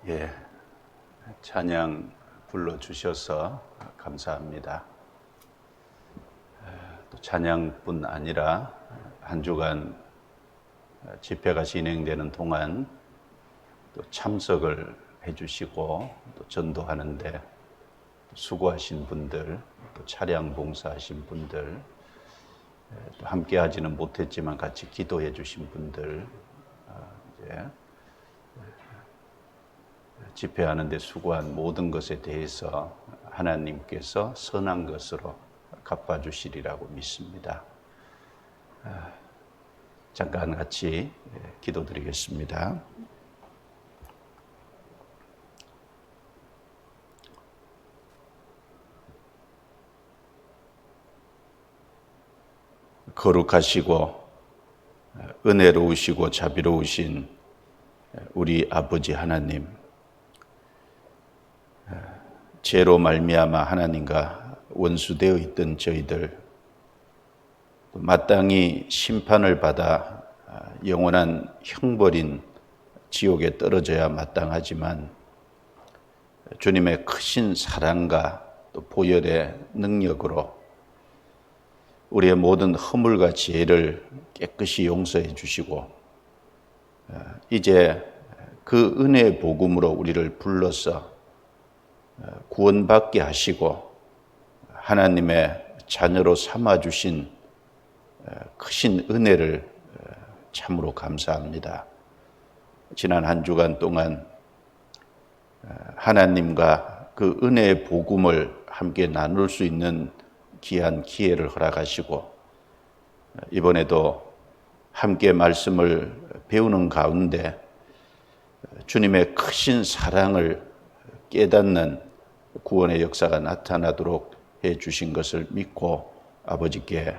예, 찬양 불러주셔서 감사합니다. 또 찬양뿐 아니라 한 주간 집회가 진행되는 동안 또 참석을 해주시고 또 전도하는데 수고하신 분들, 또 차량 봉사하신 분들, 또 함께 하지는 못했지만 같이 기도해 주신 분들, 이제 집회하는 데 수고한 모든 것에 대해서 하나님께서 선한 것으로 갚아주시리라고 믿습니다. 잠깐 같이 기도드리겠습니다. 거룩하시고 은혜로우시고 자비로우신 우리 아버지 하나님, 죄로 말미암아 하나님과 원수되어 있던 저희들, 마땅히 심판을 받아 영원한 형벌인 지옥에 떨어져야 마땅하지만 주님의 크신 사랑과 또 보혈의 능력으로 우리의 모든 허물과 죄를 깨끗이 용서해 주시고 이제 그 은혜의 복음으로 우리를 불러서 구원받게 하시고 하나님의 자녀로 삼아주신 크신 은혜를 참으로 감사합니다. 지난 한 주간 동안 하나님과 그 은혜의 복음을 함께 나눌 수 있는 귀한 기회를 허락하시고 이번에도 함께 말씀을 배우는 가운데 주님의 크신 사랑을 깨닫는 구원의 역사가 나타나도록 해 주신 것을 믿고 아버지께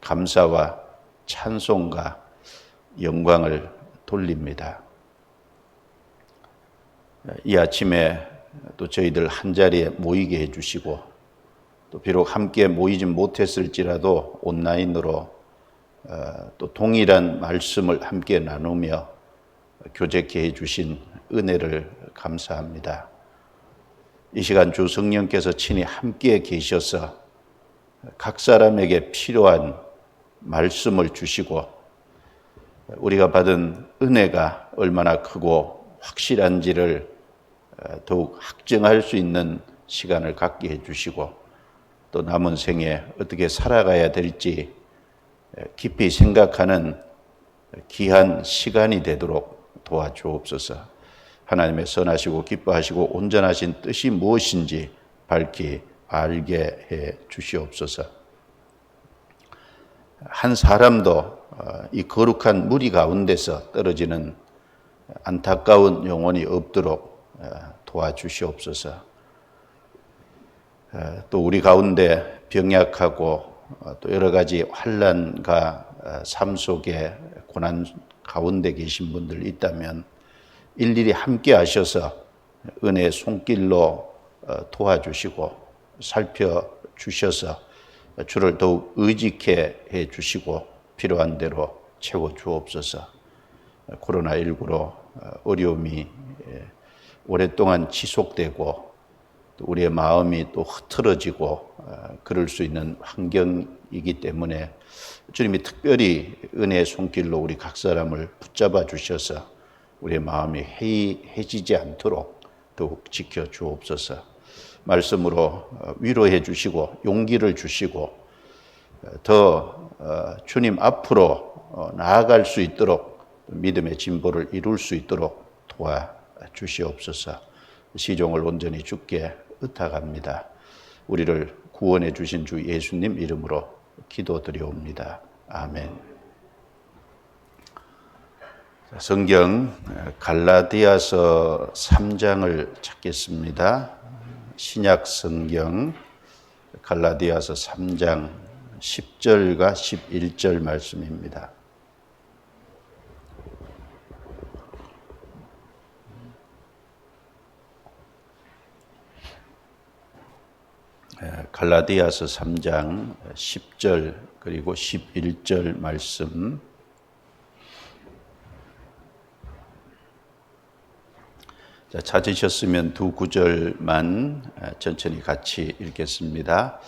감사와 찬송과 영광을 돌립니다. 이 아침에 또 저희들 한자리에 모이게 해 주시고 또 비록 함께 모이지 못했을지라도 온라인으로 또 동일한 말씀을 함께 나누며 교제케 해 주신 은혜를 감사합니다. 이 시간 주 성령께서 친히 함께 계셔서 각 사람에게 필요한 말씀을 주시고 우리가 받은 은혜가 얼마나 크고 확실한지를 더욱 확증할 수 있는 시간을 갖게 해주시고 또 남은 생에 어떻게 살아가야 될지 깊이 생각하는 귀한 시간이 되도록 도와주옵소서. 하나님의 선하시고 기뻐하시고 온전하신 뜻이 무엇인지 밝히 알게 해 주시옵소서. 한 사람도 이 거룩한 무리 가운데서 떨어지는 안타까운 영혼이 없도록 도와주시옵소서. 또 우리 가운데 병약하고 또 여러 가지 환난과 삶 속에 고난 가운데 계신 분들 있다면 일일이 함께 하셔서 은혜의 손길로 도와주시고 살펴주셔서 주를 더욱 의지케 해주시고 필요한 대로 채워주옵소서. 코로나19로 어려움이 오랫동안 지속되고 우리의 마음이 또 흐트러지고 그럴 수 있는 환경이기 때문에 주님이 특별히 은혜의 손길로 우리 각 사람을 붙잡아 주셔서 우리의 마음이 해이해지지 않도록 더욱 지켜주옵소서. 말씀으로 위로해 주시고 용기를 주시고 더 주님 앞으로 나아갈 수 있도록 믿음의 진보를 이룰 수 있도록 도와주시옵소서. 시종을 온전히 주께 의탁합니다. 우리를 구원해 주신 주 예수님 이름으로 기도드리옵니다. 아멘. 성경 갈라디아서 3장을 찾겠습니다. 신약 성경 갈라디아서 3장 10절과 11절 말씀입니다. 갈라디아서 3장 10절 그리고 11절 말씀 자, 찾으셨으면 두 구절만 천천히 같이 읽겠습니다.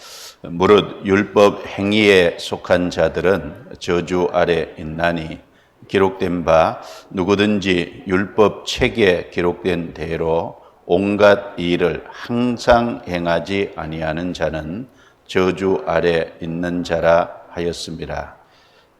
무릇 율법 행위에 속한 자들은 저주 아래 있나니 기록된 바 누구든지 율법 책에 기록된 대로 온갖 일을 항상 행하지 아니하는 자는 저주 아래 있는 자라 하였습니다.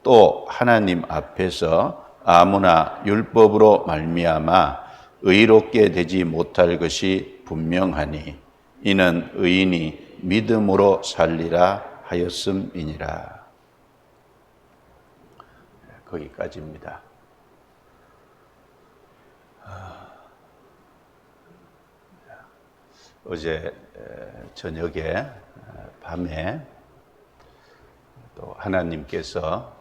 또 하나님 앞에서 아무나 율법으로 말미암아 의롭게 되지 못할 것이 분명하니 이는 의인이 믿음으로 살리라 하였음이니라. 거기까지입니다. 어제 저녁에 밤에 또 하나님께서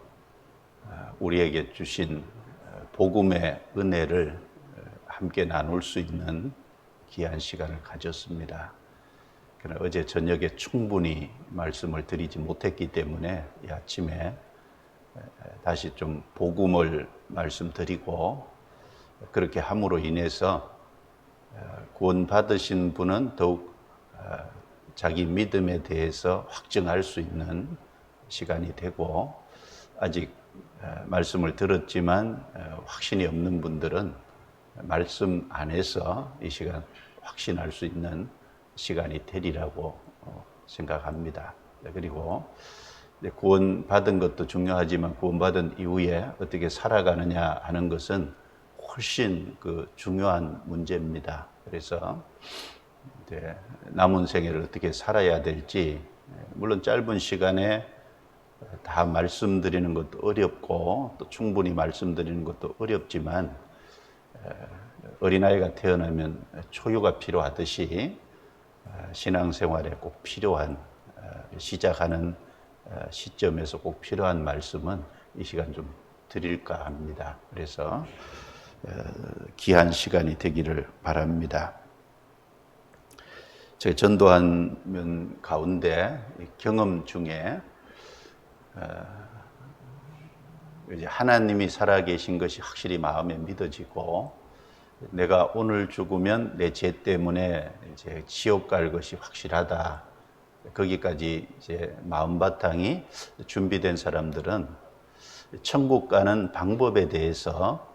우리에게 주신 복음의 은혜를 함께 나눌 수 있는 귀한 시간을 가졌습니다. 그러나 어제 저녁에 충분히 말씀을 드리지 못했기 때문에 이 아침에 다시 좀 복음을 말씀드리고, 그렇게 함으로 인해서 구원받으신 분은 더욱 자기 믿음에 대해서 확증할 수 있는 시간이 되고, 아직 말씀을 들었지만 확신이 없는 분들은 말씀 안에서 이 시간 확신할 수 있는 시간이 되리라고 생각합니다. 그리고 구원받은 것도 중요하지만 구원받은 이후에 어떻게 살아가느냐 하는 것은 훨씬 중요한 문제입니다. 그래서 남은 생애를 어떻게 살아야 될지, 물론 짧은 시간에 다 말씀드리는 것도 어렵고 또 충분히 말씀드리는 것도 어렵지만, 어린아이가 태어나면 초유가 필요하듯이 신앙생활에 꼭 필요한, 시작하는 시점에서 꼭 필요한 말씀은 이 시간 좀 드릴까 합니다. 그래서 귀한 시간이 되기를 바랍니다. 제가 전도하는 가운데 경험 중에 이제 하나님이 살아계신 것이 확실히 마음에 믿어지고, 내가 오늘 죽으면 내 죄 때문에 이제 지옥 갈 것이 확실하다, 거기까지 이제 마음바탕이 준비된 사람들은 천국 가는 방법에 대해서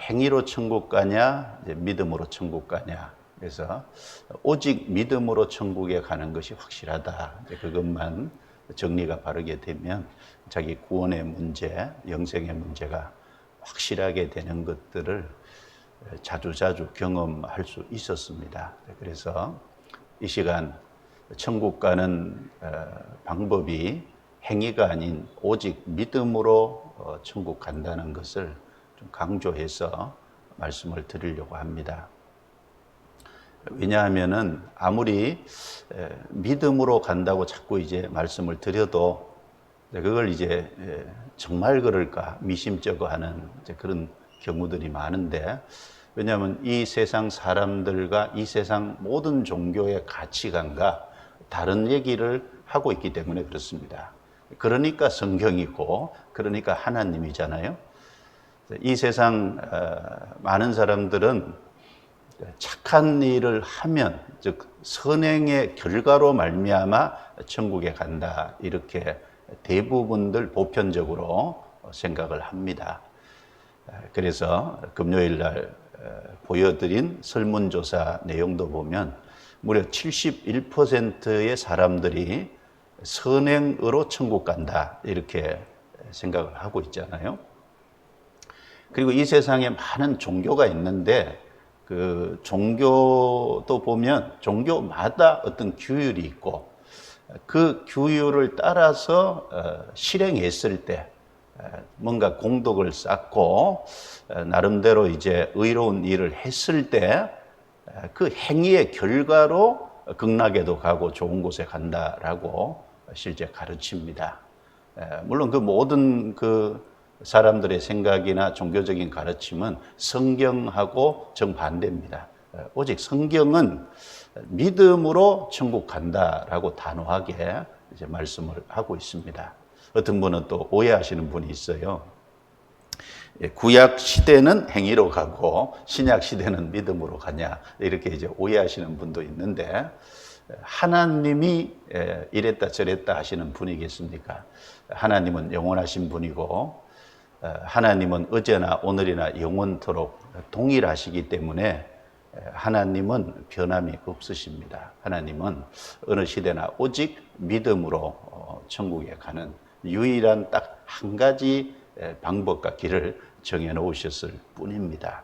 행위로 천국 가냐, 이제 믿음으로 천국 가냐, 그래서 오직 믿음으로 천국에 가는 것이 확실하다, 그것만 정리가 바르게 되면 자기 구원의 문제, 영생의 문제가 확실하게 되는 것들을 자주자주 경험할 수 있었습니다. 그래서 이 시간 천국 가는 방법이 행위가 아닌 오직 믿음으로 천국 간다는 것을 좀 강조해서 말씀을 드리려고 합니다. 왜냐하면은 아무리 믿음으로 간다고 자꾸 이제 말씀을 드려도 그걸 이제 정말 그럴까 미심쩍어 하는 그런 경우들이 많은데, 왜냐하면 이 세상 사람들과 이 세상 모든 종교의 가치관과 다른 얘기를 하고 있기 때문에 그렇습니다. 그러니까 성경이고, 그러니까 하나님이잖아요. 이 세상 많은 사람들은 착한 일을 하면, 즉 선행의 결과로 말미암아 천국에 간다, 이렇게 대부분들 보편적으로 생각을 합니다. 그래서 금요일 날 보여드린 설문조사 내용도 보면 무려 71%의 사람들이 선행으로 천국 간다, 이렇게 생각을 하고 있잖아요. 그리고 이 세상에 많은 종교가 있는데 그 종교도 보면 종교마다 어떤 규율이 있고, 그 규율을 따라서 실행했을 때 뭔가 공덕을 쌓고 나름대로 이제 의로운 일을 했을 때 그 행위의 결과로 극락에도 가고 좋은 곳에 간다라고 실제 가르칩니다. 물론 그 모든 그 사람들의 생각이나 종교적인 가르침은 성경하고 정반대입니다. 오직 성경은 믿음으로 천국 간다라고 단호하게 이제 말씀을 하고 있습니다. 어떤 분은 또 오해하시는 분이 있어요. 구약 시대는 행위로 가고 신약 시대는 믿음으로 가냐 이렇게 이제 오해하시는 분도 있는데 하나님이 이랬다 저랬다 하시는 분이겠습니까? 하나님은 영원하신 분이고 하나님은 어제나 오늘이나 영원토록 동일하시기 때문에 하나님은 변함이 없으십니다. 하나님은 어느 시대나 오직 믿음으로 천국에 가는 유일한 딱 한 가지 방법과 길을 정해놓으셨을 뿐입니다.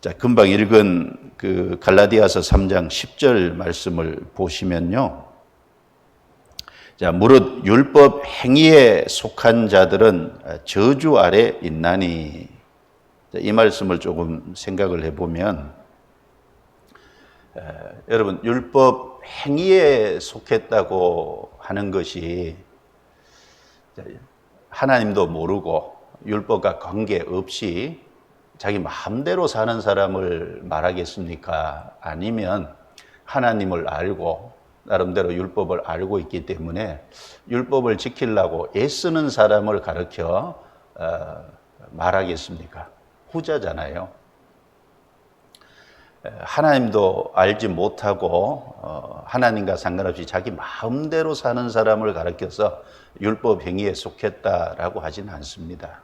자, 금방 읽은 그 갈라디아서 3장 10절 말씀을 보시면요. 자, 무릇 율법 행위에 속한 자들은 저주 아래 있나니. 자, 이 말씀을 조금 생각을 해보면, 여러분, 율법 행위에 속했다고 하는 것이 하나님도 모르고 율법과 관계없이 자기 마음대로 사는 사람을 말하겠습니까? 아니면 하나님을 알고 나름대로 율법을 알고 있기 때문에 율법을 지키려고 애쓰는 사람을 가르쳐 말하겠습니까? 후자잖아요. 하나님도 알지 못하고 하나님과 상관없이 자기 마음대로 사는 사람을 가르쳐서 율법 행위에 속했다라고 하진 않습니다.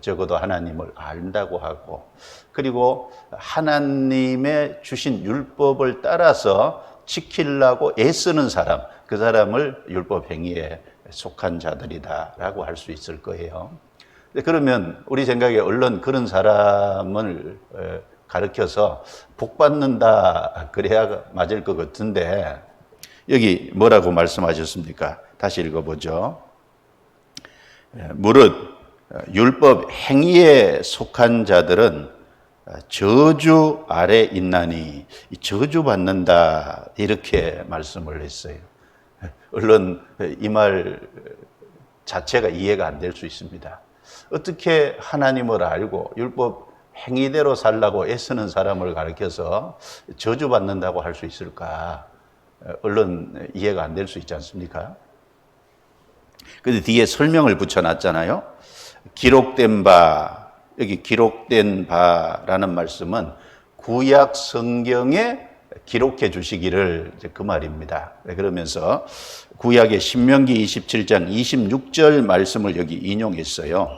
적어도 하나님을 안다고 하고, 그리고 하나님의 주신 율법을 따라서 지키려고 애쓰는 사람, 그 사람을 율법 행위에 속한 자들이다라고 할 수 있을 거예요. 그러면 우리 생각에 얼른 그런 사람을 가르쳐서 복 받는다 그래야 맞을 것 같은데, 여기 뭐라고 말씀하셨습니까? 다시 읽어보죠. 무릇 율법 행위에 속한 자들은 저주 아래 있나니, 저주받는다 이렇게 말씀을 했어요. 물론 이 말 자체가 이해가 안 될 수 있습니다. 어떻게 하나님을 알고 율법 행위대로 살라고 애쓰는 사람을 가르쳐서 저주받는다고 할 수 있을까? 얼른 이해가 안 될 수 있지 않습니까? 근데 뒤에 설명을 붙여놨잖아요. 기록된 바, 여기 기록된 바라는 말씀은 구약 성경에 기록해 주시기를 그 말입니다. 그러면서 구약의 신명기 27장 26절 말씀을 여기 인용했어요.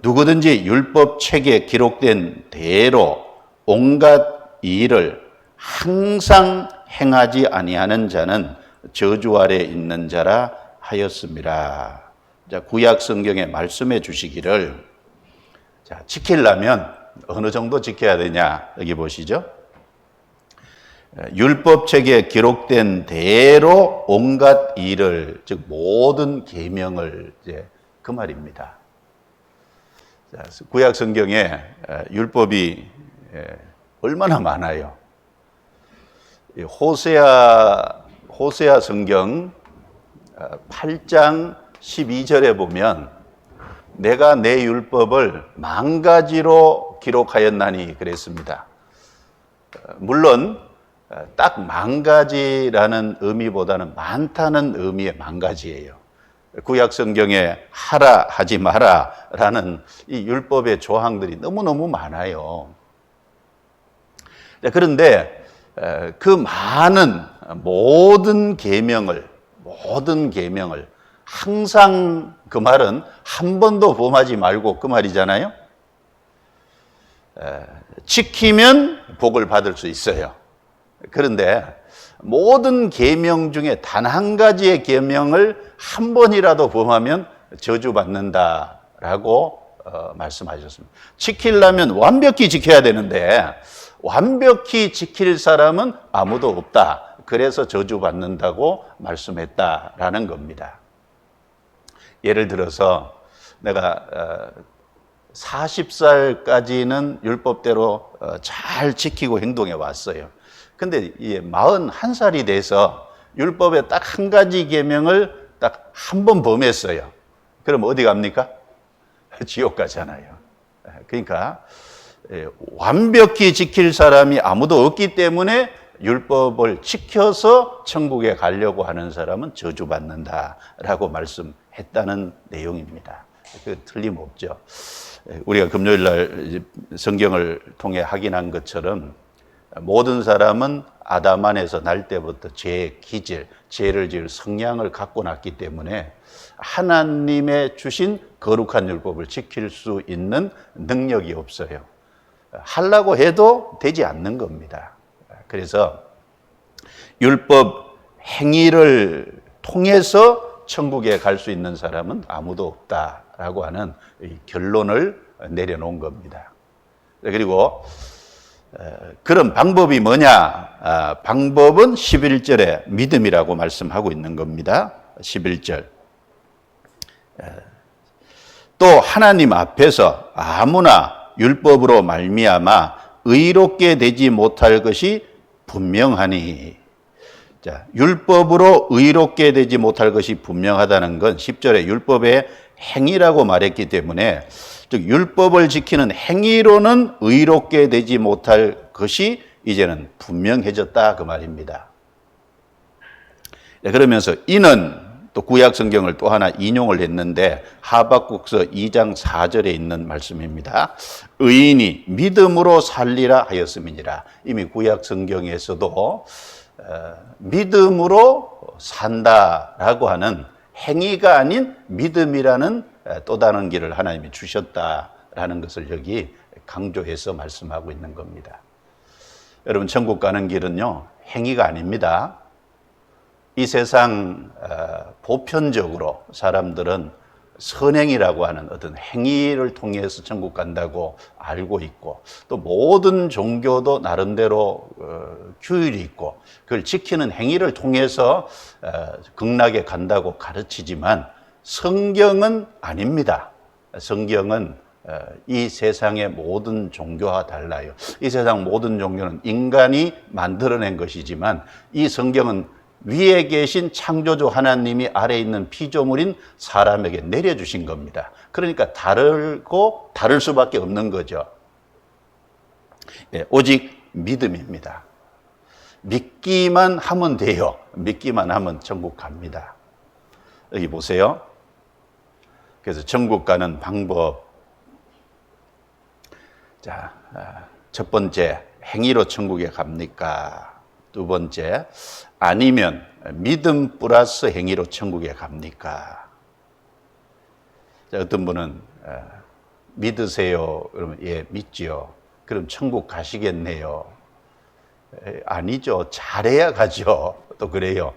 누구든지 율법책에 기록된 대로 온갖 일을 항상 행하지 아니하는 자는 저주 아래 있는 자라 하였습니다. 자, 구약 성경에 말씀해 주시기를, 자, 지키려면 어느 정도 지켜야 되냐? 여기 보시죠. 율법책에 기록된 대로 온갖 일을, 즉 모든 계명을, 이제 그 말입니다. 자, 구약 성경에 율법이 얼마나 많아요. 호세아 성경 8장 12절에 보면 내가 내 율법을 만 가지로 기록하였나니 그랬습니다. 물론 딱 만 가지라는 의미보다는 많다는 의미의 만 가지예요. 구약 성경에 하라 하지 마라 라는 이 율법의 조항들이 너무너무 많아요. 그런데 그 많은 모든 계명을 항상, 그 말은 한 번도 범하지 말고 그 말이잖아요. 지키면 복을 받을 수 있어요. 그런데 모든 계명 중에 단 한 가지의 계명을 한 번이라도 범하면 저주받는다라고 말씀하셨습니다. 지키려면 완벽히 지켜야 되는데 완벽히 지킬 사람은 아무도 없다. 그래서 저주받는다고 말씀했다라는 겁니다. 예를 들어서 내가 40살까지는 율법대로 잘 지키고 행동해 왔어요. 근데 41살이 돼서 율법의 딱 한 가지 계명을 딱 한 번 범했어요. 그럼 어디 갑니까? 지옥 가잖아요. 그러니까 완벽히 지킬 사람이 아무도 없기 때문에 율법을 지켜서 천국에 가려고 하는 사람은 저주받는다라고 말씀했다는 내용입니다. 그 틀림없죠. 우리가 금요일 날 성경을 통해 확인한 것처럼 모든 사람은 아담 안에서 날 때부터 죄의 기질, 죄를 지을 성향을 갖고 났기 때문에 하나님의 주신 거룩한 율법을 지킬 수 있는 능력이 없어요. 하려고 해도 되지 않는 겁니다. 그래서 율법 행위를 통해서 천국에 갈 수 있는 사람은 아무도 없다라고 하는 결론을 내려놓은 겁니다. 그리고 그런 방법이 뭐냐? 방법은 11절에 믿음이라고 말씀하고 있는 겁니다. 11절. 또 하나님 앞에서 아무나 율법으로 말미암아 의롭게 되지 못할 것이 분명하니. 자, 율법으로 의롭게 되지 못할 것이 분명하다는 건 10절에 율법의 행위라고 말했기 때문에, 즉 율법을 지키는 행위로는 의롭게 되지 못할 것이 이제는 분명해졌다 그 말입니다. 그러면서 이는 또 구약 성경을 또 하나 인용을 했는데 하박국서 2장 4절에 있는 말씀입니다. 의인이 믿음으로 살리라 하였음이니라. 이미 구약 성경에서도 믿음으로 산다라고 하는 행위가 아닌 믿음이라는 또 다른 길을 하나님이 주셨다라는 것을 여기 강조해서 말씀하고 있는 겁니다. 여러분, 천국 가는 길은요, 행위가 아닙니다. 이 세상 보편적으로 사람들은 선행이라고 하는 어떤 행위를 통해서 천국 간다고 알고 있고, 또 모든 종교도 나름대로 규율이 있고 그걸 지키는 행위를 통해서 극락에 간다고 가르치지만 성경은 아닙니다. 성경은 이 세상의 모든 종교와 달라요. 이 세상 모든 종교는 인간이 만들어낸 것이지만 이 성경은 위에 계신 창조주 하나님이 아래에 있는 피조물인 사람에게 내려주신 겁니다. 그러니까 다를 수밖에 없는 거죠. 오직 믿음입니다. 믿기만 하면 돼요. 믿기만 하면 천국 갑니다. 여기 보세요. 그래서 천국 가는 방법. 자, 첫 번째, 행위로 천국에 갑니까? 두 번째, 아니면 믿음 플러스 행위로 천국에 갑니까? 자, 어떤 분은 믿으세요? 그러면 예, 믿지요. 그럼 천국 가시겠네요. 아니죠. 잘해야 가죠. 또 그래요.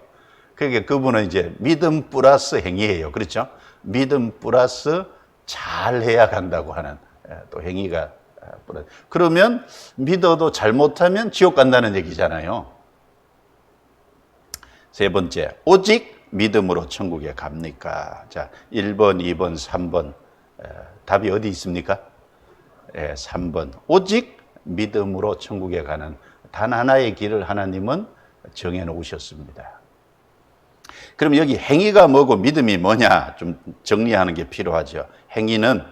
그러니까 그분은 이제 믿음 플러스 행위예요. 그렇죠? 믿음 플러스 잘해야 간다고 하는 또 행위가. 그러면 믿어도 잘못하면 지옥 간다는 얘기잖아요. 세 번째, 오직 믿음으로 천국에 갑니까? 자, 1번, 2번, 3번. 답이 어디 있습니까? 3번. 오직 믿음으로 천국에 가는 단 하나의 길을 하나님은 정해 놓으셨습니다. 그럼 여기 행위가 뭐고 믿음이 뭐냐? 좀 정리하는 게 필요하죠. 행위는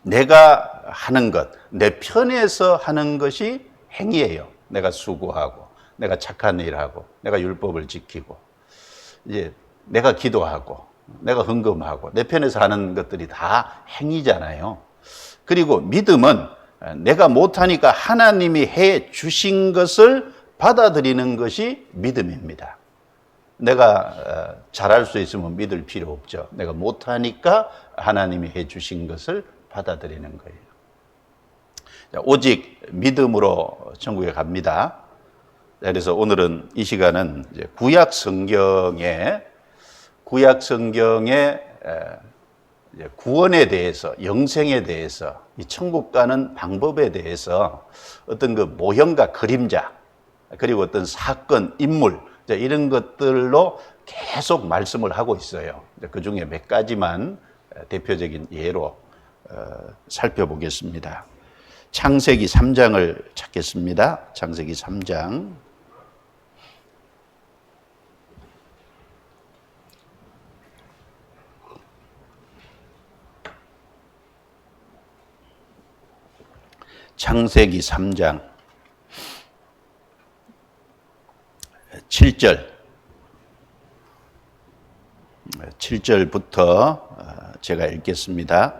내가 하는 것, 내 편에서 하는 것이 행위예요. 내가 수고하고, 내가 착한 일하고, 내가 율법을 지키고, 이제 내가 기도하고, 내가 헌금하고, 내 편에서 하는 것들이 다 행위잖아요. 그리고 믿음은 내가 못하니까 하나님이 해 주신 것을 받아들이는 것이 믿음입니다. 내가 잘할 수 있으면 믿을 필요 없죠. 내가 못하니까 하나님이 해 주신 것을 받아들이는 거예요. 자, 오직 믿음으로 천국에 갑니다. 그래서 오늘은 이 시간은 이제 구약 성경의 구원에 대해서, 영생에 대해서, 이 천국 가는 방법에 대해서 어떤 그 모형과 그림자, 그리고 어떤 사건, 인물, 이런 것들로 계속 말씀을 하고 있어요. 그 중에 몇 가지만 대표적인 예로 살펴보겠습니다. 창세기 3장을 찾겠습니다. 창세기 3장. 창세기 3장 7절부터 제가 읽겠습니다.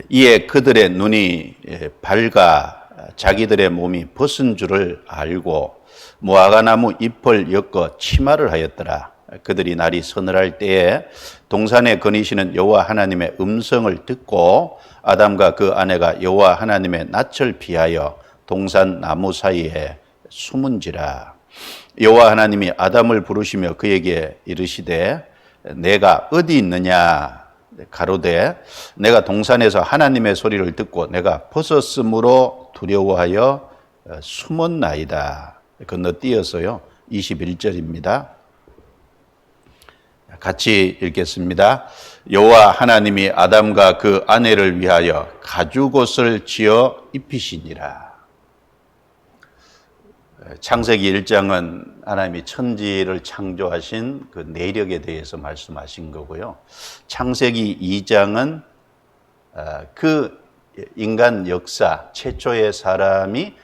이에 그들의 눈이 밝아 자기들의 몸이 벗은 줄을 알고 무화과나무 잎을 엮어 치마를 하였더라. 그들이 날이 서늘할 때에 동산에 거니시는 여호와 하나님의 음성을 듣고 아담과 그 아내가 여호와 하나님의 낯을 피하여 동산 나무 사이에 숨은지라. 여호와 하나님이 아담을 부르시며 그에게 이르시되 내가 어디 있느냐 가로되 내가 동산에서 하나님의 소리를 듣고 내가 벗었으므로 두려워하여 숨었나이다. 건너뛰어서요 21절입니다. 같이 읽겠습니다. 여호와 하나님이 아담과 그 아내를 위하여 가죽옷을 지어 입히시니라. 창세기 1장은 하나님이 천지를 창조하신 그 내력에 대해서 말씀하신 거고요. 창세기 2장은 그 인간 역사, 최초의 사람이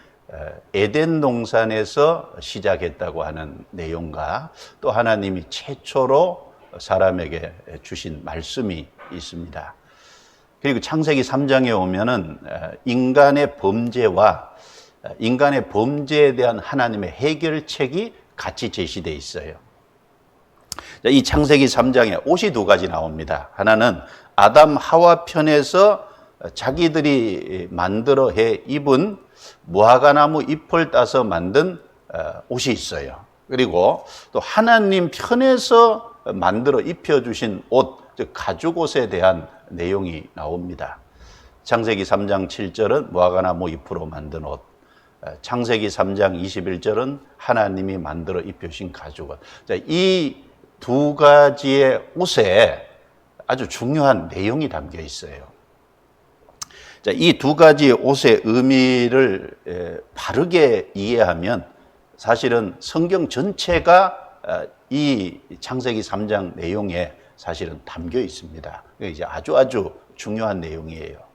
에덴 동산에서 시작했다고 하는 내용과 또 하나님이 최초로 사람에게 주신 말씀이 있습니다. 그리고 창세기 3장에 오면은 인간의 범죄와 인간의 범죄에 대한 하나님의 해결책이 같이 제시되어 있어요. 이 창세기 3장에 옷이 두 가지 나옵니다. 하나는 아담 하와 편에서 자기들이 만들어 해 입은 무화과나무 잎을 따서 만든 옷이 있어요. 그리고 또 하나님 편에서 만들어 입혀주신 옷, 즉 가죽옷에 대한 내용이 나옵니다. 창세기 3장 7절은 무화과나무 잎으로 만든 옷, 창세기 3장 21절은 하나님이 만들어 입혀주신 가죽옷. 이 두 가지의 옷에 아주 중요한 내용이 담겨 있어요. 이 두 가지 옷의 의미를 바르게 이해하면 사실은 성경 전체가 이 창세기 3장 내용에 사실은 담겨 있습니다. 이제 아주 중요한 내용이에요.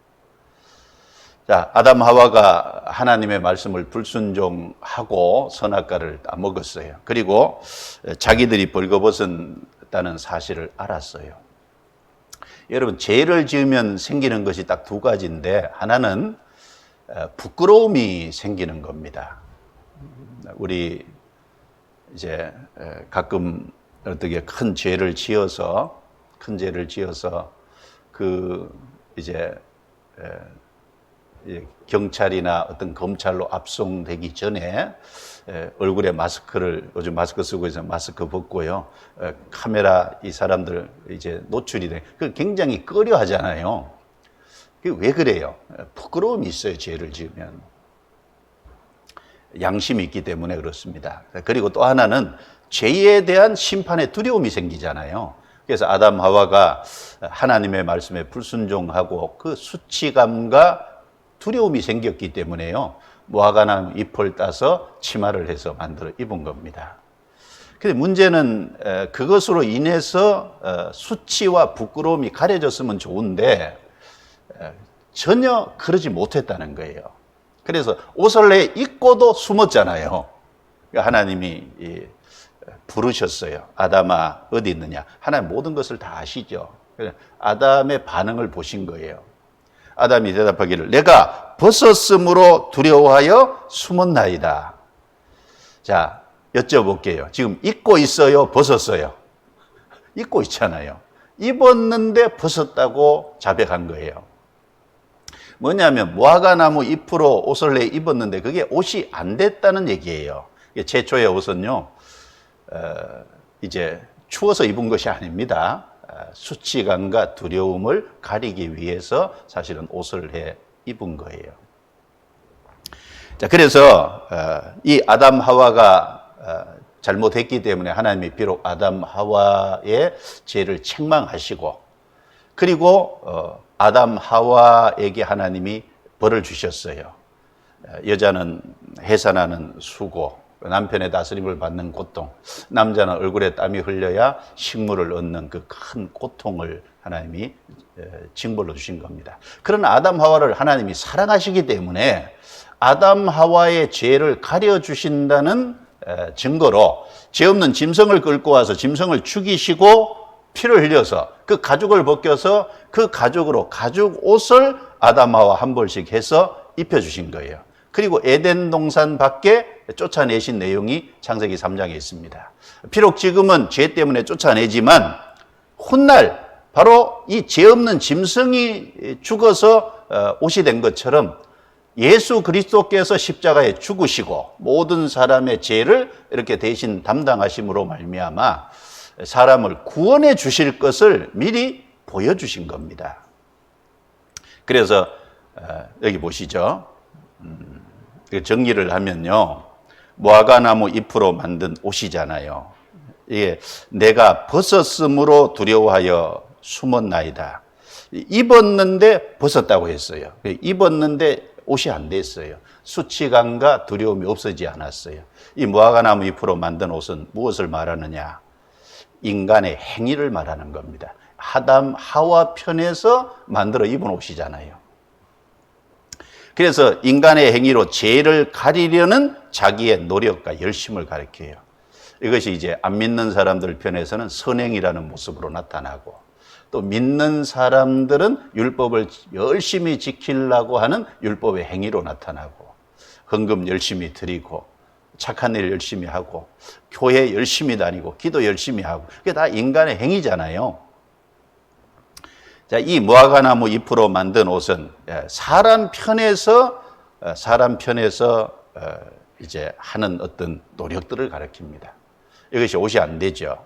자, 아담 하와가 하나님의 말씀을 불순종하고 선악과를 따먹었어요. 그리고 자기들이 벌거벗었다는 사실을 알았어요. 여러분, 죄를 지으면 생기는 것이 딱 두 가지인데 하나는 부끄러움이 생기는 겁니다. 우리 이제 가끔 어떻게 큰 죄를 지어서 그 이제 경찰이나 어떤 검찰로 압송되기 전에 얼굴에 마스크를, 요즘 마스크 쓰고 있어서 마스크 벗고요. 카메라 이 사람들 이제 노출이 돼. 그 굉장히 꺼려 하잖아요. 그게 왜 그래요? 부끄러움이 있어요, 죄를 지으면. 양심이 있기 때문에 그렇습니다. 그리고 또 하나는 죄에 대한 심판의 두려움이 생기잖아요. 그래서 아담 하와가 하나님의 말씀에 불순종하고 그 수치감과 두려움이 생겼기 때문에요. 무화과나무 잎을 따서 치마를 해서 만들어 입은 겁니다. 근데 문제는 그것으로 인해서 수치와 부끄러움이 가려졌으면 좋은데 전혀 그러지 못했다는 거예요. 그래서 옷을 내 입고도 숨었잖아요. 하나님이 부르셨어요. 아담아 어디 있느냐. 하나님 모든 것을 다 아시죠. 아담의 반응을 보신 거예요. 아담이 대답하기를 내가 벗었으므로 두려워하여 숨었나이다. 자, 여쭤볼게요. 지금 입고 있어요? 벗었어요? 입고 있잖아요. 입었는데 벗었다고 자백한 거예요. 뭐냐면 무화과나무 잎으로 옷을 내 입었는데 그게 옷이 안 됐다는 얘기예요. 최초의 옷은요, 이제 추워서 입은 것이 아닙니다. 수치감과 두려움을 가리기 위해서 사실은 옷을 해 입은 거예요. 자, 그래서 이 아담 하와가 잘못했기 때문에 하나님이 비록 아담 하와의 죄를 책망하시고 그리고 아담 하와에게 하나님이 벌을 주셨어요. 여자는 해산하는 수고, 남편의 다스림을 받는 고통, 남자는 얼굴에 땀이 흘려야 식물을 얻는 그 큰 고통을 하나님이 징벌로 주신 겁니다. 그러나 아담 하와를 하나님이 사랑하시기 때문에 아담 하와의 죄를 가려주신다는 증거로 죄 없는 짐승을 끌고 와서 짐승을 죽이시고 피를 흘려서 그 가죽을 벗겨서 그 가죽으로 가죽 옷을 아담하와 한 벌씩 해서 입혀주신 거예요. 그리고 에덴 동산 밖에 쫓아내신 내용이 창세기 3장에 있습니다. 비록 지금은 죄 때문에 쫓아내지만 훗날 바로 이 죄 없는 짐승이 죽어서 옷이 된 것처럼 예수 그리스도께서 십자가에 죽으시고 모든 사람의 죄를 이렇게 대신 담당하심으로 말미암아 사람을 구원해 주실 것을 미리 보여주신 겁니다. 그래서 여기 보시죠. 정리를 하면요, 무화과나무 잎으로 만든 옷이잖아요. 이게 내가 벗었으므로 두려워하여 숨었나이다. 입었는데 벗었다고 했어요. 입었는데 옷이 안 됐어요. 수치감과 두려움이 없어지지 않았어요. 이 무화과나무 잎으로 만든 옷은 무엇을 말하느냐? 인간의 행위를 말하는 겁니다. 아담 하와 편에서 만들어 입은 옷이잖아요. 그래서 인간의 행위로 죄를 가리려는 자기의 노력과 열심을 가리켜요. 이것이 이제 안 믿는 사람들 편에서는 선행이라는 모습으로 나타나고, 또 믿는 사람들은 율법을 열심히 지키려고 하는 율법의 행위로 나타나고, 헌금 열심히 드리고 착한 일 열심히 하고 교회 열심히 다니고 기도 열심히 하고, 그게 다 인간의 행위잖아요. 자, 이 무화과나무 잎으로 만든 옷은 사람 편에서 이제 하는 어떤 노력들을 가리킵니다. 이것이 옷이 안 되죠.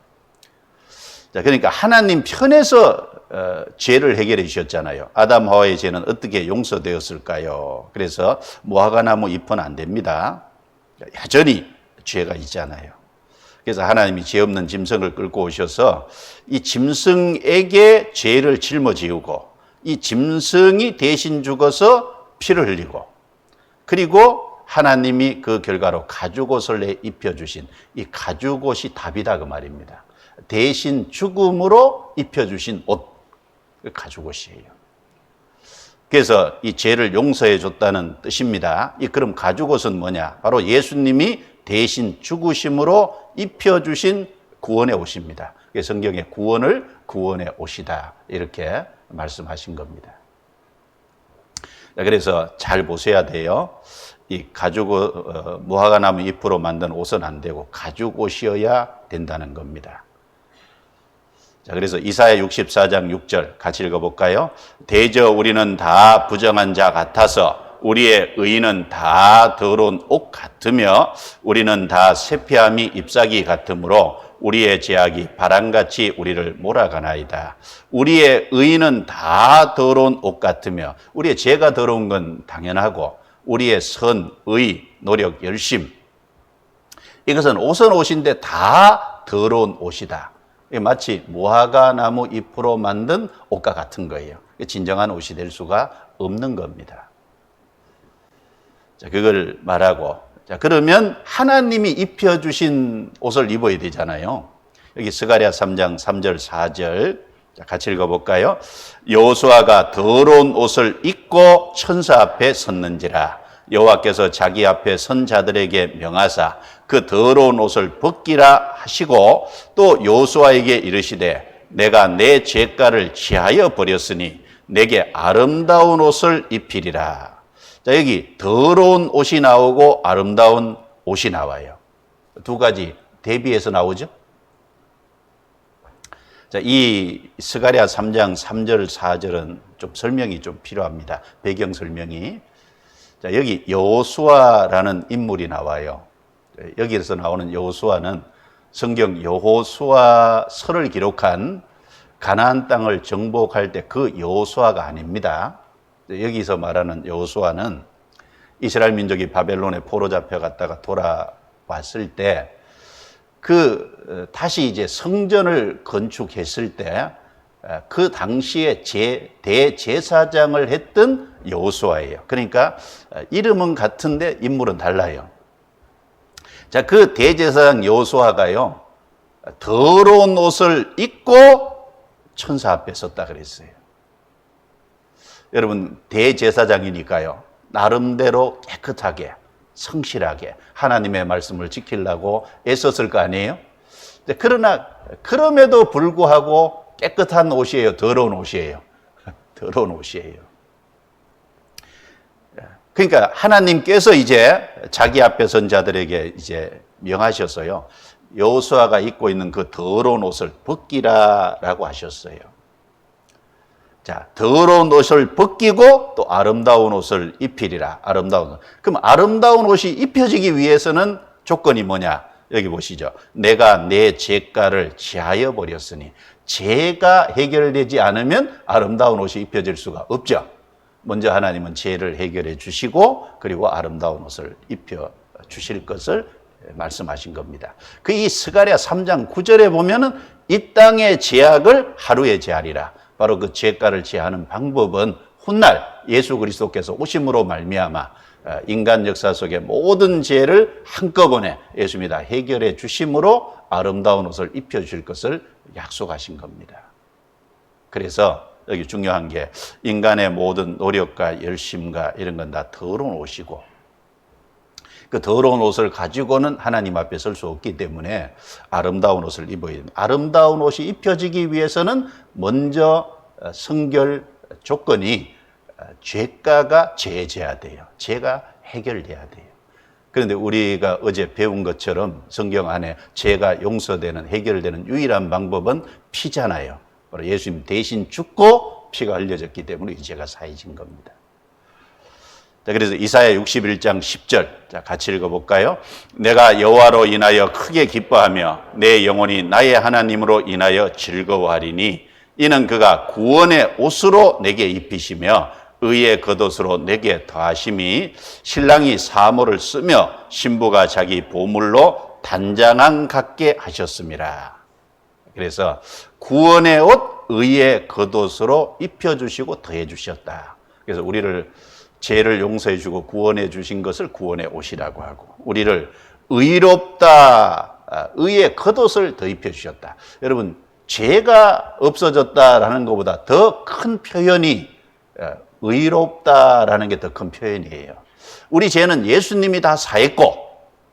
자, 그러니까 하나님 편에서 죄를 해결해 주셨잖아요. 아담 하와의 죄는 어떻게 용서되었을까요? 그래서 무화과나무 잎은 안 됩니다. 여전히 죄가 있잖아요. 그래서 하나님이 죄 없는 짐승을 끌고 오셔서 이 짐승에게 죄를 짊어지우고 이 짐승이 대신 죽어서 피를 흘리고, 그리고 하나님이 그 결과로 가죽옷을 입혀주신 이 가죽옷이 답이다 그 말입니다. 대신 죽음으로 입혀주신 옷, 가죽옷이에요. 그래서 이 죄를 용서해 줬다는 뜻입니다. 그럼 가죽옷은 뭐냐? 바로 예수님이 대신 죽으심으로 입혀주신 구원의 옷입니다. 성경에 구원을 구원의 옷이다 이렇게 말씀하신 겁니다. 그래서 잘 보셔야 돼요. 이 무화과나무 잎으로 만든 옷은 안 되고 가죽옷이어야 된다는 겁니다. 자, 그래서 이사야 64장 6절 같이 읽어볼까요? 대저 우리는 다 부정한 자 같아서 우리의 의는 다 더러운 옷 같으며 우리는 다 쇠폐함이 잎사귀 같으므로 우리의 죄악이 바람같이 우리를 몰아가나이다. 우리의 의는 다 더러운 옷 같으며, 우리의 죄가 더러운 건 당연하고 우리의 선, 의, 노력, 열심, 이것은 옷은 옷인데 다 더러운 옷이다. 마치 무화과나무 잎으로 만든 옷과 같은 거예요. 진정한 옷이 될 수가 없는 겁니다. 자, 그걸 말하고, 자, 그러면 하나님이 입혀주신 옷을 입어야 되잖아요. 여기 스가랴 3장 3절 4절 자, 같이 읽어볼까요? 여호수아가 더러운 옷을 입고 천사 앞에 섰는지라. 여호와께서 자기 앞에 선 자들에게 명하사 그 더러운 옷을 벗기라 하시고, 또 여호수아에게 이르시되 내가 내 죄가를 취하여 버렸으니 내게 아름다운 옷을 입히리라. 자, 여기 더러운 옷이 나오고 아름다운 옷이 나와요. 두 가지 대비해서 나오죠. 자, 이 스가랴 3장 3절 4절은 좀 설명이 좀 필요합니다. 배경 설명이. 자, 여기 여호수아라는 인물이 나와요. 여기에서 나오는 여호수아는 성경 여호수아서를 기록한 가나안 땅을 정복할 때 그 여호수아가 아닙니다. 여기서 말하는 여호수아는 이스라엘 민족이 바벨론에 포로 잡혀갔다가 돌아왔을 때 다시 이제 성전을 건축했을 때 그 당시에 대제사장을 했던 여호수아예요. 그러니까 이름은 같은데 인물은 달라요. 자, 그 대제사장 여호수아가요, 더러운 옷을 입고 천사 앞에 섰다 그랬어요. 여러분, 대제사장이니까요, 나름대로 깨끗하게 성실하게 하나님의 말씀을 지키려고 애썼을 거 아니에요? 그러나 그럼에도 불구하고 깨끗한 옷이에요? 더러운 옷이에요? 더러운 옷이에요. 그러니까 하나님께서 이제 자기 앞에 선 자들에게 이제 명하셨어요. 여호수아가 입고 있는 그 더러운 옷을 벗기라라고 하셨어요. 자, 더러운 옷을 벗기고 또 아름다운 옷을 입히리라. 아름다운 옷. 그럼 아름다운 옷이 입혀지기 위해서는 조건이 뭐냐? 여기 보시죠. 내가 내 죄가를 지하여 버렸으니, 죄가 해결되지 않으면 아름다운 옷이 입혀질 수가 없죠. 먼저 하나님은 죄를 해결해 주시고 그리고 아름다운 옷을 입혀 주실 것을 말씀하신 겁니다. 그 이 스가랴 3장 9절에 보면은 이 땅의 죄악을 하루에 제하리라. 바로 그 죄가를 제하는 방법은 훗날 예수 그리스도께서 오심으로 말미암아 인간 역사 속의 모든 죄를 한꺼번에 예수님이 다 해결해 주심으로 아름다운 옷을 입혀 주실 것을 약속하신 겁니다. 그래서 여기 중요한 게 인간의 모든 노력과 열심과 이런 건 다 더러운 옷이고, 그 더러운 옷을 가지고는 하나님 앞에 설 수 없기 때문에 아름다운 옷을 입어야 됩니다. 아름다운 옷이 입혀지기 위해서는 먼저 성결 조건이 죄가가 제재해야 돼요. 죄가 해결돼야 돼요. 그런데 우리가 어제 배운 것처럼 성경 안에 죄가 용서되는, 해결되는 유일한 방법은 피잖아요. 바로 예수님 대신 죽고 피가 흘려졌기 때문에 이 죄가 사해진 겁니다. 자, 그래서 이사야 61장 10절, 자, 같이 읽어볼까요? 내가 여호와로 인하여 크게 기뻐하며 내 영혼이 나의 하나님으로 인하여 즐거워하리니 이는 그가 구원의 옷으로 내게 입히시며 의의 겉옷으로 내게 더하심이 신랑이 사모를 쓰며 신부가 자기 보물로 단장함 갖게 하셨습니다. 그래서 구원의 옷, 의의 겉옷으로 입혀주시고 더해주셨다. 그래서 우리를 죄를 용서해 주고 구원해 주신 것을 구원의 옷이라고 하고, 우리를 의롭다, 의의 겉옷을 더 입혀 주셨다. 여러분, 죄가 없어졌다라는 것보다 더 큰 표현이 의롭다라는 게 더 큰 표현이에요. 우리 죄는 예수님이 다 사했고,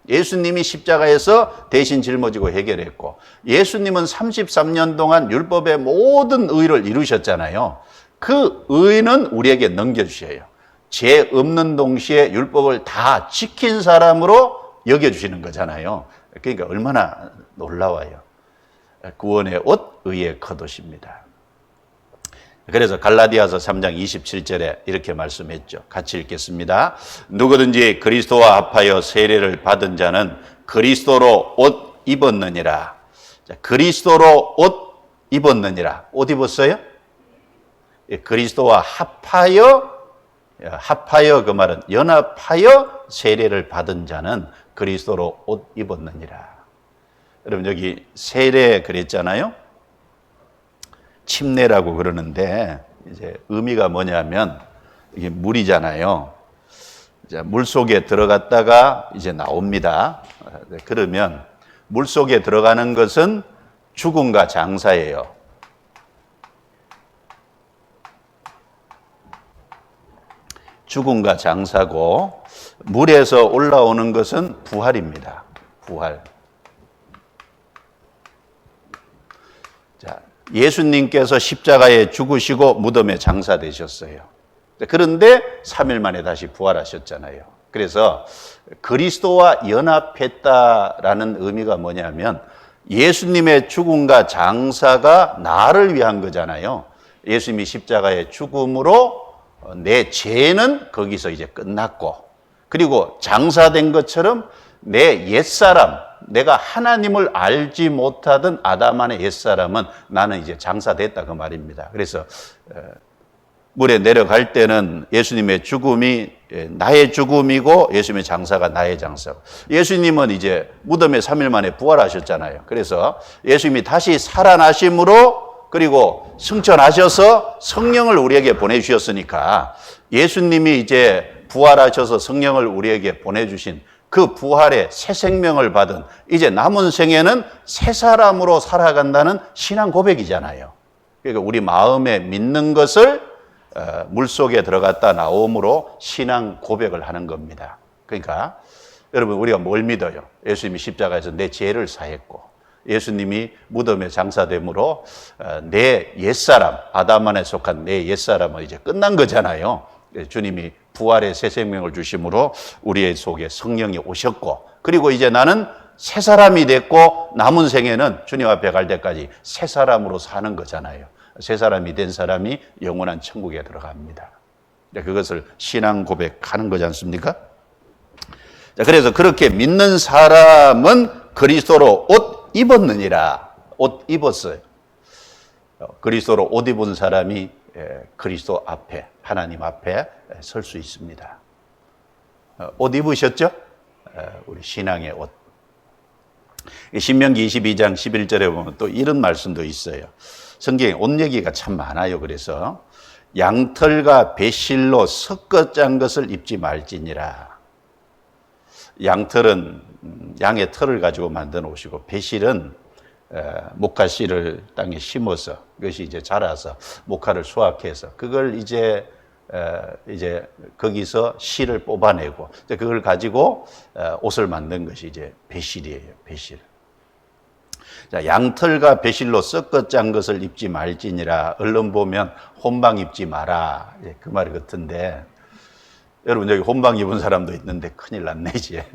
예수님이 십자가에서 대신 짊어지고 해결했고, 예수님은 33년 동안 율법의 모든 의를 이루셨잖아요. 그 의는 우리에게 넘겨주셔요. 죄 없는 동시에 율법을 다 지킨 사람으로 여겨주시는 거잖아요. 그러니까 얼마나 놀라워요. 구원의 옷, 의의 겉옷입니다. 그래서 갈라디아서 3장 27절에 이렇게 말씀했죠. 같이 읽겠습니다. 누구든지 그리스도와 합하여 세례를 받은 자는 그리스도로 옷 입었느니라. 자, 그리스도로 옷 입었느니라. 옷 입었어요? 그리스도와 합하여 그 말은 연합하여 세례를 받은 자는 그리스도로 옷 입었느니라. 여러분, 여기 세례 그랬잖아요. 침례라고 그러는데 이제 의미가 뭐냐면 이게 물이잖아요. 이제 물 속에 들어갔다가 이제 나옵니다. 그러면 물 속에 들어가는 것은 죽음과 장사예요. 죽음과 장사고, 물에서 올라오는 것은 부활입니다. 부활. 자, 예수님께서 십자가에 죽으시고 무덤에 장사되셨어요. 그런데 3일 만에 다시 부활하셨잖아요. 그래서 그리스도와 연합했다라는 의미가 뭐냐면 예수님의 죽음과 장사가 나를 위한 거잖아요. 예수님이 십자가의 죽음으로 내 죄는 거기서 이제 끝났고, 그리고 장사된 것처럼 내 옛사람, 내가 하나님을 알지 못하던 아담 안의 옛사람은 나는 이제 장사됐다, 그 말입니다. 그래서 물에 내려갈 때는 예수님의 죽음이 나의 죽음이고 예수님의 장사가 나의 장사고, 예수님은 이제 무덤에 3일 만에 부활하셨잖아요. 그래서 예수님이 다시 살아나심으로, 그리고 승천하셔서 성령을 우리에게 보내주셨으니까 예수님이 이제 부활하셔서 성령을 우리에게 보내주신 그 부활의 새 생명을 받은 이제 남은 생에는 새 사람으로 살아간다는 신앙 고백이잖아요. 그러니까 우리 마음에 믿는 것을 물속에 들어갔다 나옴으로 신앙 고백을 하는 겁니다. 그러니까 여러분, 우리가 뭘 믿어요? 예수님이 십자가에서 내 죄를 사했고, 예수님이 무덤에 장사됨으로 내 옛사람, 아담 안에 속한 내 옛사람은 이제 끝난 거잖아요. 주님이 부활의 새 생명을 주심으로 우리의 속에 성령이 오셨고, 그리고 이제 나는 새 사람이 됐고 남은 생에는 주님 앞에 갈 때까지 새 사람으로 사는 거잖아요. 새 사람이 된 사람이 영원한 천국에 들어갑니다. 그것을 신앙 고백하는 거지 않습니까? 자, 그래서 그렇게 믿는 사람은 그리스도로 옷 입었느니라. 옷 입었어요. 그리스도로 옷 입은 사람이 그리스도 앞에, 하나님 앞에 설 수 있습니다. 옷 입으셨죠? 우리 신앙의 옷. 신명기 22장 11절에 보면 또 이런 말씀도 있어요. 성경에 옷 얘기가 참 많아요. 그래서 양털과 배실로 섞어 짠 것을 입지 말지니라. 양털은 양의 털을 가지고 만든 옷이고, 배실은 목화씨를 땅에 심어서 그것이 이제 자라서 목화를 수확해서 그걸 이제 거기서 실을 뽑아내고 그걸 가지고 옷을 만든 것이 이제 배실이에요. 배실. 자, 양털과 배실로 섞어 짠 것을 입지 말지니라. 얼른 보면 혼방 입지 마라. 그 말 같은데, 여러분 여기 혼방 입은 사람도 있는데 큰일 났네 이제.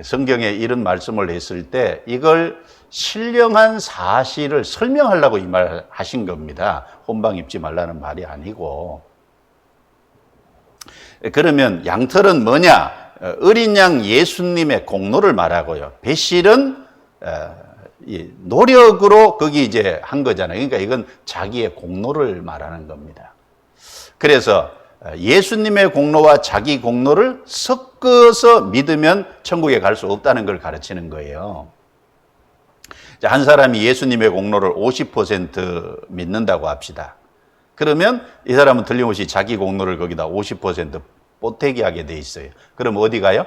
성경에 이런 말씀을 했을 때 이걸 신령한 사실을 설명하려고 이 말 하신 겁니다. 혼방 입지 말라는 말이 아니고. 그러면 양털은 뭐냐? 어린 양 예수님의 공로를 말하고요. 배실은 노력으로 거기 이제 한 거잖아요. 그러니까 이건 자기의 공로를 말하는 겁니다. 그래서 예수님의 공로와 자기 공로를 섞어서 믿으면 천국에 갈 수 없다는 걸 가르치는 거예요. 한 사람이 예수님의 공로를 50% 믿는다고 합시다. 그러면 이 사람은 틀림없이 자기 공로를 거기다 50% 보태기 하게 돼 있어요. 그럼 어디 가요?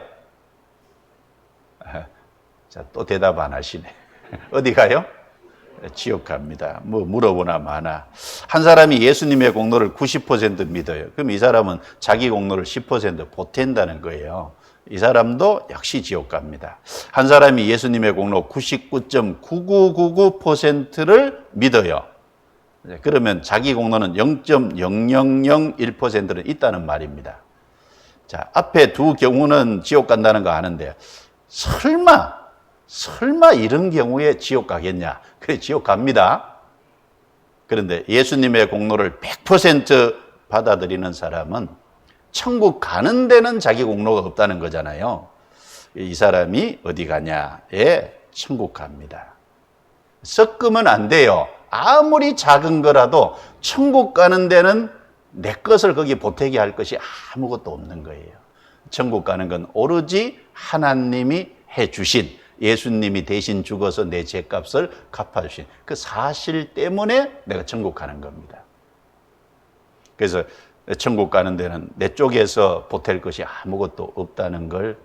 자, 또 대답 안 하시네. 어디 가요? 지옥 갑니다. 뭐 물어보나 마나. 한 사람이 예수님의 공로를 90% 믿어요. 그럼 이 사람은 자기 공로를 10% 보탠다는 거예요. 이 사람도 역시 지옥 갑니다. 한 사람이 예수님의 공로 99.9999%를 믿어요. 그러면 자기 공로는 0.0001%는 있다는 말입니다. 자, 앞에 두 경우는 지옥 간다는 거 아는데 설마 이런 경우에 지옥 가겠냐? 그래, 지옥 갑니다. 그런데 예수님의 공로를 100% 받아들이는 사람은 천국 가는 데는 자기 공로가 없다는 거잖아요. 이 사람이 어디 가냐에 천국 갑니다. 섞으면 안 돼요. 아무리 작은 거라도 천국 가는 데는 내 것을 거기 보태게 할 것이 아무것도 없는 거예요. 천국 가는 건 오로지 하나님이 해주신, 예수님이 대신 죽어서 내 죄값을 갚아주신 그 사실 때문에 내가 천국 가는 겁니다. 그래서 천국 가는 데는 내 쪽에서 보탤 것이 아무것도 없다는 걸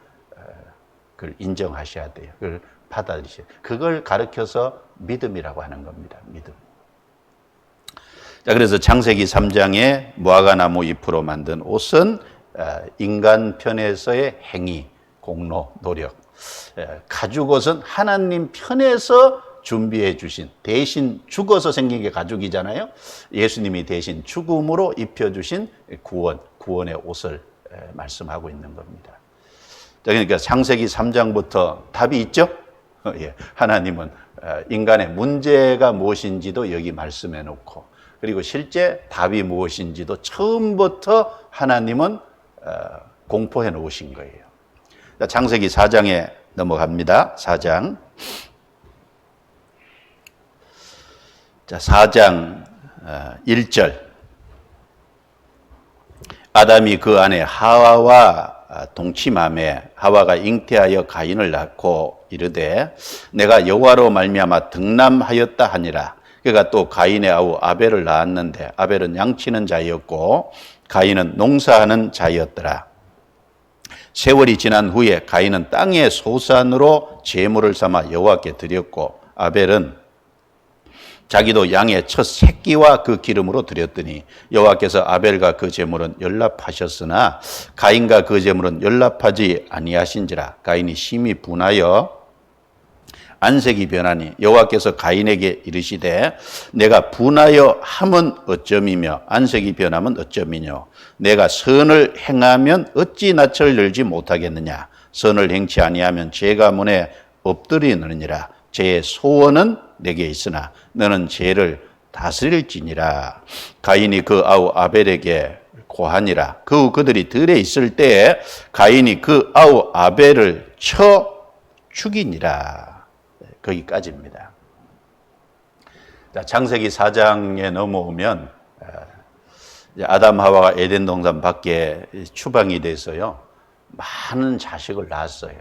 그걸 인정하셔야 돼요. 그걸 받아들이셔야 돼요. 그걸 가르쳐서 믿음이라고 하는 겁니다. 믿음. 자, 그래서 창세기 3장에 무화과나무 잎으로 만든 옷은 인간 편에서의 행위, 공로, 노력. 가죽옷은 하나님 편에서 준비해 주신, 대신 죽어서 생긴 게 가죽이잖아요. 예수님이 대신 죽음으로 입혀주신 구원의 옷을 말씀하고 있는 겁니다. 그러니까 창세기 3장부터 답이 있죠? 하나님은 인간의 문제가 무엇인지도 여기 말씀해 놓고, 그리고 실제 답이 무엇인지도 처음부터 하나님은 공포해 놓으신 거예요. 창세기 4장에 넘어갑니다. 4장. 자, 4장 1절. 아담이 그 아내 하와와 동침하매 하와가 잉태하여 가인을 낳고 이르되 내가 여호와로 말미암아 득남하였다 하니라. 그가 또 가인의 아우 아벨을 낳았는데 아벨은 양치는 자였고 가인은 농사하는 자였더라. 세월이 지난 후에 가인은 땅의 소산으로 제물을 삼아 여호와께 드렸고 아벨은 자기도 양의 첫 새끼와 그 기름으로 드렸더니 여호와께서 아벨과 그 제물은 연락하셨으나 가인과 그 제물은 연락하지 아니하신지라. 가인이 심히 분하여 안색이 변하니 여호와께서 가인에게 이르시되 내가 분하여 함은 어쩌미며 안색이 변하면 어쩌미뇨 내가 선을 행하면 어찌 낯을 열지 못하겠느냐 선을 행치 아니하면 죄가 문에 엎드리느니라 죄의 소원은 내게 있으나 너는 죄를 다스릴지니라. 가인이 그 아우 아벨에게 고하니라. 그들이 들에 있을 때에 가인이 그 아우 아벨을 쳐 죽이니라. 거기까지입니다. 자, 창세기 4장에 넘어오면 아담 하와가 에덴 동산 밖에 추방이 돼서요. 많은 자식을 낳았어요.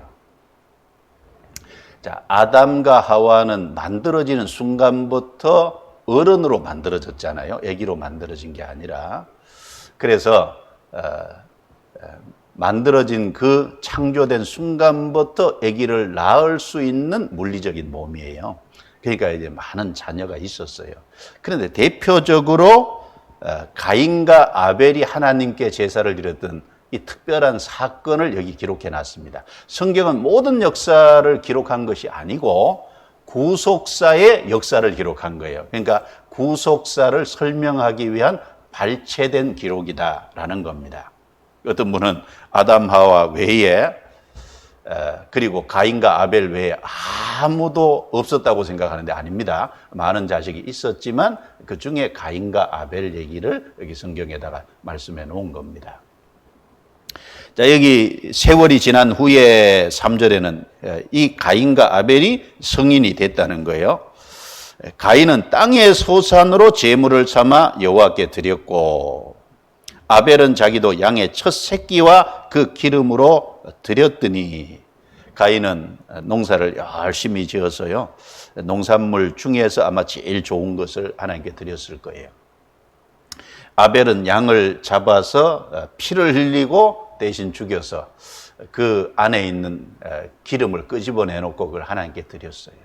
자, 아담과 하와는 만들어지는 순간부터 어른으로 만들어졌잖아요. 아기로 만들어진 게 아니라. 그래서 만들어진 그 창조된 순간부터 아기를 낳을 수 있는 물리적인 몸이에요. 그러니까 이제 많은 자녀가 있었어요. 그런데 대표적으로 가인과 아벨이 하나님께 제사를 드렸던 이 특별한 사건을 여기 기록해 놨습니다. 성경은 모든 역사를 기록한 것이 아니고 구속사의 역사를 기록한 거예요. 그러니까 구속사를 설명하기 위한 발췌된 기록이다라는 겁니다. 어떤 분은 아담 하와 외에 그리고 가인과 아벨 외에 아무도 없었다고 생각하는데 아닙니다. 많은 자식이 있었지만 그 중에 가인과 아벨 얘기를 여기 성경에다가 말씀해 놓은 겁니다. 자, 여기 세월이 지난 후에 3절에는 이 가인과 아벨이 성인이 됐다는 거예요. 가인은 땅의 소산으로 제물을 삼아 여호와께 드렸고 아벨은 자기도 양의 첫 새끼와 그 기름으로 드렸더니 가인은 농사를 열심히 지어서요. 농산물 중에서 아마 제일 좋은 것을 하나님께 드렸을 거예요. 아벨은 양을 잡아서 피를 흘리고 대신 죽여서 그 안에 있는 기름을 끄집어내놓고 그걸 하나님께 드렸어요.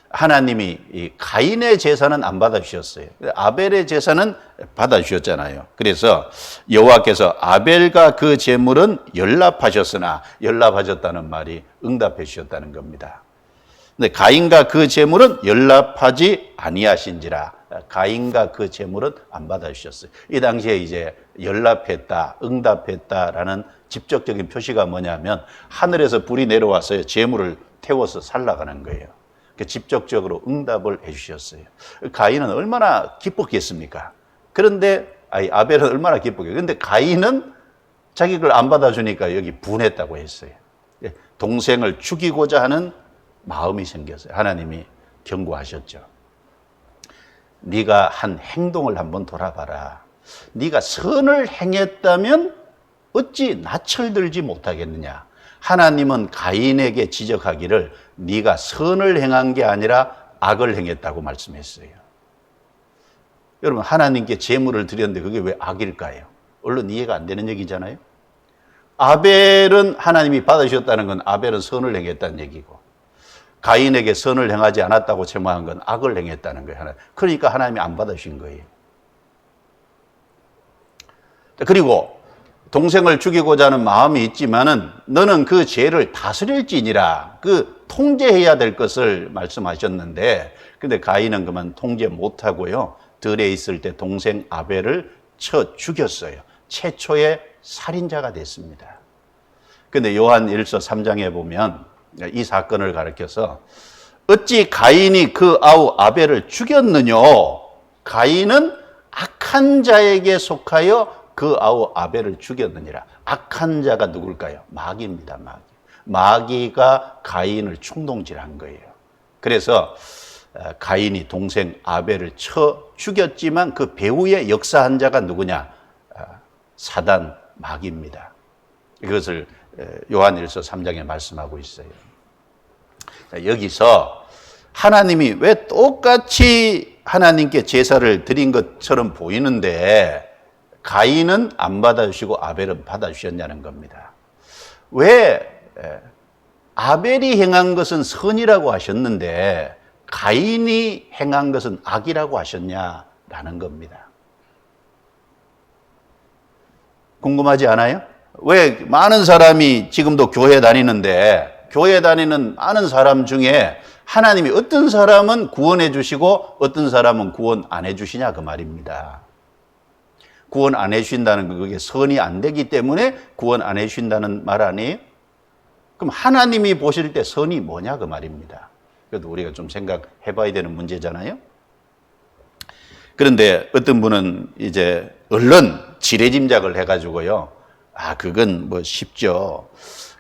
하나님이 이 가인의 제사는 안 받아주셨어요. 아벨의 제사는 받아주셨잖아요. 그래서 여호와께서 아벨과 그 제물은 연락하셨으나 연락하셨다는 말이 응답해 주셨다는 겁니다. 근데 가인과 그 제물은 연락하지 아니하신지라. 가인과 그 제물은 안 받아주셨어요. 이 당시에 이제 연락했다, 응답했다라는 직접적인 표시가 뭐냐면 하늘에서 불이 내려와서 제물을 태워서 살라가는 거예요. 직접적으로 응답을 해주셨어요. 가인은 얼마나 기뻤겠습니까? 그런데 아벨은 얼마나 기뻤겠어요. 그런데 가인은 자기 걸 안 받아주니까 여기 분했다고 했어요. 동생을 죽이고자 하는 마음이 생겼어요. 하나님이 경고하셨죠. 네가 한 행동을 한번 돌아봐라. 네가 선을 행했다면 어찌 낯을 들지 못하겠느냐. 하나님은 가인에게 지적하기를 네가 선을 행한 게 아니라 악을 행했다고 말씀했어요. 여러분, 하나님께 제물을 드렸는데 그게 왜 악일까요? 얼른 이해가 안 되는 얘기잖아요. 아벨은 하나님이 받으셨다는 건 아벨은 선을 행했다는 얘기고 가인에게 선을 행하지 않았다고 책망한 건 악을 행했다는 거예요. 그러니까 하나님이 안 받으신 거예요. 그리고 동생을 죽이고자 하는 마음이 있지만은 너는 그 죄를 다스릴지니라. 그 통제해야 될 것을 말씀하셨는데 근데 가인은 그만 통제 못하고요. 들에 있을 때 동생 아벨을 쳐 죽였어요. 최초의 살인자가 됐습니다. 근데 요한 1서 3장에 보면 이 사건을 가리켜서 어찌 가인이 그 아우 아벨을 죽였느냐. 가인은 악한 자에게 속하여 그 아우 아벨을 죽였느니라. 악한 자가 누굴까요? 마귀입니다. 마귀가 가인을 충동질한 거예요. 그래서 가인이 동생 아벨을 쳐 죽였지만 그 배후에 역사한 자가 누구냐? 사단 마귀입니다. 이것을 요한일서 3장에 말씀하고 있어요. 여기서 하나님이 왜 똑같이 하나님께 제사를 드린 것처럼 보이는데 가인은 안 받아주시고 아벨은 받아주셨냐는 겁니다. 왜 아벨이 행한 것은 선이라고 하셨는데 가인이 행한 것은 악이라고 하셨냐라는 겁니다. 궁금하지 않아요? 왜 많은 사람이 지금도 교회 다니는데 교회 다니는 많은 사람 중에 하나님이 어떤 사람은 구원해 주시고 어떤 사람은 구원 안 해 주시냐 그 말입니다. 구원 안 해 주신다는 거, 그게 선이 안 되기 때문에 구원 안 해 주신다는 말 아니에요? 그럼 하나님이 보실 때 선이 뭐냐 그 말입니다. 그래도 우리가 좀 생각해 봐야 되는 문제잖아요. 그런데 어떤 분은 이제 얼른 지레짐작을 해가지고요. 그건 뭐 쉽죠.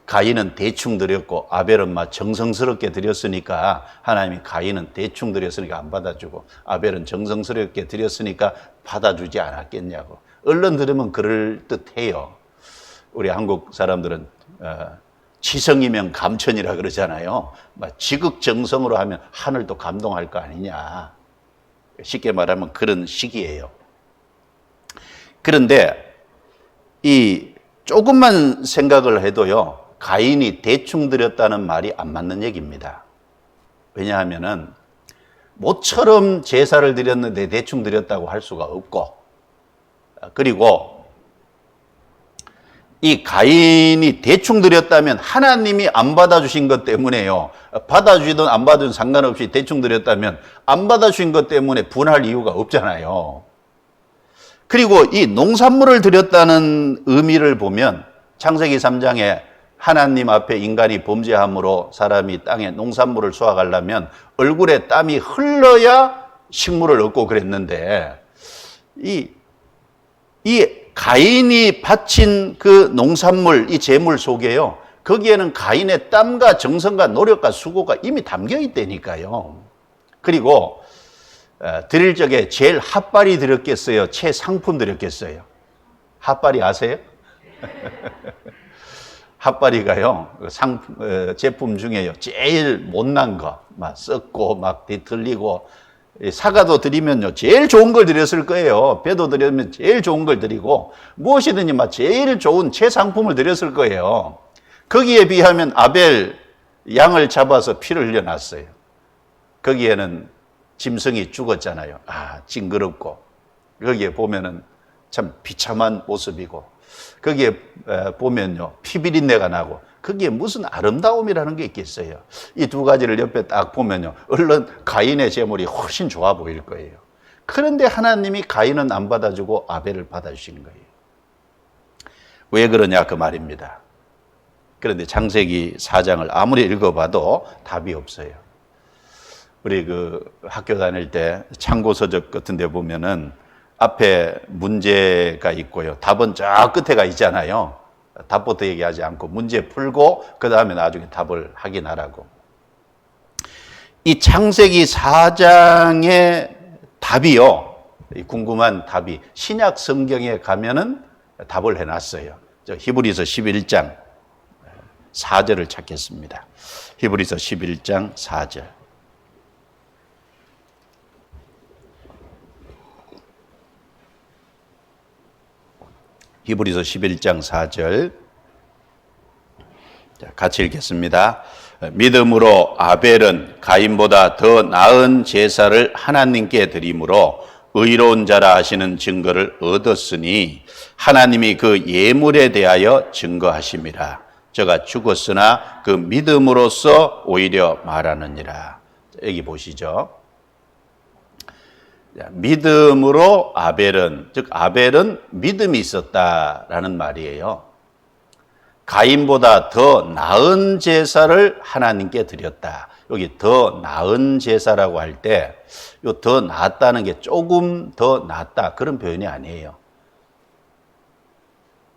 가인은 대충 드렸고 아벨은 막 정성스럽게 드렸으니까 하나님이 가인은 대충 드렸으니까 안 받아주고 아벨은 정성스럽게 드렸으니까 받아주지 않았겠냐고. 얼른 들으면 그럴 듯해요. 우리 한국 사람들은 치성이면 감천이라 그러잖아요. 막 지극정성으로 하면 하늘도 감동할 거 아니냐. 쉽게 말하면 그런 식이에요. 그런데 이 조금만 생각을 해도요, 가인이 대충 드렸다는 말이 안 맞는 얘기입니다. 왜냐하면은 모처럼 제사를 드렸는데 대충 드렸다고 할 수가 없고, 그리고 이 가인이 대충 드렸다면 하나님이 안 받아주신 것 때문에요. 받아주든 안 받아주든 상관없이 대충 드렸다면 안 받아주신 것 때문에 분할 이유가 없잖아요. 그리고 이 농산물을 드렸다는 의미를 보면 창세기 3장에 하나님 앞에 인간이 범죄함으로 사람이 땅에 농산물을 수확하려면 얼굴에 땀이 흘러야 식물을 얻고 그랬는데 이 가인이 바친 그 농산물, 이 재물 속에요. 거기에는 가인의 땀과 정성과 노력과 수고가 이미 담겨 있다니까요. 그리고 드릴 적에 제일 핫발이 드렸겠어요? 최상품 드렸겠어요? 핫발이 아세요? 핫발이가요, 제품 중에요, 제일 못난 거, 막 썩고, 막 뒤틀리고, 사과도 드리면요, 제일 좋은 걸 드렸을 거예요. 배도 드리면 제일 좋은 걸 드리고, 무엇이든지 막 제일 좋은 최상품을 드렸을 거예요. 거기에 비하면 아벨 양을 잡아서 피를 흘려놨어요. 거기에는 짐승이 죽었잖아요. 징그럽고. 거기에 보면은 참 비참한 모습이고, 거기에 보면요, 피비린내가 나고, 거기에 무슨 아름다움이라는 게 있겠어요. 이 두 가지를 옆에 딱 보면요, 얼른 가인의 제물이 훨씬 좋아 보일 거예요. 그런데 하나님이 가인은 안 받아주고 아벨을 받아주신 거예요. 왜 그러냐 그 말입니다. 그런데 창세기 4장을 아무리 읽어봐도 답이 없어요. 우리 그 학교 다닐 때 참고 서적 같은 데 보면은 앞에 문제가 있고요, 답은 저 끝에가 있잖아요. 답부터 얘기하지 않고 문제 풀고 그 다음에 나중에 답을 확인하라고. 이 창세기 4장의 답이요, 궁금한 답이 신약 성경에 가면은 답을 해놨어요. 히브리서 11장 4절을 찾겠습니다. 히브리서 11장 4절. 히브리서 11장 4절. 같이 읽겠습니다. 믿음으로 아벨은 가인보다 더 나은 제사를 하나님께 드림으로 의로운 자라 하시는 증거를 얻었으니 하나님이 그 예물에 대하여 증거하심이라. 저가 죽었으나 그 믿음으로써 오히려 말하느니라. 여기 보시죠. 믿음으로 아벨은, 즉 아벨은 믿음이 있었다라는 말이에요. 가인보다 더 나은 제사를 하나님께 드렸다. 여기 더 나은 제사라고 할 때 요 더 낫다는 게 조금 더 낫다 그런 표현이 아니에요.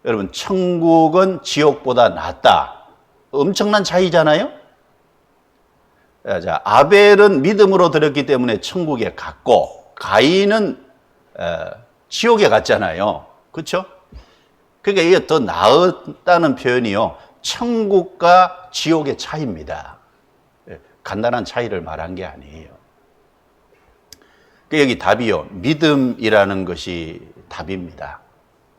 여러분, 천국은 지옥보다 낫다. 엄청난 차이잖아요. 자, 아벨은 믿음으로 드렸기 때문에 천국에 갔고 가인은 지옥에 갔잖아요. 그렇죠? 그러니까 이게 더 나았다는 표현이요, 천국과 지옥의 차이입니다. 간단한 차이를 말한 게 아니에요. 여기 답이요, 믿음이라는 것이 답입니다.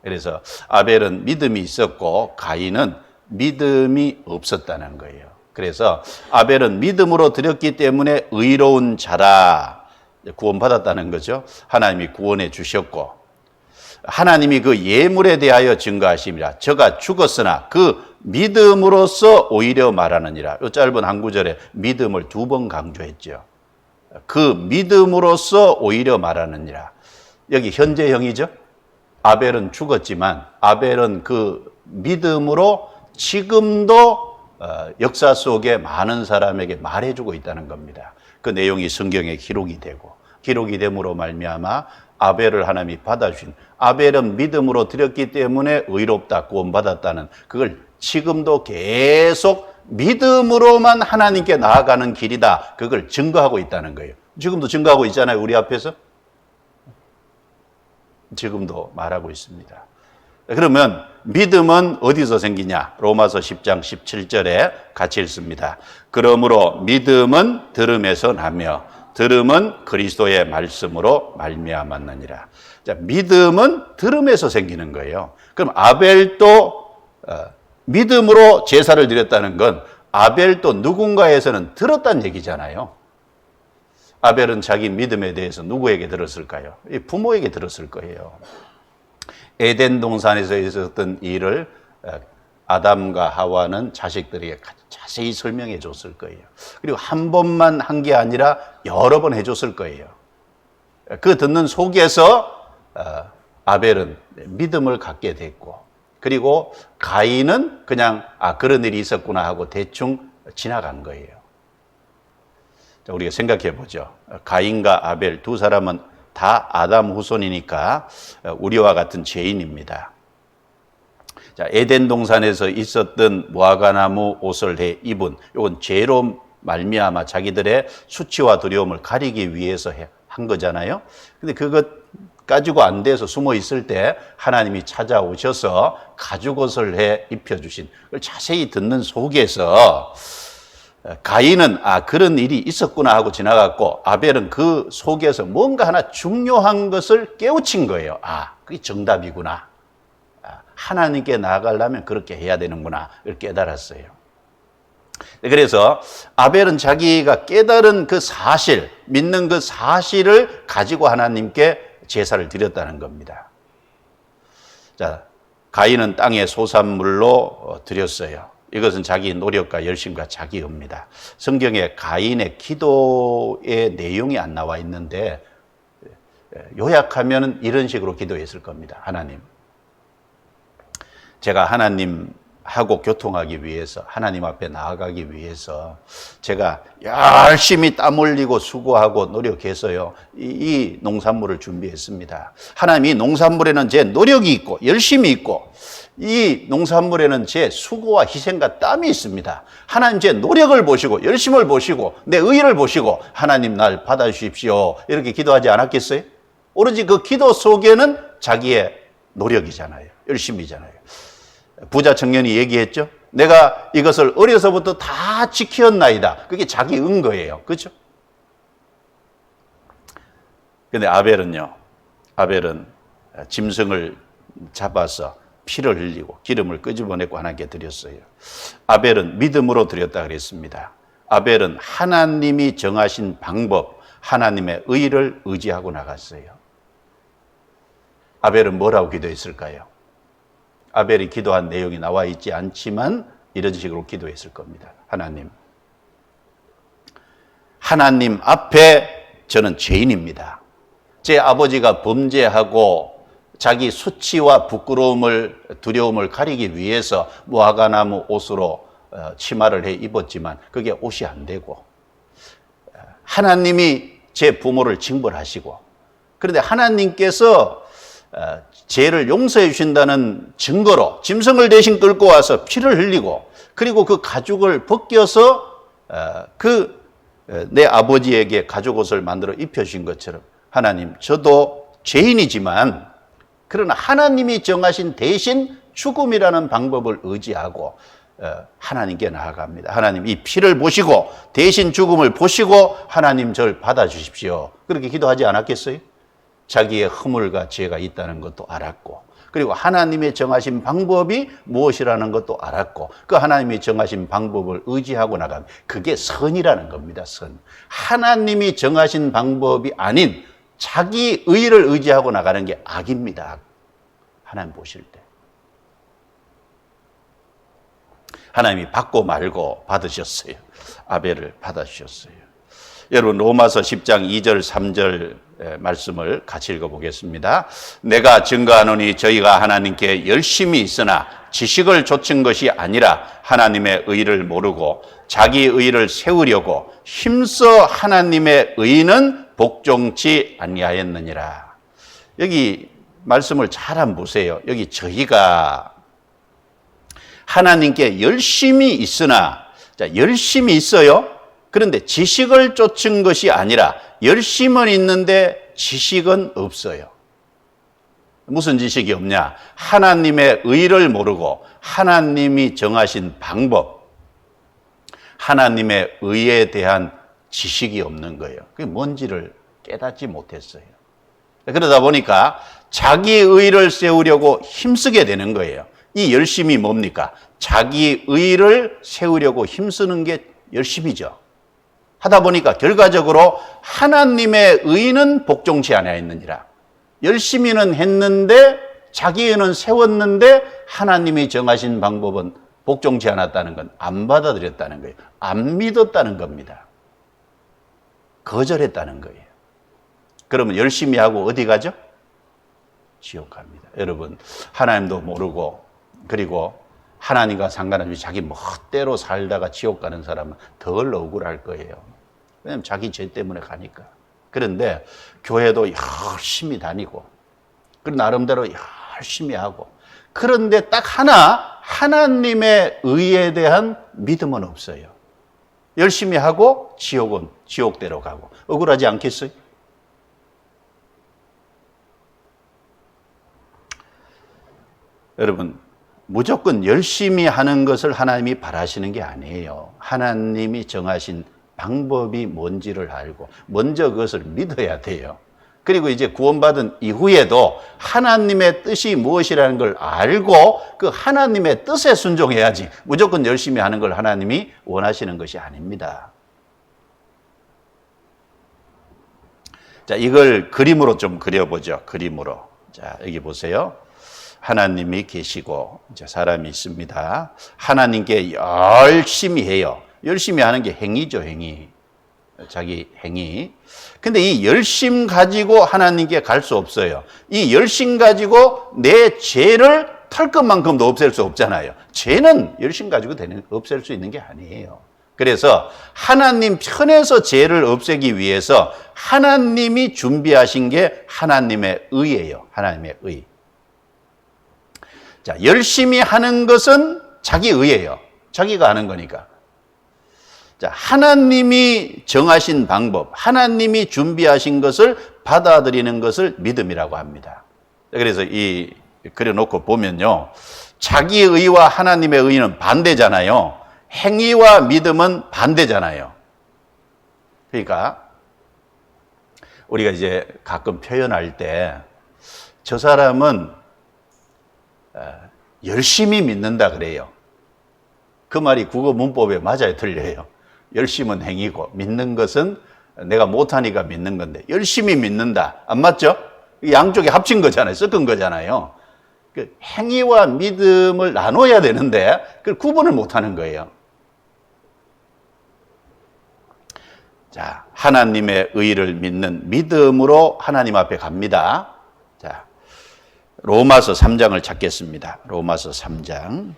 그래서 아벨은 믿음이 있었고 가인은 믿음이 없었다는 거예요. 그래서 아벨은 믿음으로 드렸기 때문에 의로운 자라, 구원받았다는 거죠. 하나님이 구원해 주셨고 하나님이 그 예물에 대하여 증거하심이라. 저가 죽었으나 그 믿음으로써 오히려 말하느니라. 이 짧은 한 구절에 믿음을 2번 강조했죠. 그 믿음으로써 오히려 말하느니라. 여기 현재형이죠. 아벨은 죽었지만 아벨은 그 믿음으로 지금도 역사 속에 많은 사람에게 말해주고 있다는 겁니다. 그 내용이 성경에 기록이 되고, 기록이 됨으로 말미암아 아벨을 하나님이 받아주신, 아벨은 믿음으로 드렸기 때문에 의롭다, 구원받았다는, 그걸 지금도 계속 믿음으로만 하나님께 나아가는 길이다, 그걸 증거하고 있다는 거예요. 지금도 증거하고 있잖아요, 우리 앞에서. 지금도 말하고 있습니다. 그러면 믿음은 어디서 생기냐? 로마서 10장 17절에 같이 읽습니다. 그러므로 믿음은 들음에서 나며 들음은 그리스도의 말씀으로 말미암았느니라. 자, 믿음은 들음에서 생기는 거예요. 그럼 아벨도 믿음으로 제사를 드렸다는 건 아벨도 누군가에서는 들었다는 얘기잖아요. 아벨은 자기 믿음에 대해서 누구에게 들었을까요? 부모에게 들었을 거예요. 에덴 동산에서 있었던 일을 아담과 하와는 자식들에게 자세히 설명해 줬을 거예요. 그리고 한 번만 한 게 아니라 여러 번 해줬을 거예요. 그 듣는 속에서 아벨은 믿음을 갖게 됐고, 그리고 가인은 그냥 그런 일이 있었구나 하고 대충 지나간 거예요. 자, 우리가 생각해 보죠. 가인과 아벨 두 사람은 다 아담 후손이니까 우리와 같은 죄인입니다. 자, 에덴 동산에서 있었던 무화과나무 옷을 해 입은, 이건 죄로 말미암아 자기들의 수치와 두려움을 가리기 위해서 한 거잖아요. 근데 그것 가지고 안 돼서 숨어 있을 때 하나님이 찾아오셔서 가죽 옷을 해 입혀주신 걸 자세히 듣는 속에서 가인은 그런 일이 있었구나 하고 지나갔고, 아벨은 그 속에서 뭔가 하나 중요한 것을 깨우친 거예요. 그게 정답이구나. 하나님께 나아가려면 그렇게 해야 되는구나. 를 깨달았어요. 그래서 아벨은 자기가 깨달은 그 사실, 믿는 그 사실을 가지고 하나님께 제사를 드렸다는 겁니다. 자, 가인은 땅의 소산물로 드렸어요. 이것은 자기 노력과 열심과 자기 의입니다. 성경에 가인의 기도의 내용이 안 나와 있는데 요약하면 이런 식으로 기도했을 겁니다. 하나님, 제가 하나님하고 교통하기 위해서, 하나님 앞에 나아가기 위해서 제가 열심히 땀 흘리고 수고하고 노력해서요, 이 농산물을 준비했습니다. 하나님, 이 농산물에는 제 노력이 있고 열심이 있고 이 농산물에는 제 수고와 희생과 땀이 있습니다. 하나님, 제 노력을 보시고 열심을 보시고 내 의의를 보시고 하나님 날 받아주십시오, 이렇게 기도하지 않았겠어요? 오로지 그 기도 속에는 자기의 노력이잖아요. 열심이잖아요. 부자 청년이 얘기했죠. 내가 이것을 어려서부터 다 지켰나이다. 그게 자기 거예요. 그렇죠? 근데 아벨은 짐승을 잡아서 피를 흘리고 기름을 끄집어내고 하나님께 드렸어요. 아벨은 믿음으로 드렸다 그랬습니다. 아벨은 하나님이 정하신 방법, 하나님의 의를 의지하고 나갔어요. 아벨은 뭐라고 기도했을까요? 아벨이 기도한 내용이 나와 있지 않지만 이런 식으로 기도했을 겁니다. 하나님 앞에 저는 죄인입니다. 제 아버지가 범죄하고 자기 수치와 부끄러움을, 두려움을 가리기 위해서 무화과나무 옷으로 치마를 해 입었지만 그게 옷이 안 되고, 하나님이 제 부모를 징벌하시고, 그런데 하나님께서 죄를 용서해 주신다는 증거로 짐승을 대신 끌고 와서 피를 흘리고, 그리고 그 가죽을 벗겨서 내 아버지에게 가죽 옷을 만들어 입혀주신 것처럼, 하나님, 저도 죄인이지만 그러나 하나님이 정하신 대신 죽음이라는 방법을 의지하고 하나님께 나아갑니다. 하나님, 이 피를 보시고 대신 죽음을 보시고 하나님 저를 받아주십시오. 그렇게 기도하지 않았겠어요? 자기의 허물과 죄가 있다는 것도 알았고, 그리고 하나님의 정하신 방법이 무엇이라는 것도 알았고, 그 하나님이 정하신 방법을 의지하고 나가면 그게 선이라는 겁니다. 선. 하나님이 정하신 방법이 아닌 자기 의를 의지하고 나가는 게 악입니다. 하나님 보실 때. 하나님이 받고 말고 받으셨어요. 아벨을 받아주셨어요. 여러분 로마서 10장 2절 3절 말씀을 같이 읽어보겠습니다. 내가 증거하노니 저희가 하나님께 열심히 있으나 지식을 좇은 것이 아니라 하나님의 의를 모르고 자기 의를 세우려고 힘써 하나님의 의는 복종치 아니하였느니라. 여기 말씀을 잘 한번 보세요. 여기 저희가 하나님께 열심히 있으나, 자, 열심히 있어요. 그런데 지식을 좇은 것이 아니라 열심은 있는데 지식은 없어요. 무슨 지식이 없냐? 하나님의 의를 모르고 하나님이 정하신 방법, 하나님의 의에 대한 지식이 없는 거예요. 그게 뭔지를 깨닫지 못했어요. 그러다 보니까 자기 의를 세우려고 힘쓰게 되는 거예요. 이 열심이 뭡니까? 자기 의를 세우려고 힘쓰는 게 열심이죠. 하다 보니까 결과적으로 하나님의 의는 복종치 아니하였느니라. 열심히는 했는데 자기 의는 세웠는데 하나님이 정하신 방법은 복종치 않았다는 건 안 받아들였다는 거예요. 안 믿었다는 겁니다. 거절했다는 거예요. 그러면 열심히 하고 어디 가죠? 지옥 갑니다. 여러분, 하나님도 모르고 그리고 하나님과 상관없이 자기 멋대로 살다가 지옥 가는 사람은 덜 억울할 거예요. 왜냐하면 자기 죄 때문에 가니까. 그런데 교회도 열심히 다니고 그리고 나름대로 열심히 하고, 그런데 딱 하나 하나님의 의에 대한 믿음은 없어요. 열심히 하고 지옥은 지옥대로 가고. 억울하지 않겠어요? 여러분, 무조건 열심히 하는 것을 하나님이 바라시는 게 아니에요. 하나님이 정하신 방법이 뭔지를 알고 먼저 그것을 믿어야 돼요. 그리고 이제 구원받은 이후에도 하나님의 뜻이 무엇이라는 걸 알고 그 하나님의 뜻에 순종해야지, 무조건 열심히 하는 걸 하나님이 원하시는 것이 아닙니다. 자, 이걸 그림으로 좀 그려보죠. 그림으로. 자, 여기 보세요. 하나님이 계시고 이제 사람이 있습니다. 하나님께 열심히 해요. 열심히 하는 게 행위죠, 행위. 자기 행위. 근데 이 열심 가지고 하나님께 갈 수 없어요. 이 열심 가지고 내 죄를 털 것만큼도 없앨 수 없잖아요. 죄는 열심 가지고 없앨 수 있는 게 아니에요. 그래서 하나님 편에서 죄를 없애기 위해서 하나님이 준비하신 게 하나님의 의예요. 하나님의 의. 자, 열심히 하는 것은 자기 의예요. 자기가 하는 거니까. 자, 하나님이 정하신 방법, 하나님이 준비하신 것을 받아들이는 것을 믿음이라고 합니다. 그래서 이 그려놓고 보면요, 자기 의와 하나님의 의는 반대잖아요. 행위와 믿음은 반대잖아요. 그러니까 우리가 이제 가끔 표현할 때 저 사람은 열심히 믿는다 그래요. 그 말이 국어 문법에 맞아요, 틀려요? 열심은 행위고 믿는 것은 내가 못하니까 믿는 건데, 열심히 믿는다, 안 맞죠? 양쪽이 합친 거잖아요. 섞은 거잖아요. 그 행위와 믿음을 나눠야 되는데 그걸 구분을 못하는 거예요. 자, 하나님의 의를 믿는 믿음으로 하나님 앞에 갑니다. 자, 로마서 3장을 찾겠습니다. 로마서 3장.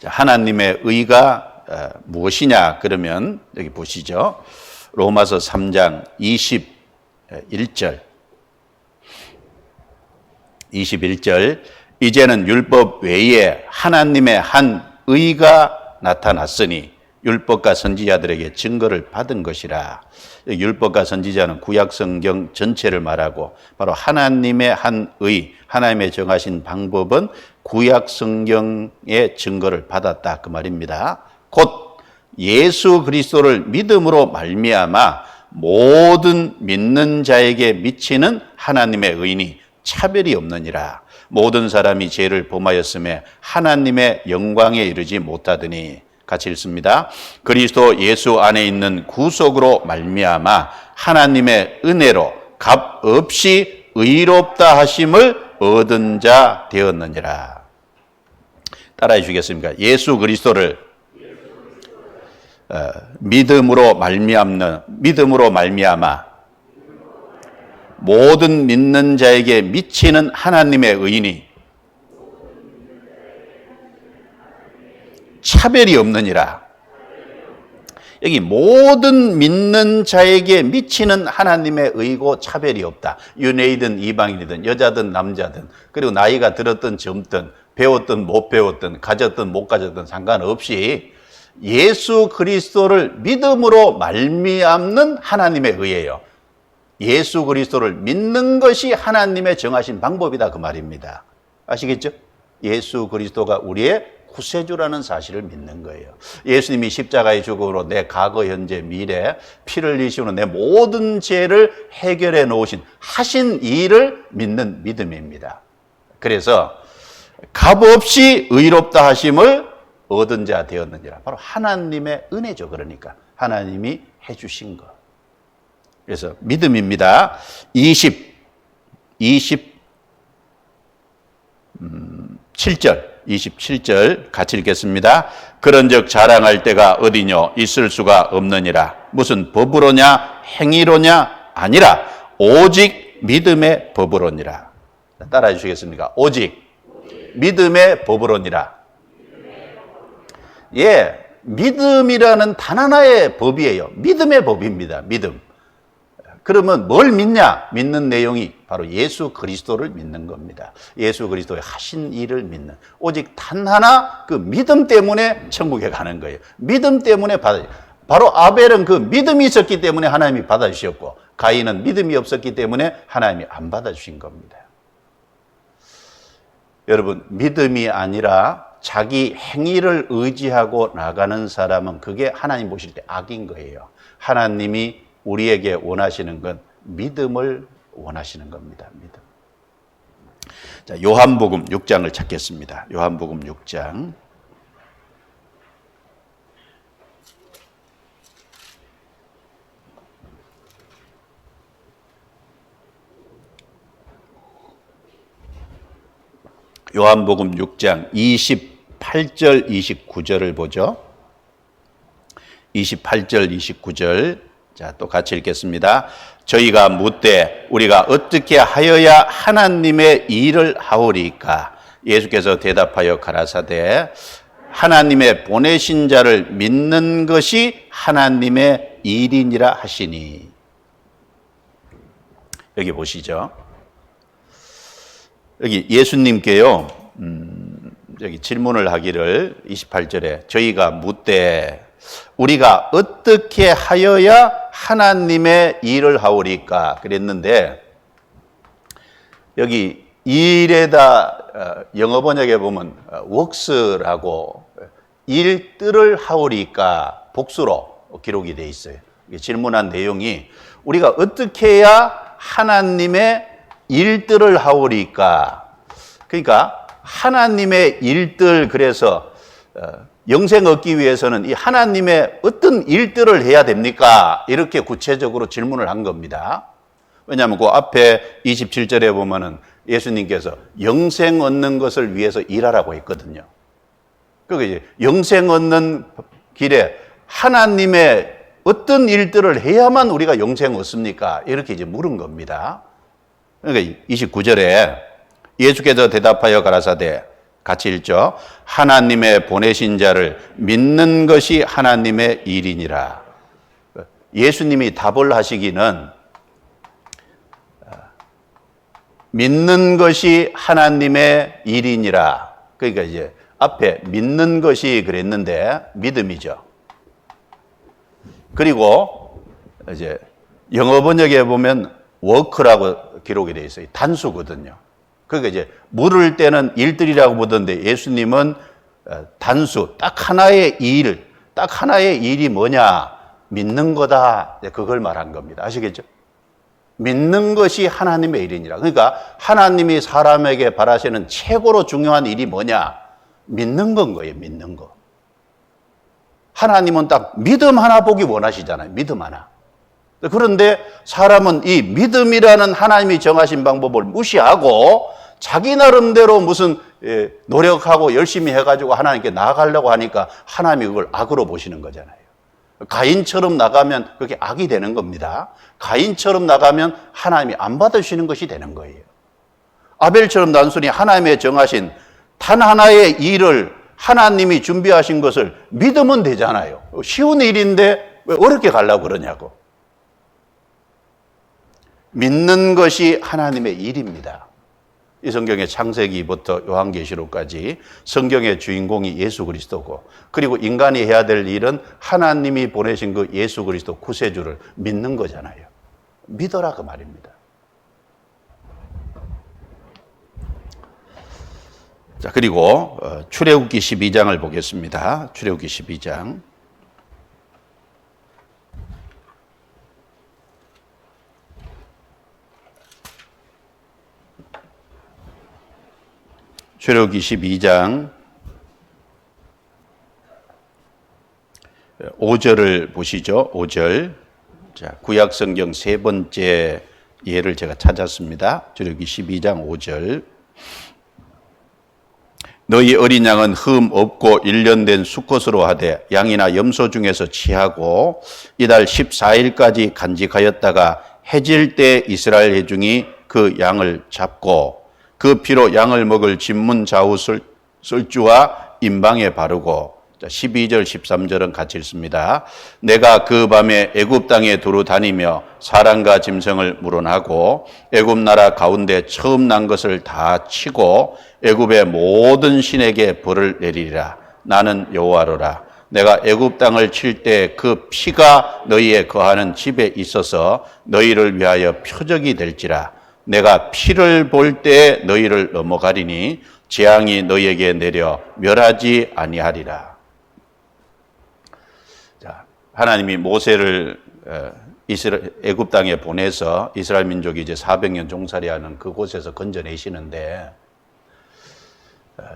자, 하나님의 의가 무엇이냐 그러면 여기 보시죠. 로마서 3장 21절. 이제는 율법 외에 하나님의 한 의가 나타났으니 율법과 선지자들에게 증거를 받은 것이라. 율법과 선지자는 구약 성경 전체를 말하고 바로 하나님의 한 의, 하나님의 정하신 방법은 구약 성경의 증거를 받았다 그 말입니다. 곧 예수 그리스도를 믿음으로 말미암아 모든 믿는 자에게 미치는 하나님의 의니 차별이 없느니라. 모든 사람이 죄를 범하였음에 하나님의 영광에 이르지 못하더니. 같이 읽습니다. 그리스도 예수 안에 있는 구속으로 말미암아 하나님의 은혜로 값 없이 의롭다 하심을 얻은 자 되었느니라. 따라해 주시겠습니까? 예수 그리스도를 믿음으로 말미암아 모든 믿는 자에게 미치는 하나님의 의인이 차별이 없느니라. 여기 모든 믿는 자에게 미치는 하나님의 의고 차별이 없다. 유대인이든 이방인이든 여자든 남자든 그리고 나이가 들었든 젊든 배웠든 못 배웠든 가졌든 못 가졌든 상관없이 예수 그리스도를 믿음으로 말미암는 하나님의 의예요. 예수 그리스도를 믿는 것이 하나님의 정하신 방법이다 그 말입니다. 아시겠죠? 예수 그리스도가 우리의 구세주라는 사실을 믿는 거예요. 예수님이 십자가의 죽음으로 내 과거, 현재, 미래 피를 흘리시고 내 모든 죄를 해결해 놓으신 하신 일을 믿는 믿음입니다. 그래서 값없이 의롭다 하심을 얻은 자 되었느니라. 바로 하나님의 은혜죠. 그러니까 하나님이 해주신 것. 그래서 믿음입니다. 27절 같이 읽겠습니다. 그런즉 자랑할 때가 어디뇨 있을 수가 없느니라. 무슨 법으로냐 행위로냐 아니라 오직 믿음의 법으로니라. 따라해 주시겠습니까? 오직 믿음의 법으로니라. 예, 믿음이라는 단 하나의 법이에요. 믿음의 법입니다. 믿음. 그러면 뭘 믿냐? 믿는 내용이 바로 예수 그리스도를 믿는 겁니다. 예수 그리스도의 하신 일을 믿는. 오직 단 하나 그 믿음 때문에 천국에 가는 거예요. 믿음 때문에 바로 아벨은 그 믿음이 있었기 때문에 하나님이 받아주셨고 가인은 믿음이 없었기 때문에 하나님이 안 받아주신 겁니다. 여러분, 믿음이 아니라 자기 행위를 의지하고 나가는 사람은 그게 하나님 보실 때 악인 거예요. 하나님이 우리에게 원하시는 건 믿음을 원하시는 겁니다. 믿음. 자, 요한복음 6장을 찾겠습니다. 요한복음 6장. 요한복음 6장 28절 29절을 보죠. 28절 29절. 자, 또 같이 읽겠습니다. 저희가 묻되 우리가 어떻게 하여야 하나님의 일을 하오리까? 예수께서 대답하여 가라사대 하나님의 보내신 자를 믿는 것이 하나님의 일이니라 하시니. 여기 보시죠. 여기 예수님께요, 여기 질문을 하기를 28절에 저희가 묻되 우리가 어떻게 하여야 하나님의 일을 하오리까 그랬는데 여기 일에다 영어 번역에 보면 works라고 일들을 하오리까 복수로 기록이 돼 있어요. 질문한 내용이 우리가 어떻게 해야 하나님의 일들을 하오리까. 그러니까 하나님의 일들, 그래서 영생 얻기 위해서는 이 하나님의 어떤 일들을 해야 됩니까? 이렇게 구체적으로 질문을 한 겁니다. 왜냐하면 그 앞에 27절에 보면은 예수님께서 영생 얻는 것을 위해서 일하라고 했거든요. 그러니까 이제 영생 얻는 길에 하나님의 어떤 일들을 해야만 우리가 영생 얻습니까? 이렇게 이제 물은 겁니다. 그러니까 29절에 예수께서 대답하여 가라사대 같이 읽죠. 하나님의 보내신 자를 믿는 것이 하나님의 일이니라. 예수님이 답을 하시기는 믿는 것이 하나님의 일이니라. 그러니까 이제 앞에 믿는 것이 그랬는데 믿음이죠. 그리고 이제 영어 번역에 보면 워크라고 기록이 되어 있어요. 단수거든요. 그러니까 이제 물을 때는 일들이라고 보던데 예수님은 단수, 딱 하나의 일이 뭐냐? 믿는 거다. 그걸 말한 겁니다. 아시겠죠? 믿는 것이 하나님의 일이니라. 그러니까 하나님이 사람에게 바라시는 최고로 중요한 일이 뭐냐? 믿는 건 거예요. 믿는 거. 하나님은 딱 믿음 하나 보기 원하시잖아요. 믿음 하나. 그런데 사람은 이 믿음이라는 하나님이 정하신 방법을 무시하고 자기 나름대로 무슨 노력하고 열심히 해가지고 하나님께 나아가려고 하니까 하나님이 그걸 악으로 보시는 거잖아요. 가인처럼 나가면 그게 악이 되는 겁니다. 가인처럼 나가면 하나님이 안 받으시는 것이 되는 거예요. 아벨처럼 단순히 하나님의 정하신 단 하나의 일을 하나님이 준비하신 것을 믿으면 되잖아요. 쉬운 일인데 왜 어렵게 가려고 그러냐고. 믿는 것이 하나님의 일입니다. 이 성경의 창세기부터 요한계시록까지 성경의 주인공이 예수 그리스도고, 그리고 인간이 해야 될 일은 하나님이 보내신 그 예수 그리스도 구세주를 믿는 거잖아요. 믿어라 그 말입니다. 자, 그리고 출애굽기 12장을 보겠습니다. 출애굽기 12장. 출애굽기 12장 5절을 보시죠. 5절. 자, 구약 성경 세 번째 예를 제가 찾았습니다. 출애굽기 12장 5절. 너희 어린 양은 흠 없고 1년 된 수컷으로 하되 양이나 염소 중에서 취하고 이달 14일까지 간직하였다가 해질 때 이스라엘 회중이 그 양을 잡고 그 피로 양을 먹을 진문 좌우 설주와 임방에 바르고, 12절 13절은 같이 읽습니다. 내가 그 밤에 애굽 땅에 두루 다니며 사람과 짐승을 물어나고 애굽 나라 가운데 처음 난 것을 다 치고 애굽의 모든 신에게 벌을 내리리라. 나는 여호와로라. 내가 애굽 땅을 칠 때 그 피가 너희의 거하는 집에 있어서 너희를 위하여 표적이 될지라. 내가 피를 볼 때 너희를 넘어가리니 재앙이 너희에게 내려 멸하지 아니하리라. 자, 하나님이 모세를 애굽 땅에 보내서 이스라엘 민족이 이제 400년 종살이하는 그곳에서 건져내시는데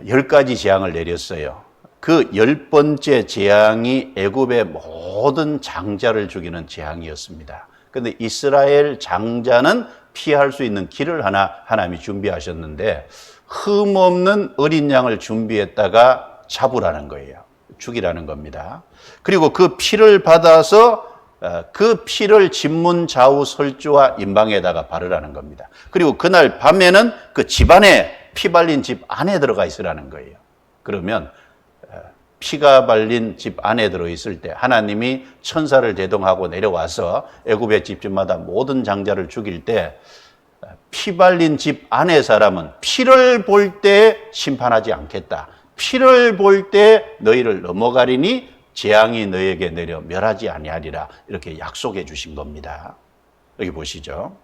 10가지 재앙을 내렸어요. 그 10번째 재앙이 애굽의 모든 장자를 죽이는 재앙이었습니다. 그런데 이스라엘 장자는 피할 수 있는 길을 하나님이 준비하셨는데 흠 없는 어린 양을 준비했다가 잡으라는 거예요. 죽이라는 겁니다. 그리고 그 피를 받아서 그 피를 진문 좌우 설주와 임방에다가 바르라는 겁니다. 그리고 그날 밤에는 그 집안에 피 발린 집 안에 들어가 있으라는 거예요. 그러면 피가 발린 집 안에 들어있을 때 하나님이 천사를 대동하고 내려와서 애굽의 집집마다 모든 장자를 죽일 때 피 발린 집 안의 사람은 피를 볼 때 심판하지 않겠다. 피를 볼 때 너희를 넘어가리니 재앙이 너희에게 내려 멸하지 아니하리라. 이렇게 약속해 주신 겁니다. 여기 보시죠.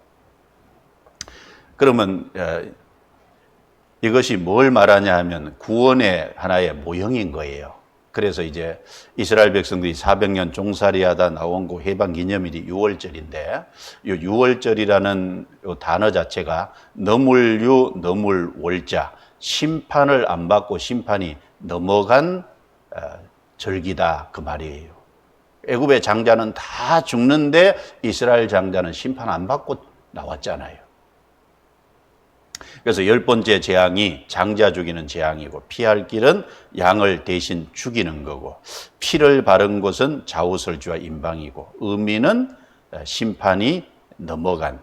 그러면 이것이 뭘 말하냐 하면 구원의 하나의 모형인 거예요. 그래서 이제 이스라엘 백성들이 400년 종살이하다 나온 그 해방 기념일이 6월절인데 이 6월절이라는 이 단어 자체가 너물유 너물월자, 심판을 안 받고 심판이 넘어간 절기다 그 말이에요. 애굽의 장자는 다 죽는데 이스라엘 장자는 심판 안 받고 나왔잖아요. 그래서 10번째 재앙이 장자 죽이는 재앙이고 피할 길은 양을 대신 죽이는 거고 피를 바른 곳은 좌우설주와 임방이고 의미는 심판이 넘어간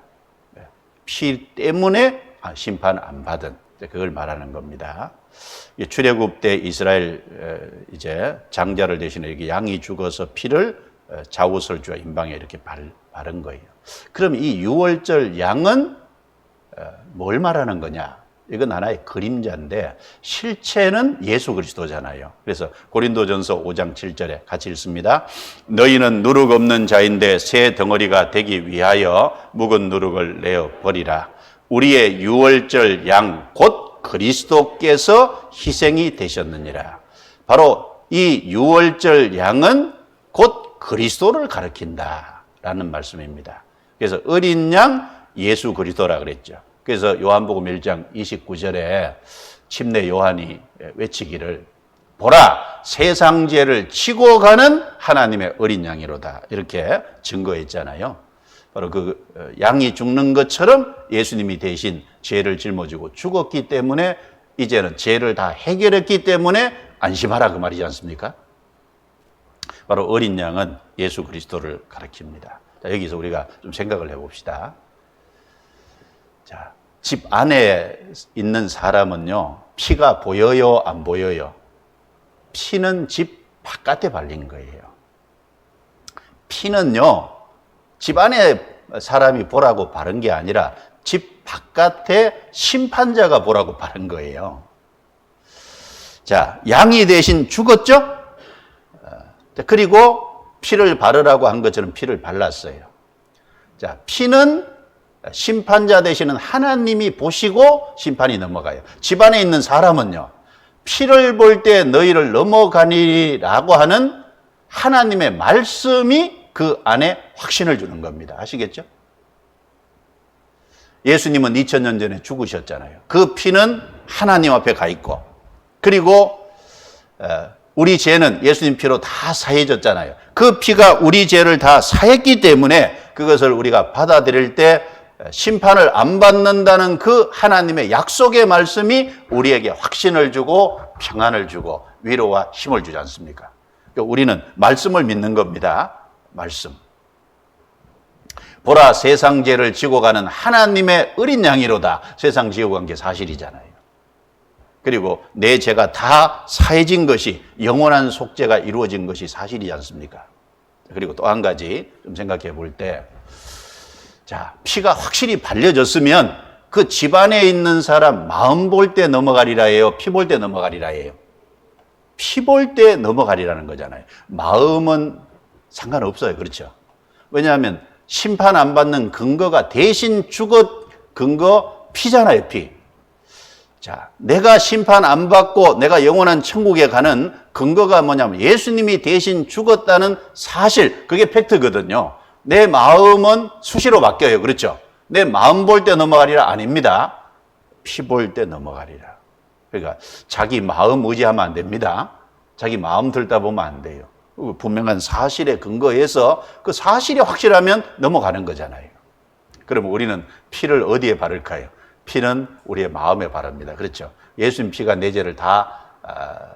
피 때문에 심판 안 받은 그걸 말하는 겁니다. 출애굽 때 이스라엘 이제 장자를 대신해 이렇게 양이 죽어서 피를 좌우설주와 임방에 이렇게 바른 거예요. 그럼 이 6월절 양은 뭘 말하는 거냐? 이건 하나의 그림자인데 실체는 예수 그리스도잖아요. 그래서 고린도전서 5장 7절에 같이 읽습니다. 너희는 누룩 없는 자인데 새 덩어리가 되기 위하여 묵은 누룩을 내어 버리라. 우리의 유월절 양 곧 그리스도께서 희생이 되셨느니라. 바로 이 유월절 양은 곧 그리스도를 가리킨다라는 말씀입니다. 그래서 어린 양 예수 그리스도라 그랬죠. 그래서 요한복음 1장 29절에 침례 요한이 외치기를 보라 세상 죄를 지고 가는 하나님의 어린 양이로다 이렇게 증거했잖아요. 바로 그 양이 죽는 것처럼 예수님이 대신 죄를 짊어지고 죽었기 때문에 이제는 죄를 다 해결했기 때문에 안심하라 그 말이지 않습니까? 바로 어린 양은 예수 그리스도를 가리킵니다. 자, 여기서 우리가 좀 생각을 해봅시다. 자, 집 안에 있는 사람은요, 피가 보여요, 안 보여요? 피는 집 바깥에 발린 거예요. 피는요, 집 안에 사람이 보라고 바른 게 아니라 집 바깥에 심판자가 보라고 바른 거예요. 자, 양이 대신 죽었죠? 그리고 피를 바르라고 한 것처럼 피를 발랐어요. 자, 피는 심판자 되시는 하나님이 보시고 심판이 넘어가요. 집 안에 있는 사람은요, 피를 볼 때 너희를 넘어가니라고 하는 하나님의 말씀이 그 안에 확신을 주는 겁니다. 아시겠죠? 예수님은 2000년 전에 죽으셨잖아요. 그 피는 하나님 앞에 가 있고, 그리고 우리 죄는 예수님 피로 다 사해졌잖아요. 그 피가 우리 죄를 다 사했기 때문에 그것을 우리가 받아들일 때 심판을 안 받는다는 그 하나님의 약속의 말씀이 우리에게 확신을 주고 평안을 주고 위로와 힘을 주지 않습니까? 우리는 말씀을 믿는 겁니다. 말씀. 보라, 세상 죄를 지고 가는 하나님의 어린 양이로다. 세상 지고 간 게 사실이잖아요. 그리고 내 죄가 다 사해진 것이, 영원한 속죄가 이루어진 것이 사실이지 않습니까? 그리고 또 한 가지 좀 생각해 볼 때, 자, 피가 확실히 발려졌으면 그 집안에 있는 사람 마음 볼 때 넘어가리라 해요? 피 볼 때 넘어가리라 해요? 피 볼 때 넘어가리라는 거잖아요. 마음은 상관없어요. 그렇죠? 왜냐하면 심판 안 받는 근거가 대신 죽었 근거 피잖아요. 피. 자, 내가 심판 안 받고 내가 영원한 천국에 가는 근거가 뭐냐면 예수님이 대신 죽었다는 사실, 그게 팩트거든요. 내 마음은 수시로 바뀌어요. 그렇죠? 내 마음 볼 때 넘어가리라 아닙니다. 피 볼 때 넘어가리라. 그러니까 자기 마음 의지하면 안 됩니다. 자기 마음 들다 보면 안 돼요. 분명한 사실에 근거해서 그 사실이 확실하면 넘어가는 거잖아요. 그럼 우리는 피를 어디에 바를까요? 피는 우리의 마음에 바릅니다. 그렇죠? 예수님 피가 내 죄를 다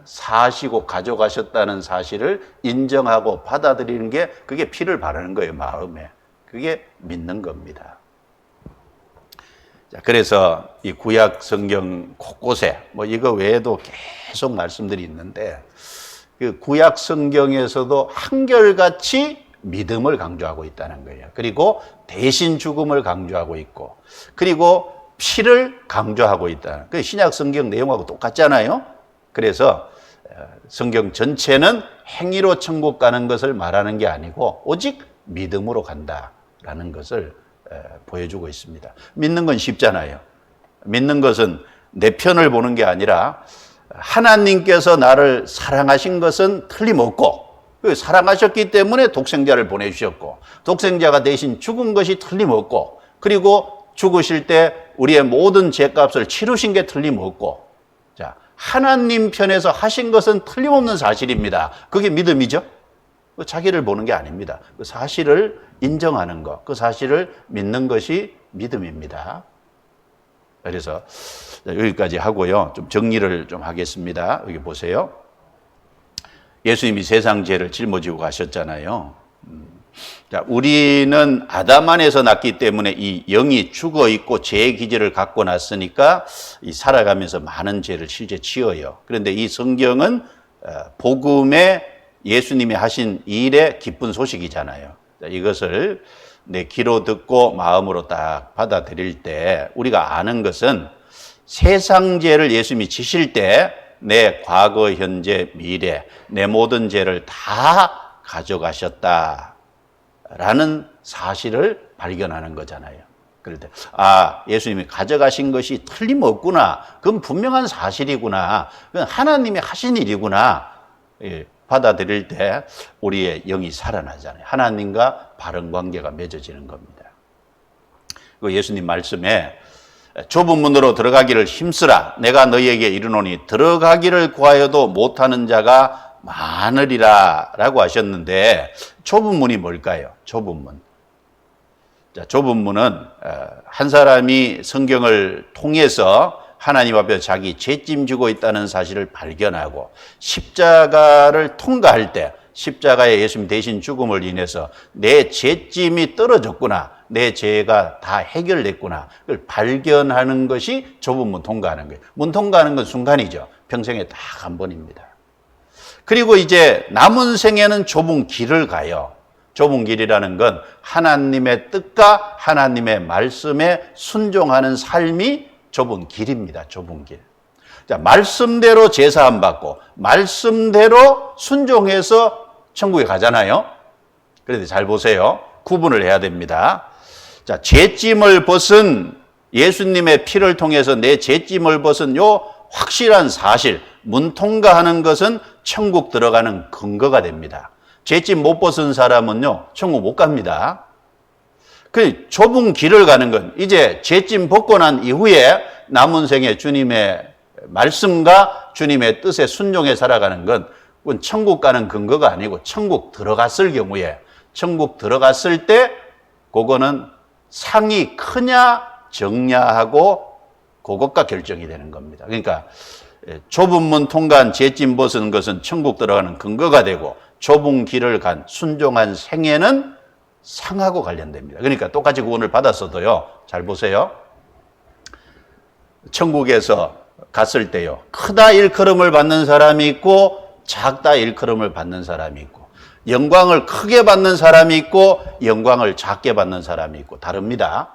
사시고 가져가셨다는 사실을 인정하고 받아들이는 게, 그게 피를 바르는 거예요. 마음에. 그게 믿는 겁니다. 자, 그래서 이 구약 성경 곳곳에 뭐 이거 외에도 계속 말씀들이 있는데, 그 구약 성경에서도 한결같이 믿음을 강조하고 있다는 거예요. 그리고 대신 죽음을 강조하고 있고, 그리고 피를 강조하고 있다. 그 신약 성경 내용하고 똑같잖아요. 그래서 성경 전체는 행위로 천국 가는 것을 말하는 게 아니고 오직 믿음으로 간다라는 것을 보여주고 있습니다. 믿는 건 쉽잖아요. 믿는 것은 내 편을 보는 게 아니라 하나님께서 나를 사랑하신 것은 틀림없고, 사랑하셨기 때문에 독생자를 보내주셨고, 독생자가 대신 죽은 것이 틀림없고, 그리고 죽으실 때 우리의 모든 죄값을 치르신 게 틀림없고, 자, 하나님 편에서 하신 것은 틀림없는 사실입니다. 그게 믿음이죠? 자기를 보는 게 아닙니다. 그 사실을 인정하는 것, 그 사실을 믿는 것이 믿음입니다. 그래서 여기까지 하고요. 좀 정리를 좀 하겠습니다. 여기 보세요. 예수님이 세상 죄를 짊어지고 가셨잖아요. 자, 우리는 아담 안에서 났기 때문에 이 영이 죽어 있고 죄의 기질을 갖고 났으니까 이 살아가면서 많은 죄를 실제 지어요. 그런데 이 성경은 복음에 예수님이 하신 일의 기쁜 소식이잖아요. 자, 이것을 내 귀로 듣고 마음으로 딱 받아들일 때 우리가 아는 것은 세상 죄를 예수님이 지실 때 내 과거, 현재, 미래, 내 모든 죄를 다 가져가셨다라는 사실을 발견하는 거잖아요. 그럴 때, 아, 예수님이 가져가신 것이 틀림없구나. 그건 분명한 사실이구나. 그건 하나님이 하신 일이구나. 받아들일 때 우리의 영이 살아나잖아요. 하나님과 바른 관계가 맺어지는 겁니다. 그 예수님 말씀에 좁은 문으로 들어가기를 힘쓰라. 내가 너희에게 이르노니 들어가기를 구하여도 못하는 자가 많으리라 라고 하셨는데, 좁은 문이 뭘까요? 좁은 문. 자, 좁은 문은 한 사람이 성경을 통해서 하나님 앞에 자기 죄짐 지고 있다는 사실을 발견하고 십자가를 통과할 때 십자가의 예수님 대신 죽음을 인해서 내 죄짐이 떨어졌구나, 내 죄가 다 해결됐구나, 그걸 발견하는 것이 좁은 문 통과하는 거예요. 문 통과하는 건 순간이죠. 평생에 딱 한 번입니다. 그리고 이제 남은 생에는 좁은 길을 가요. 좁은 길이라는 건 하나님의 뜻과 하나님의 말씀에 순종하는 삶이 좁은 길입니다. 좁은 길. 자, 말씀대로 제사함 받고 말씀대로 순종해서 천국에 가잖아요. 그런데 잘 보세요. 구분을 해야 됩니다. 자, 죄짐을 벗은 예수님의 피를 통해서 내 죄짐을 벗은 요 확실한 사실, 문 통과하는 것은 천국 들어가는 근거가 됩니다. 죄짐 못 벗은 사람은요, 천국 못 갑니다. 그 좁은 길을 가는 건 이제 죄짐 벗고 난 이후에 남은 생에 주님의 말씀과 주님의 뜻에 순종해 살아가는 건 그건 천국 가는 근거가 아니고 천국 들어갔을 경우에, 천국 들어갔을 때 그거는 상이 크냐 적냐하고 그것과 결정이 되는 겁니다. 그러니까 좁은 문 통과한 죄짐 벗은 것은 천국 들어가는 근거가 되고 좁은 길을 간 순종한 생애는 상하고 관련됩니다. 그러니까 똑같이 구원을 받았어도요, 잘 보세요. 천국에서 갔을 때요, 크다 일컬음을 받는 사람이 있고 작다 일컬음을 받는 사람이 있고, 영광을 크게 받는 사람이 있고 영광을 작게 받는 사람이 있고 다릅니다.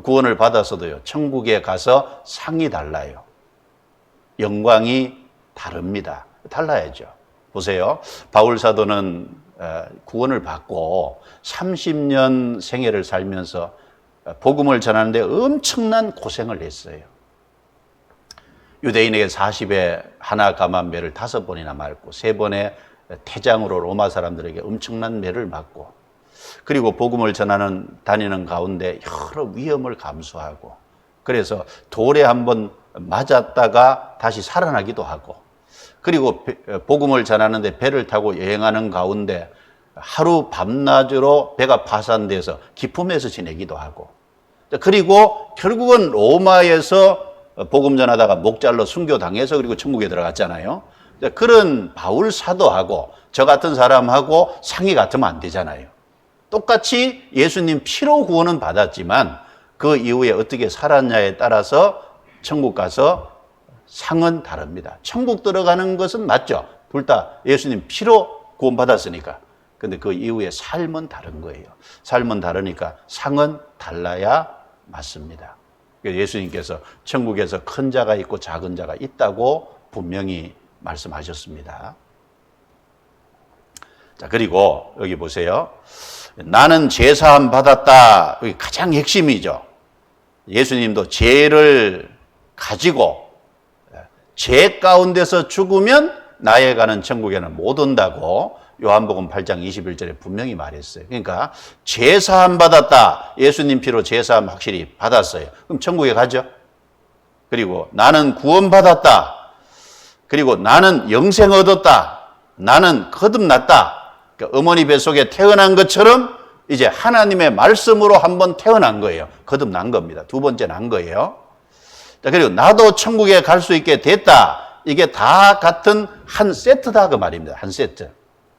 구원을 받았어도요, 천국에 가서 상이 달라요. 영광이 다릅니다. 달라야죠. 보세요. 바울 사도는 구원을 받고 30년 생애를 살면서 복음을 전하는데 엄청난 고생을 했어요. 유대인에게 40에 하나 감한 매를 5번이나 맞고 3번의 태장으로 로마 사람들에게 엄청난 매를 맞고, 그리고 복음을 다니는 가운데 여러 위험을 감수하고, 그래서 돌에 한번 맞았다가 다시 살아나기도 하고, 그리고 복음을 전하는데 배를 타고 여행하는 가운데 하루 밤낮으로 배가 파산돼서 기품에서 지내기도 하고, 그리고 결국은 로마에서 복음 전하다가 목잘로 순교당해서 그리고 천국에 들어갔잖아요. 그런 바울 사도하고 저 같은 사람하고 상이 같으면 안 되잖아요. 똑같이 예수님 피로 구원은 받았지만 그 이후에 어떻게 살았냐에 따라서 천국 가서 상은 다릅니다. 천국 들어가는 것은 맞죠. 둘 다 예수님 피로 구원받았으니까. 근데 그 이후에 삶은 다른 거예요. 삶은 다르니까 상은 달라야 맞습니다. 예수님께서 천국에서 큰 자가 있고 작은 자가 있다고 분명히 말씀하셨습니다. 자, 그리고 여기 보세요. 나는 죄사함 받았다. 여기 가장 핵심이죠. 예수님도 죄를 가지고 죄 가운데서 죽으면 나에 가는 천국에는 못 온다고 요한복음 8장 21절에 분명히 말했어요. 그러니까 죄사함 받았다. 예수님 피로 죄사함 확실히 받았어요. 그럼 천국에 가죠. 그리고 나는 구원받았다. 그리고 나는 영생 얻었다. 나는 거듭났다. 그러니까 어머니 뱃속에 태어난 것처럼 이제 하나님의 말씀으로 한번 태어난 거예요. 거듭난 겁니다. 두 번째 난 거예요. 자, 그리고 나도 천국에 갈 수 있게 됐다. 이게 다 같은 한 세트다 그 말입니다. 한 세트.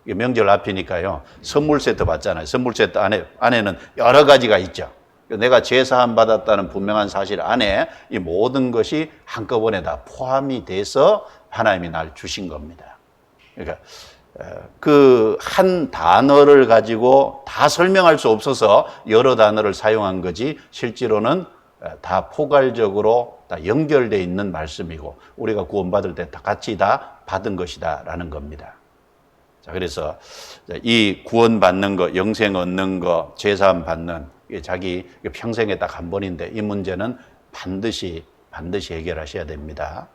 명절 앞이니까요, 선물 세트 받잖아요. 선물 세트 안에는 여러 가지가 있죠. 내가 죄사함 받았다는 분명한 사실 안에 이 모든 것이 한꺼번에 다 포함이 돼서 하나님이 날 주신 겁니다. 그러니까 그 한 단어를 가지고 다 설명할 수 없어서 여러 단어를 사용한 거지 실제로는 다 포괄적으로 다 연결되어 있는 말씀이고 우리가 구원받을 때 다 같이 다 받은 것이다라는 겁니다. 자, 그래서 이 구원받는 거, 영생 얻는 거, 죄사함 받는 자기 평생에 딱 한 번인데 이 문제는 반드시 해결하셔야 됩니다.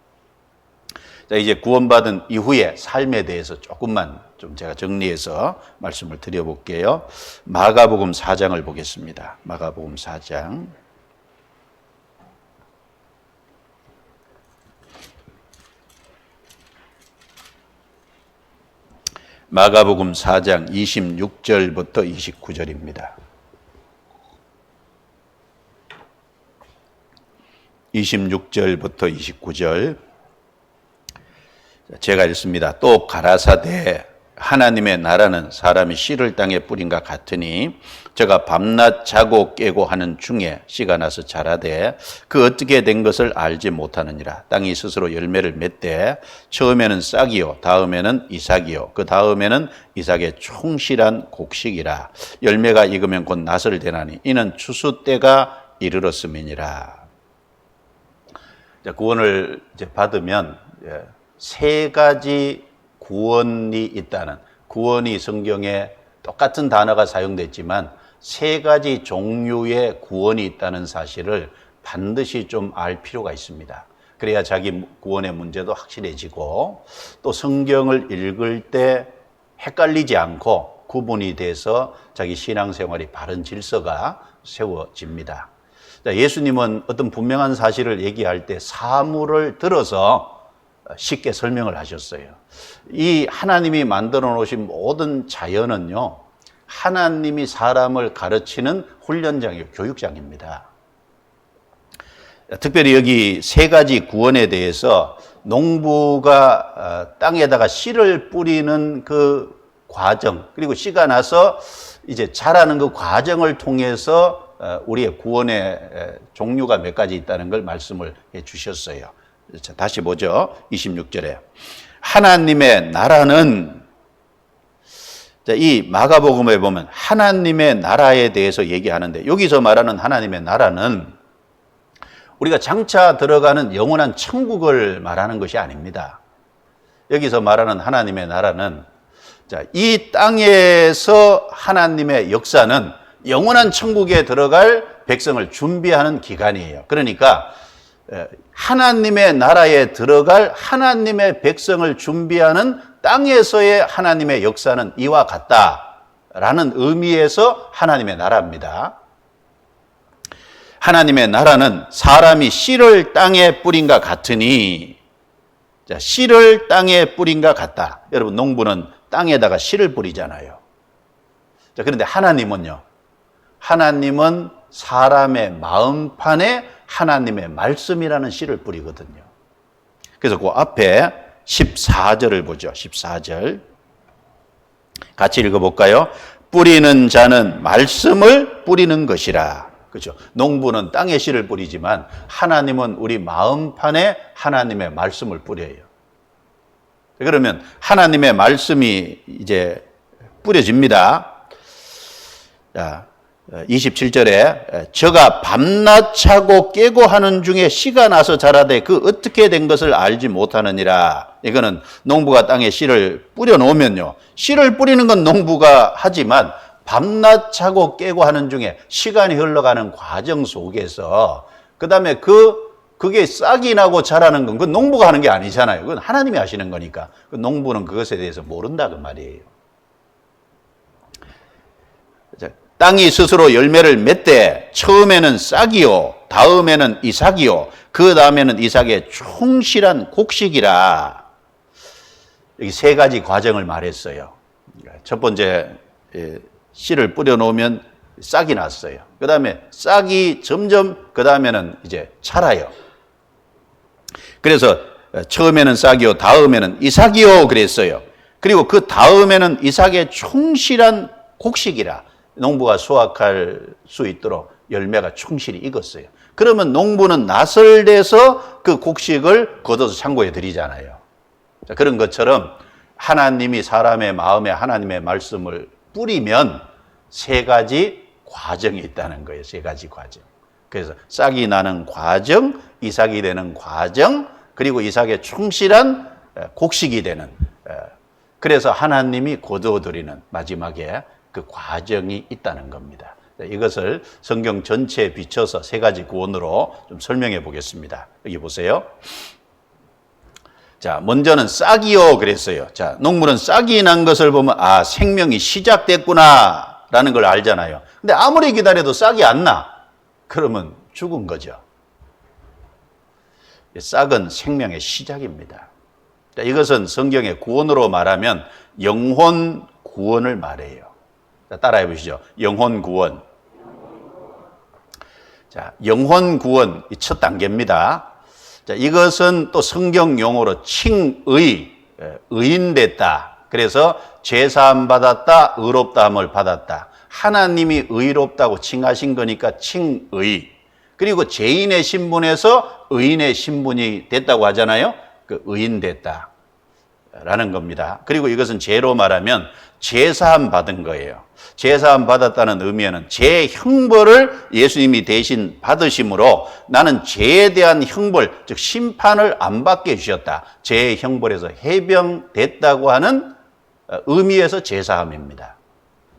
자, 이제 구원받은 이후의 삶에 대해서 조금만 좀 제가 정리해서 말씀을 드려볼게요. 마가복음 4장을 보겠습니다. 마가복음 4장. 마가복음 4장 26절부터 29절입니다. 26절부터 29절 제가 읽습니다. 또 가라사대 하나님의 나라는 사람이 씨를 땅에 뿌린과 같으니 저가 밤낮 자고 깨고 하는 중에 씨가 나서 자라되 그 어떻게 된 것을 알지 못하느니라. 땅이 스스로 열매를 맺되 처음에는 싹이요 다음에는 이삭이요 그 다음에는 이삭의 충실한 곡식이라. 열매가 익으면 곧 낫을 대나니 이는 추수 때가 이르렀음이니라. 구원을 이제 받으면 세 가지 구원이 있다는, 구원이 성경에 똑같은 단어가 사용됐지만 세 가지 종류의 구원이 있다는 사실을 반드시 좀 알 필요가 있습니다. 그래야 자기 구원의 문제도 확실해지고 또 성경을 읽을 때 헷갈리지 않고 구분이 돼서 자기 신앙생활이 바른 질서가 세워집니다. 예수님은 어떤 분명한 사실을 얘기할 때 사물을 들어서 쉽게 설명을 하셨어요. 이 하나님이 만들어 놓으신 모든 자연은요, 하나님이 사람을 가르치는 훈련장이고 교육장입니다. 특별히 여기 세 가지 구원에 대해서 농부가 땅에다가 씨를 뿌리는 그 과정, 그리고 씨가 나서 이제 자라는 그 과정을 통해서 우리의 구원의 종류가 몇 가지 있다는 걸 말씀을 해 주셨어요. 자, 다시 보죠. 26절에 하나님의 나라는, 이 마가복음에 보면 하나님의 나라에 대해서 얘기하는데 여기서 말하는 하나님의 나라는 우리가 장차 들어가는 영원한 천국을 말하는 것이 아닙니다. 여기서 말하는 하나님의 나라는 이 땅에서 하나님의 역사는 영원한 천국에 들어갈 백성을 준비하는 기간이에요. 그러니까 하나님의 나라에 들어갈 하나님의 백성을 준비하는 땅에서의 하나님의 역사는 이와 같다라는 의미에서 하나님의 나라입니다. 하나님의 나라는 사람이 씨를 땅에 뿌린과 같으니, 씨를 땅에 뿌린과 같다. 여러분, 농부는 땅에다가 씨를 뿌리잖아요. 그런데 하나님은요, 하나님은 사람의 마음판에 하나님의 말씀이라는 씨를 뿌리거든요. 그래서 그 앞에 14절을 보죠. 14절. 같이 읽어볼까요? 뿌리는 자는 말씀을 뿌리는 것이라. 그렇죠. 농부는 땅에 씨를 뿌리지만 하나님은 우리 마음판에 하나님의 말씀을 뿌려요. 그러면 하나님의 말씀이 이제 뿌려집니다. 자, 27절에 저가 밤낮 자고 깨고 하는 중에 씨가 나서 자라되 그 어떻게 된 것을 알지 못하느니라. 이거는 농부가 땅에 씨를 뿌려 놓으면요, 씨를 뿌리는 건 농부가 하지만 밤낮 자고 깨고 하는 중에 시간이 흘러가는 과정 속에서 그 다음에 그게 싹이 나고 자라는 건 그 농부가 하는 게 아니잖아요. 그건 하나님이 하시는 거니까 그 농부는 그것에 대해서 모른다 그 말이에요. 땅이 스스로 열매를 맺되 처음에는 싹이요 다음에는 이삭이요 그 다음에는 이삭의 충실한 곡식이라. 여기 세 가지 과정을 말했어요. 첫 번째, 씨를 뿌려 놓으면 싹이 났어요. 그 다음에 싹이 점점 그 다음에는 이제 자라요. 그래서 처음에는 싹이요 다음에는 이삭이요 그랬어요. 그리고 그 다음에는 이삭의 충실한 곡식이라. 농부가 수확할 수 있도록 열매가 충실히 익었어요. 그러면 농부는 낫을 내서 그 곡식을 걷어서 창고에 들이잖아요. 그런 것처럼 하나님이 사람의 마음에 하나님의 말씀을 뿌리면 세 가지 과정이 있다는 거예요. 세 가지 과정. 그래서 싹이 나는 과정, 이삭이 되는 과정, 그리고 이삭의 충실한 곡식이 되는, 그래서 하나님이 거두어들이는 마지막에 그 과정이 있다는 겁니다. 이것을 성경 전체에 비춰서 세 가지 구원으로 좀 설명해 보겠습니다. 여기 보세요. 자, 먼저는 싹이요 그랬어요. 자, 농부는 싹이 난 것을 보면 생명이 시작됐구나 라는 걸 알잖아요. 근데 아무리 기다려도 싹이 안 나. 그러면 죽은 거죠. 싹은 생명의 시작입니다. 자, 이것은 성경의 구원으로 말하면 영혼 구원을 말해요. 자, 따라해 보시죠. 영혼 구원. 자, 영혼 구원 첫 단계입니다. 자, 이것은 또 성경 용어로 칭의, 의인됐다. 그래서 제사함 받았다, 의롭다함을 받았다. 하나님이 의롭다고 칭하신 거니까 칭의. 그리고 죄인의 신분에서 의인의 신분이 됐다고 하잖아요. 그 의인 됐다 라는 겁니다. 그리고 이것은 죄로 말하면 제사함 받은 거예요. 제사함 받았다는 의미에는 죄 형벌을 예수님이 대신 받으심으로 나는 죄에 대한 형벌, 즉 심판을 안 받게 해주셨다. 죄의 형벌에서 해병됐다고 하는 의미에서 제사함입니다.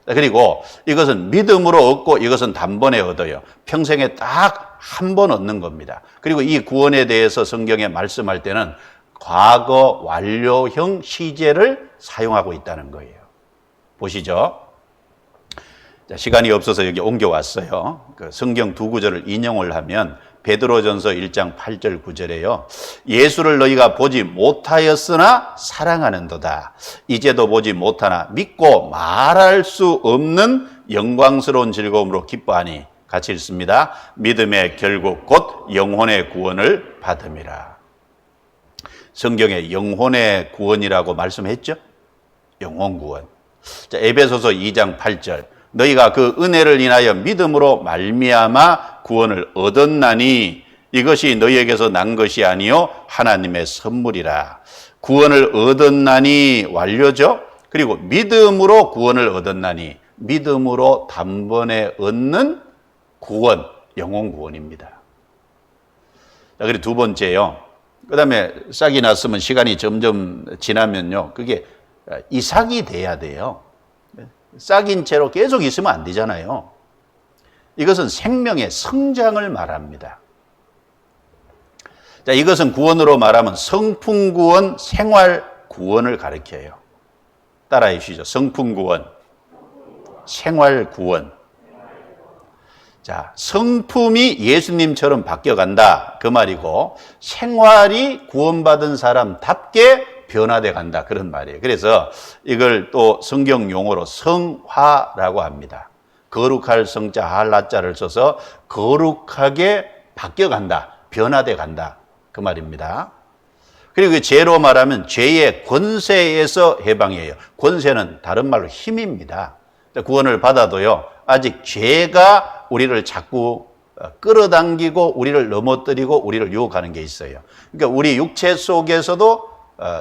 그리고 이것은 믿음으로 얻고 이것은 단번에 얻어요. 평생에 딱 한 번 얻는 겁니다. 그리고 이 구원에 대해서 성경에 말씀할 때는 과거 완료형 시제를 사용하고 있다는 거예요. 보시죠. 자, 시간이 없어서 여기 옮겨왔어요. 그 성경 두 구절을 인용을 하면 베드로전서 1장 8절 9절에요. 예수를 너희가 보지 못하였으나 사랑하는도다. 이제도 보지 못하나 믿고 말할 수 없는 영광스러운 즐거움으로 기뻐하니 같이 읽습니다. 믿음의 결국 곧 영혼의 구원을 받음이라. 성경에 영혼의 구원이라고 말씀했죠? 영혼 구원. 자, 에베소서 2장 8절. 너희가 그 은혜를 인하여 믿음으로 말미암아 구원을 얻었나니 이것이 너희에게서 난 것이 아니요 하나님의 선물이라. 구원을 얻었나니 완료죠. 그리고 믿음으로 구원을 얻었나니 믿음으로 단번에 얻는 구원, 영혼 구원입니다. 자, 그리고 두 번째요. 그 다음에 싹이 났으면 시간이 점점 지나면요. 그게 이삭이 돼야 돼요. 싹인 채로 계속 있으면 안 되잖아요. 이것은 생명의 성장을 말합니다. 자, 이것은 구원으로 말하면 성품 구원, 생활 구원을 가리켜요. 따라해 주시죠. 성품 구원, 생활 구원. 자, 성품이 예수님처럼 바뀌어간다 그 말이고 생활이 구원받은 사람답게 변화돼 간다 그런 말이에요. 그래서 이걸 또 성경 용어로 성화라고 합니다. 거룩할 성자 할라자를 써서 거룩하게 바뀌어간다, 변화돼 간다 그 말입니다. 그리고 죄로 말하면 죄의 권세에서 해방이에요. 권세는 다른 말로 힘입니다. 구원을 받아도요 아직 죄가 우리를 자꾸 끌어당기고 우리를 넘어뜨리고 우리를 유혹하는 게 있어요. 그러니까 우리 육체 속에서도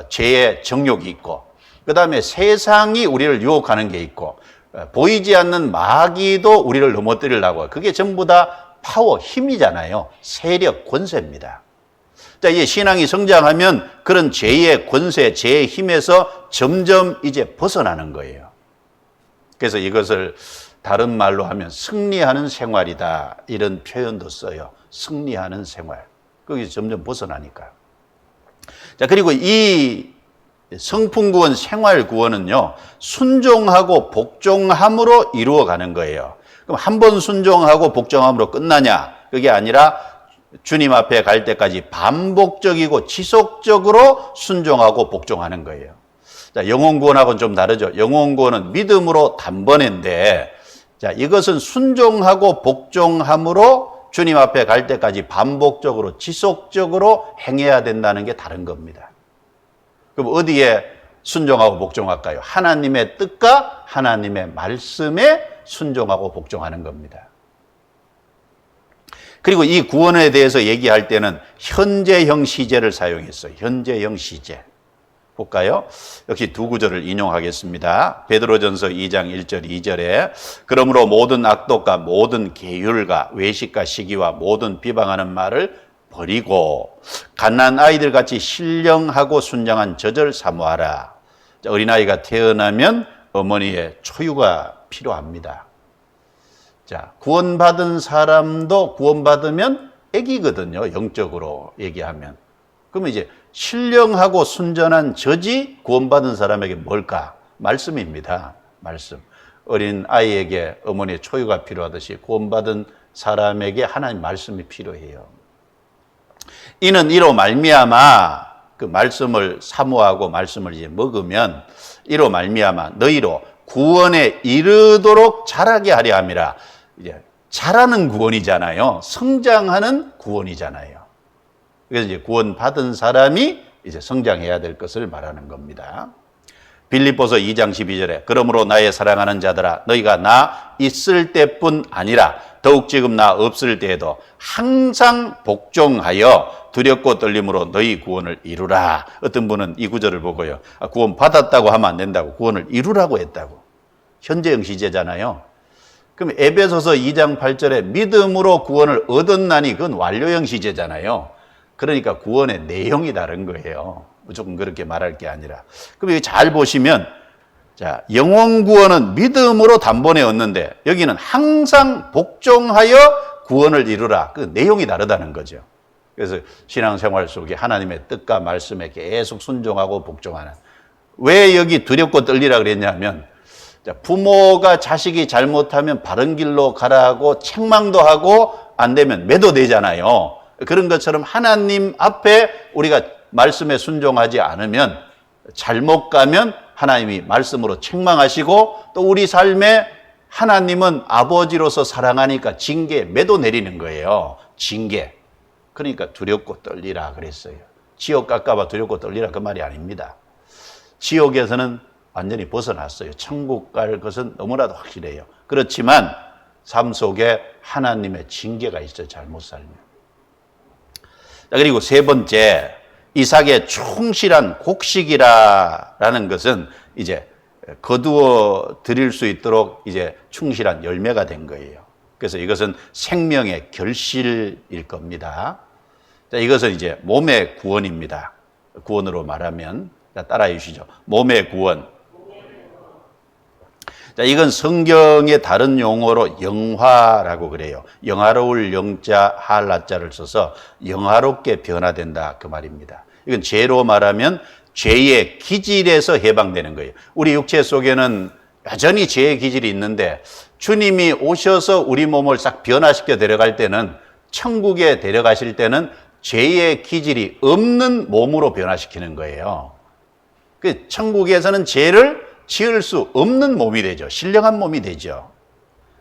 죄의 정욕이 있고 그 다음에 세상이 우리를 유혹하는 게 있고 보이지 않는 마귀도 우리를 넘어뜨리려고 그게 전부 다 파워, 힘이잖아요. 세력, 권세입니다. 자, 이제 신앙이 성장하면 그런 죄의 권세, 죄의 힘에서 점점 이제 벗어나는 거예요. 그래서 이것을 다른 말로 하면 승리하는 생활이다 이런 표현도 써요. 승리하는 생활. 거기서 점점 벗어나니까. 자, 그리고 이 성품 구원, 생활 구원은요 순종하고 복종함으로 이루어가는 거예요. 그럼 한 번 순종하고 복종함으로 끝나냐? 그게 아니라 주님 앞에 갈 때까지 반복적이고 지속적으로 순종하고 복종하는 거예요. 자, 영혼 구원하고는 좀 다르죠. 영혼 구원은 믿음으로 단번인데 자, 이것은 순종하고 복종함으로 주님 앞에 갈 때까지 반복적으로 지속적으로 행해야 된다는 게 다른 겁니다. 그럼 어디에 순종하고 복종할까요? 하나님의 뜻과 하나님의 말씀에 순종하고 복종하는 겁니다. 그리고 이 구원에 대해서 얘기할 때는 현재형 시제를 사용했어요. 현재형 시제. 볼까요? 역시 두 구절을 인용하겠습니다. 베드로전서 2장 1절 2절에 그러므로 모든 악독과 모든 계율과 외식과 시기와 모든 비방하는 말을 버리고 갓난 아이들 같이 신령하고 순정한 젖을 사모하라. 어린아이가 태어나면 어머니의 초유가 필요합니다. 자, 구원받은 사람도 구원받으면 애기거든요. 영적으로 얘기하면. 그러면 이제 신령하고 순전한 젖이 구원받은 사람에게 뭘까? 말씀입니다. 말씀. 어린 아이에게 어머니의 초유가 필요하듯이 구원받은 사람에게 하나님 말씀이 필요해요. 이는 이로 말미암아 그 말씀을 사모하고 말씀을 이제 먹으면 이로 말미암아 너희로 구원에 이르도록 자라게 하려 함이라. 이제 자라는 구원이잖아요. 성장하는 구원이잖아요. 그래서 이제 구원 받은 사람이 이제 성장해야 될 것을 말하는 겁니다. 빌립보서 2장 12절에 그러므로 나의 사랑하는 자들아 너희가 나 있을 때뿐 아니라 더욱 지금 나 없을 때에도 항상 복종하여 두렵고 떨림으로 너희 구원을 이루라. 어떤 분은 이 구절을 보고요. 구원 받았다고 하면 안 된다고. 구원을 이루라고 했다고. 현재형 시제잖아요. 그럼 에베소서 2장 8절에 믿음으로 구원을 얻었나니 그건 완료형 시제잖아요. 그러니까 구원의 내용이 다른 거예요. 무조건 그렇게 말할 게 아니라. 그럼 여기 잘 보시면 자, 영원 구원은 믿음으로 단번에 얻는데 여기는 항상 복종하여 구원을 이루라. 그 내용이 다르다는 거죠. 그래서 신앙생활 속에 하나님의 뜻과 말씀에 계속 순종하고 복종하는. 왜 여기 두렵고 떨리라 그랬냐면 부모가 자식이 잘못하면 바른 길로 가라고 책망도 하고 안 되면 매도되잖아요. 그런 것처럼 하나님 앞에 우리가 말씀에 순종하지 않으면 잘못 가면 하나님이 말씀으로 책망하시고 또 우리 삶에 하나님은 아버지로서 사랑하니까 징계에 매도 내리는 거예요. 징계. 그러니까 두렵고 떨리라 그랬어요. 지옥 갈까봐 두렵고 떨리라 그 말이 아닙니다. 지옥에서는 완전히 벗어났어요. 천국 갈 것은 너무나도 확실해요. 그렇지만 삶 속에 하나님의 징계가 있어요. 잘못 살면. 그리고 세 번째, 이삭의 충실한 곡식이라는 것은 이제 거두어 드릴 수 있도록 이제 충실한 열매가 된 거예요. 그래서 이것은 생명의 결실일 겁니다. 자, 이것은 이제 몸의 구원입니다. 구원으로 말하면 따라해 주시죠. 몸의 구원. 자, 이건 성경의 다른 용어로 영화라고 그래요. 영화로울 영자 할라자를 써서 영화롭게 변화된다 그 말입니다. 이건 죄로 말하면 죄의 기질에서 해방되는 거예요. 우리 육체 속에는 여전히 죄의 기질이 있는데 주님이 오셔서 우리 몸을 싹 변화시켜 데려갈 때는 천국에 데려가실 때는 죄의 기질이 없는 몸으로 변화시키는 거예요. 그 천국에서는 죄를 지을 수 없는 몸이 되죠. 신령한 몸이 되죠.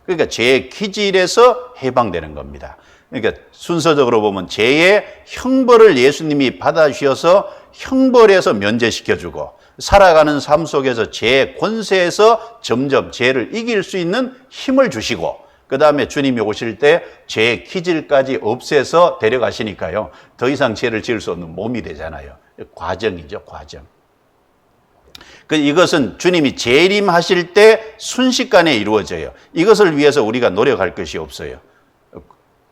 그러니까 죄의 기질에서 해방되는 겁니다. 그러니까 순서적으로 보면 죄의 형벌을 예수님이 받아주셔서 형벌에서 면제시켜주고 살아가는 삶 속에서 죄의 권세에서 점점 죄를 이길 수 있는 힘을 주시고 그 다음에 주님이 오실 때 죄의 기질까지 없애서 데려가시니까요. 더 이상 죄를 지을 수 없는 몸이 되잖아요. 과정이죠, 과정. 이것은 주님이 재림하실 때 순식간에 이루어져요. 이것을 위해서 우리가 노력할 것이 없어요.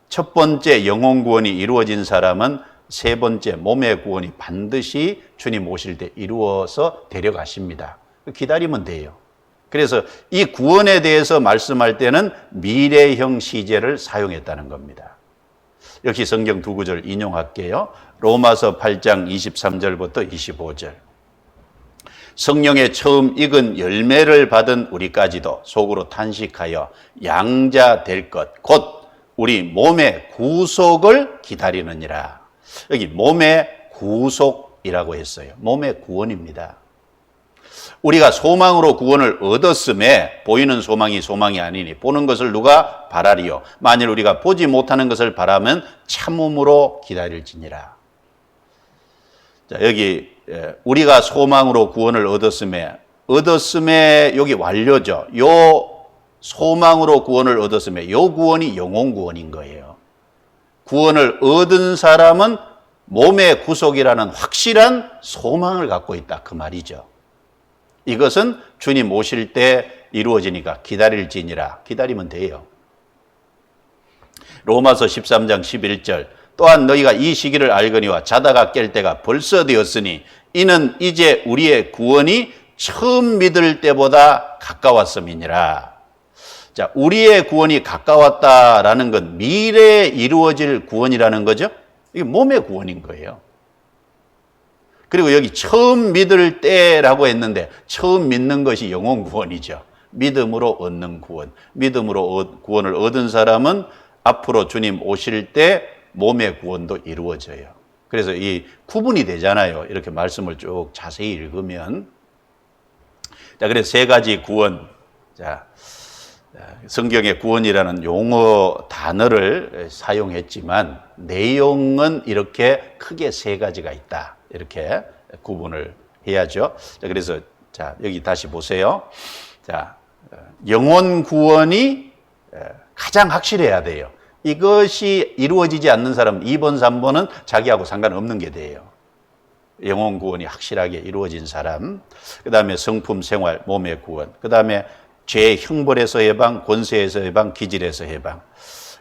첫 번째 영혼 구원이 이루어진 사람은 세 번째 몸의 구원이 반드시 주님 오실 때 이루어서 데려가십니다. 기다리면 돼요. 그래서 이 구원에 대해서 말씀할 때는 미래형 시제를 사용했다는 겁니다. 역시 성경 두 구절 인용할게요. 로마서 8장 23절부터 25절. 성령의 처음 익은 열매를 받은 우리까지도 속으로 탄식하여 양자 될 것, 곧 우리 몸의 구속을 기다리느니라. 여기 몸의 구속이라고 했어요. 몸의 구원입니다. 우리가 소망으로 구원을 얻었음에 보이는 소망이 소망이 아니니 보는 것을 누가 바라리요. 만일 우리가 보지 못하는 것을 바라면 참음으로 기다릴지니라. 자, 여기 우리가 소망으로 구원을 얻었음에 여기 완료죠. 요 소망으로 구원을 얻었음에 요 구원이 영혼 구원인 거예요. 구원을 얻은 사람은 몸의 구속이라는 확실한 소망을 갖고 있다 그 말이죠. 이것은 주님 오실 때 이루어지니까 기다릴지니라. 기다리면 돼요. 로마서 13장 11절. 또한 너희가 이 시기를 알거니와 자다가 깰 때가 벌써 되었으니 이는 이제 우리의 구원이 처음 믿을 때보다 가까웠음이니라. 자, 우리의 구원이 가까웠다라는 건 미래에 이루어질 구원이라는 거죠. 이게 몸의 구원인 거예요. 그리고 여기 처음 믿을 때라고 했는데 처음 믿는 것이 영혼 구원이죠. 믿음으로 얻는 구원. 믿음으로 구원을 얻은 사람은 앞으로 주님 오실 때 몸의 구원도 이루어져요. 그래서 이 구분이 되잖아요. 이렇게 말씀을 쭉 자세히 읽으면. 자, 그래서 세 가지 구원. 자, 성경의 구원이라는 용어 단어를 사용했지만 내용은 이렇게 크게 세 가지가 있다. 이렇게 구분을 해야죠. 자, 그래서 자, 여기 다시 보세요. 자, 영혼 구원이 가장 확실해야 돼요. 이것이 이루어지지 않는 사람 2번, 3번은 자기하고 상관없는 게 돼요. 영혼 구원이 확실하게 이루어진 사람, 그 다음에 성품 생활, 몸의 구원, 그 다음에 죄의 형벌에서 해방, 권세에서 해방, 기질에서 해방,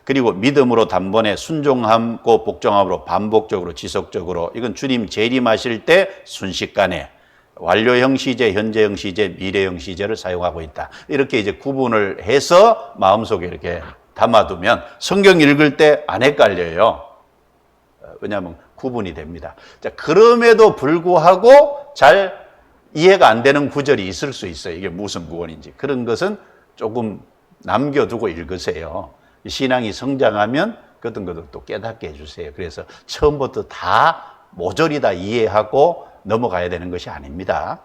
그리고 믿음으로 단번에 순종하고 복종함으로 반복적으로 지속적으로, 이건 주님 재림하실 때 순식간에 완료형 시제, 현재형 시제, 미래형 시제를 사용하고 있다. 이렇게 이제 구분을 해서 마음속에 이렇게 담아두면 성경 읽을 때 안 헷갈려요. 왜냐하면 구분이 됩니다. 자, 그럼에도 불구하고 잘 이해가 안 되는 구절이 있을 수 있어요. 이게 무슨 구원인지. 그런 것은 조금 남겨두고 읽으세요. 신앙이 성장하면 어떤 것도 또 깨닫게 해주세요. 그래서 처음부터 다 모조리 다 이해하고 넘어가야 되는 것이 아닙니다.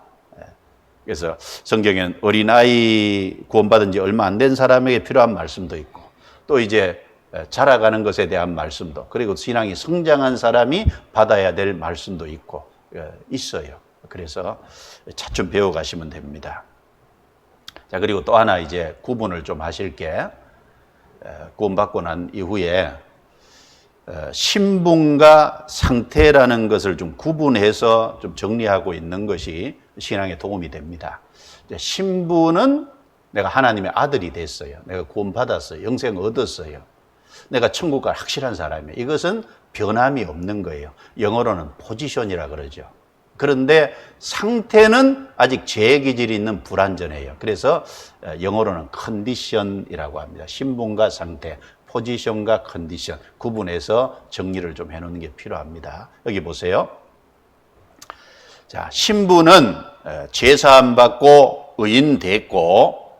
그래서 성경에는 어린아이 구원받은 지 얼마 안 된 사람에게 필요한 말씀도 있고, 또 이제 자라가는 것에 대한 말씀도, 그리고 신앙이 성장한 사람이 받아야 될 말씀도 있고 있어요. 그래서 차츰 배워가시면 됩니다. 자, 그리고 또 하나 이제 구분을 좀 하실 게, 구원받고 난 이후에 신분과 상태라는 것을 좀 구분해서 좀 정리하고 있는 것이 신앙에 도움이 됩니다. 신분은 내가 하나님의 아들이 됐어요. 내가 구원받았어요. 영생 얻었어요. 내가 천국 갈 확실한 사람이에요. 이것은 변함이 없는 거예요. 영어로는 포지션이라 그러죠. 그런데 상태는 아직 죄의 기질이 있는 불완전해요. 그래서 영어로는 컨디션이라고 합니다. 신분과 상태, 포지션과 컨디션 구분해서 정리를 좀 해놓는 게 필요합니다. 여기 보세요. 자, 신분은 죄사함 받고 의인 됐고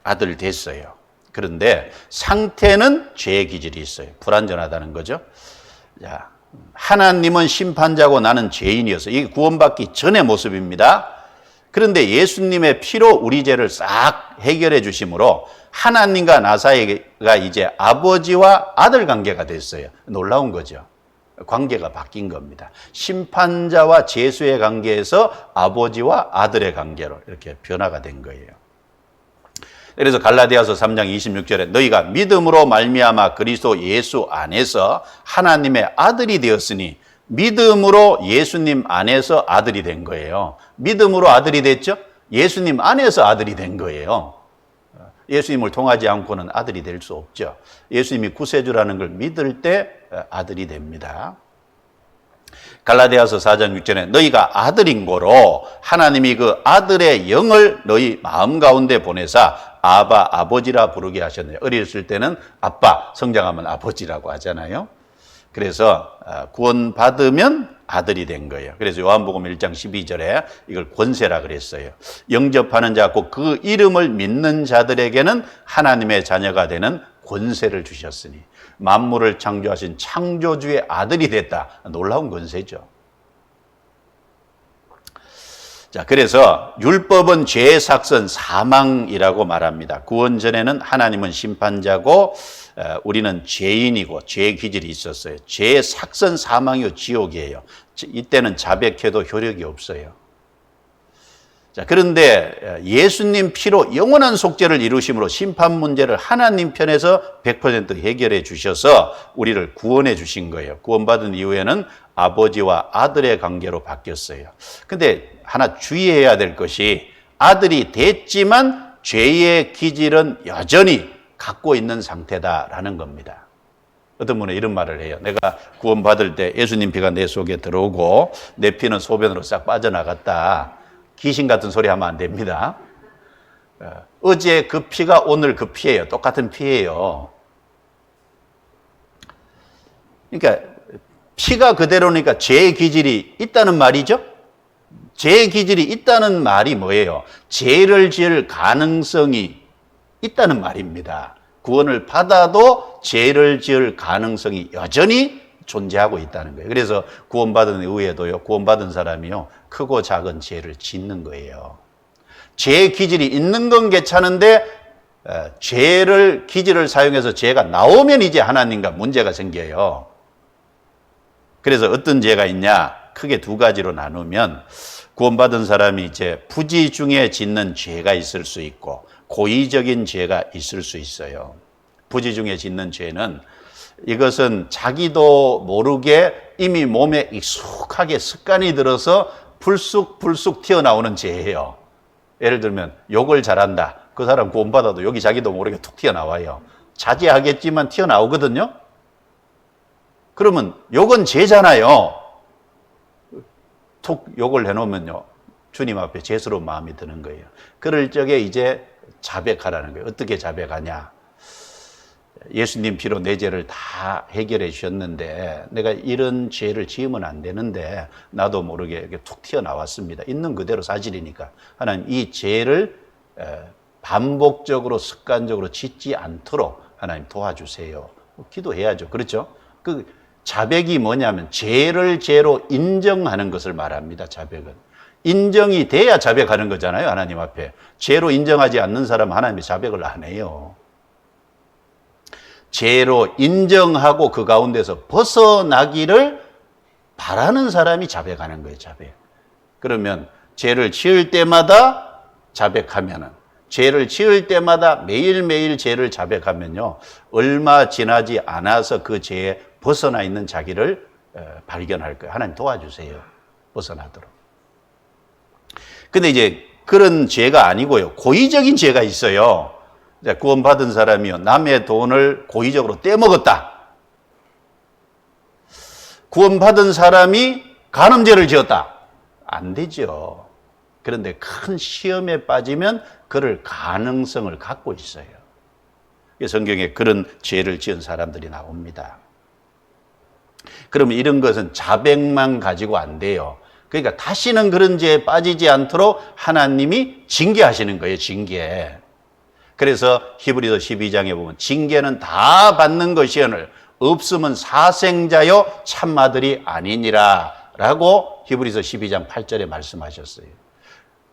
아들 됐어요. 그런데 상태는 죄의 기질이 있어요. 불완전하다는 거죠. 자, 하나님은 심판자고 나는 죄인이어서, 이게 구원받기 전의 모습입니다. 그런데 예수님의 피로 우리 죄를 싹 해결해 주심으로 하나님과 나 사이가 이제 아버지와 아들 관계가 됐어요. 놀라운 거죠. 관계가 바뀐 겁니다. 심판자와 죄수의 관계에서 아버지와 아들의 관계로 이렇게 변화가 된 거예요. 그래서 갈라디아서 3장 26절에 너희가 믿음으로 말미암아 그리스도 예수 안에서 하나님의 아들이 되었으니, 믿음으로 예수님 안에서 아들이 된 거예요. 믿음으로 아들이 됐죠? 예수님 안에서 아들이 된 거예요. 예수님을 통하지 않고는 아들이 될 수 없죠. 예수님이 구세주라는 걸 믿을 때 아들이 됩니다. 갈라디아서 4장 6절에 너희가 아들인 고로 하나님이 그 아들의 영을 너희 마음 가운데 보내사 아바, 아버지라 부르게 하셨네요. 어렸을 때는 아빠, 성장하면 아버지라고 하잖아요. 그래서 구원받으면 아들이 된 거예요. 그래서 요한복음 1장 12절에 이걸 권세라 그랬어요. 영접하는 자, 곧 그 이름을 믿는 자들에게는 하나님의 자녀가 되는 권세를 주셨으니, 만물을 창조하신 창조주의 아들이 됐다. 놀라운 권세죠. 자, 그래서 율법은 죄의 삭선 사망이라고 말합니다. 구원 전에는 하나님은 심판자고 우리는 죄인이고 죄의 기질이 있었어요. 죄의 삭선 사망이요 지옥이에요. 이때는 자백해도 효력이 없어요. 자, 그런데 예수님 피로 영원한 속죄를 이루심으로 심판 문제를 하나님 편에서 100% 해결해 주셔서 우리를 구원해 주신 거예요. 구원받은 이후에는 아버지와 아들의 관계로 바뀌었어요. 근데 하나 주의해야 될 것이, 아들이 됐지만 죄의 기질은 여전히 갖고 있는 상태다라는 겁니다. 어떤 분은 이런 말을 해요. 내가 구원받을 때 예수님 피가 내 속에 들어오고 내 피는 소변으로 싹 빠져나갔다. 귀신 같은 소리 하면 안 됩니다. 어제 그 피가 오늘 그 피예요. 똑같은 피예요. 그러니까 피가 그대로니까 죄의 기질이 있다는 말이죠. 죄의 기질이 있다는 말이 뭐예요? 죄를 지을 가능성이 있다는 말입니다. 구원을 받아도 죄를 지을 가능성이 여전히 존재하고 있다는 거예요. 그래서 구원받은 이후에도요, 구원받은 사람이요, 크고 작은 죄를 짓는 거예요. 죄의 기질이 있는 건 괜찮은데 죄를 기질을 사용해서 죄가 나오면 이제 하나님과 문제가 생겨요. 그래서 어떤 죄가 있냐? 크게 두 가지로 나누면 구원받은 사람이 이제 부지 중에 짓는 죄가 있을 수 있고 고의적인 죄가 있을 수 있어요. 부지 중에 짓는 죄는 이것은 자기도 모르게 이미 몸에 익숙하게 습관이 들어서 불쑥불쑥 튀어나오는 죄예요. 예를 들면 욕을 잘한다. 그 사람 구원받아도 욕이 자기도 모르게 툭 튀어나와요. 자제하겠지만 튀어나오거든요. 그러면 욕은 죄잖아요. 툭 욕을 해놓으면요, 주님 앞에 죄스러운 마음이 드는 거예요. 그럴 적에 이제 자백하라는 거예요. 어떻게 자백하냐? 예수님 피로 내 죄를 다 해결해 주셨는데 내가 이런 죄를 지으면 안 되는데 나도 모르게 이렇게 툭 튀어나왔습니다. 있는 그대로 사실이니까 하나님 이 죄를 반복적으로 습관적으로 짓지 않도록 하나님 도와주세요. 기도해야죠. 그렇죠? 그 자백이 뭐냐면 죄를 죄로 인정하는 것을 말합니다. 자백은 인정이 돼야 자백하는 거잖아요. 하나님 앞에 죄로 인정하지 않는 사람은 하나님이 자백을 안 해요. 죄로 인정하고 그 가운데서 벗어나기를 바라는 사람이 자백하는 거예요. 자백. 그러면 죄를 지을 때마다 자백하면은, 죄를 지을 때마다 매일매일 죄를 자백하면요, 얼마 지나지 않아서 그 죄에 벗어나 있는 자기를 발견할 거예요. 하나님 도와주세요. 벗어나도록. 근데 이제 그런 죄가 아니고요, 고의적인 죄가 있어요. 구원받은 사람이요, 남의 돈을 고의적으로 떼먹었다. 구원받은 사람이 간음죄를 지었다. 안 되죠. 그런데 큰 시험에 빠지면 그럴 가능성을 갖고 있어요. 성경에 그런 죄를 지은 사람들이 나옵니다. 그러면 이런 것은 자백만 가지고 안 돼요. 그러니까 다시는 그런 죄에 빠지지 않도록 하나님이 징계하시는 거예요. 징계. 그래서 히브리서 12장에 보면 징계는 다 받는 것이오늘 없으면 사생자요 참마들이 아니니라 라고 히브리서 12장 8절에 말씀하셨어요.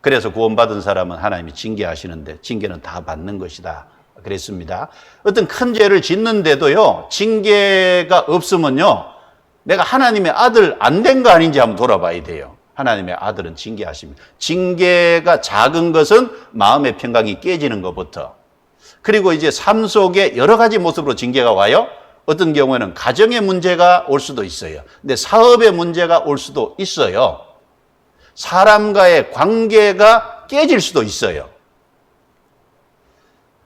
그래서 구원받은 사람은 하나님이 징계하시는데 징계는 다 받는 것이다 그랬습니다. 어떤 큰 죄를 짓는데도요, 징계가 없으면요, 내가 하나님의 아들 안 된 거 아닌지 한번 돌아봐야 돼요. 하나님의 아들은 징계하십니다. 징계가 작은 것은 마음의 평강이 깨지는 것부터, 그리고 이제 삶 속에 여러 가지 모습으로 징계가 와요. 어떤 경우에는 가정의 문제가 올 수도 있어요. 근데 사업의 문제가 올 수도 있어요. 사람과의 관계가 깨질 수도 있어요.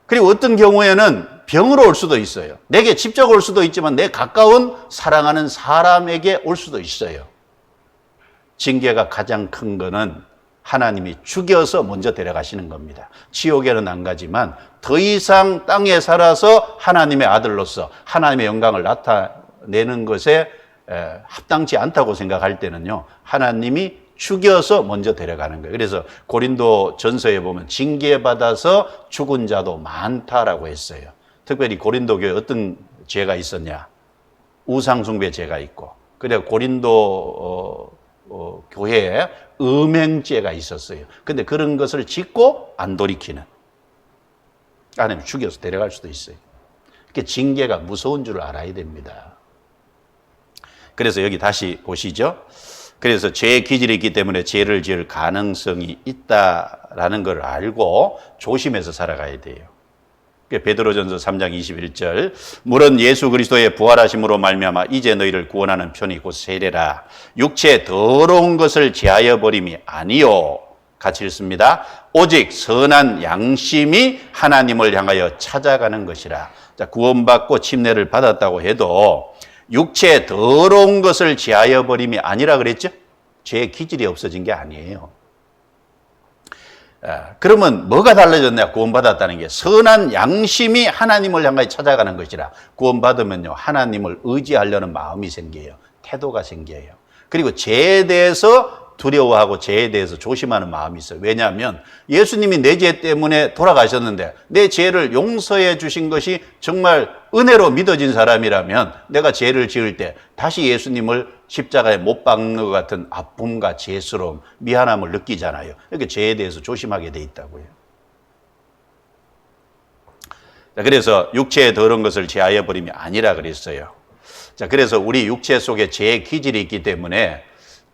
그리고 어떤 경우에는 병으로 올 수도 있어요. 내게 직접 올 수도 있지만 내 가까운 사랑하는 사람에게 올 수도 있어요. 징계가 가장 큰 거는 하나님이 죽여서 먼저 데려가시는 겁니다. 지옥에는 안 가지만 더 이상 땅에 살아서 하나님의 아들로서 하나님의 영광을 나타내는 것에 합당치 않다고 생각할 때는요, 하나님이 죽여서 먼저 데려가는 거예요. 그래서 고린도 전서에 보면 징계받아서 죽은 자도 많다라고 했어요. 특별히 고린도 교회에 어떤 죄가 있었냐? 우상숭배 죄가 있고, 그래서 고린도 교회에 음행죄가 있었어요. 근데 그런 것을 짓고 안 돌이키는, 아니면 죽여서 데려갈 수도 있어요. 그러니까 징계가 무서운 줄 알아야 됩니다. 그래서 여기 다시 보시죠. 그래서 죄의 기질이 있기 때문에 죄를 지을 가능성이 있다라는 걸 알고 조심해서 살아가야 돼요. 베드로전서 3장 21절, 물은 예수 그리스도의 부활하심으로 말미암아 이제 너희를 구원하는 편이 곧 세례라. 육체 더러운 것을 제하여 버림이 아니요, 같이 읽습니다. 오직 선한 양심이 하나님을 향하여 찾아가는 것이라. 자, 구원받고 침례를 받았다고 해도 육체 더러운 것을 제하여 버림이 아니라 그랬죠? 죄의 기질이 없어진 게 아니에요. 그러면 뭐가 달라졌냐? 구원받았다는 게 선한 양심이 하나님을 향하여 찾아가는 것이라. 구원받으면요, 하나님을 의지하려는 마음이 생겨요. 태도가 생겨요. 그리고 죄에 대해서 두려워하고 죄에 대해서 조심하는 마음이 있어요. 왜냐하면 예수님이 내 죄 때문에 돌아가셨는데 내 죄를 용서해 주신 것이 정말 은혜로 믿어진 사람이라면 내가 죄를 지을 때 다시 예수님을 십자가에 못 박는 것 같은 아픔과 죄스러움, 미안함을 느끼잖아요. 이렇게 죄에 대해서 조심하게 돼 있다고요. 자, 그래서 육체의 더러운 것을 제하여 버림이 아니라 그랬어요. 자, 그래서 우리 육체 속에 죄의 기질이 있기 때문에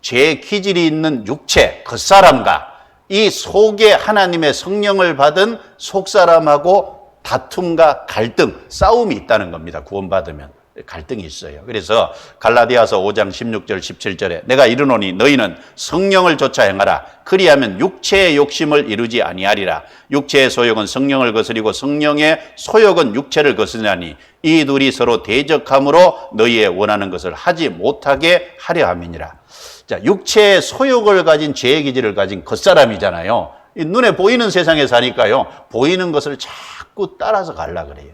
죄의 기질이 있는 육체, 겉사람과 이 속에 하나님의 성령을 받은 속사람하고 다툼과 갈등, 싸움이 있다는 겁니다. 구원받으면 갈등이 있어요. 그래서 갈라디아서 5장 16절 17절에 내가 이르노니 너희는 성령을 좇아 행하라. 그리하면 육체의 욕심을 이루지 아니하리라. 육체의 소욕은 성령을 거스리고 성령의 소욕은 육체를 거스리나니 이 둘이 서로 대적함으로 너희의 원하는 것을 하지 못하게 하려 함이니라. 자, 육체의 소욕을 가진 죄의 기질을 가진 겉사람이잖아요. 이 눈에 보이는 세상에 사니까요, 보이는 것을 자꾸 따라서 가려 그래요.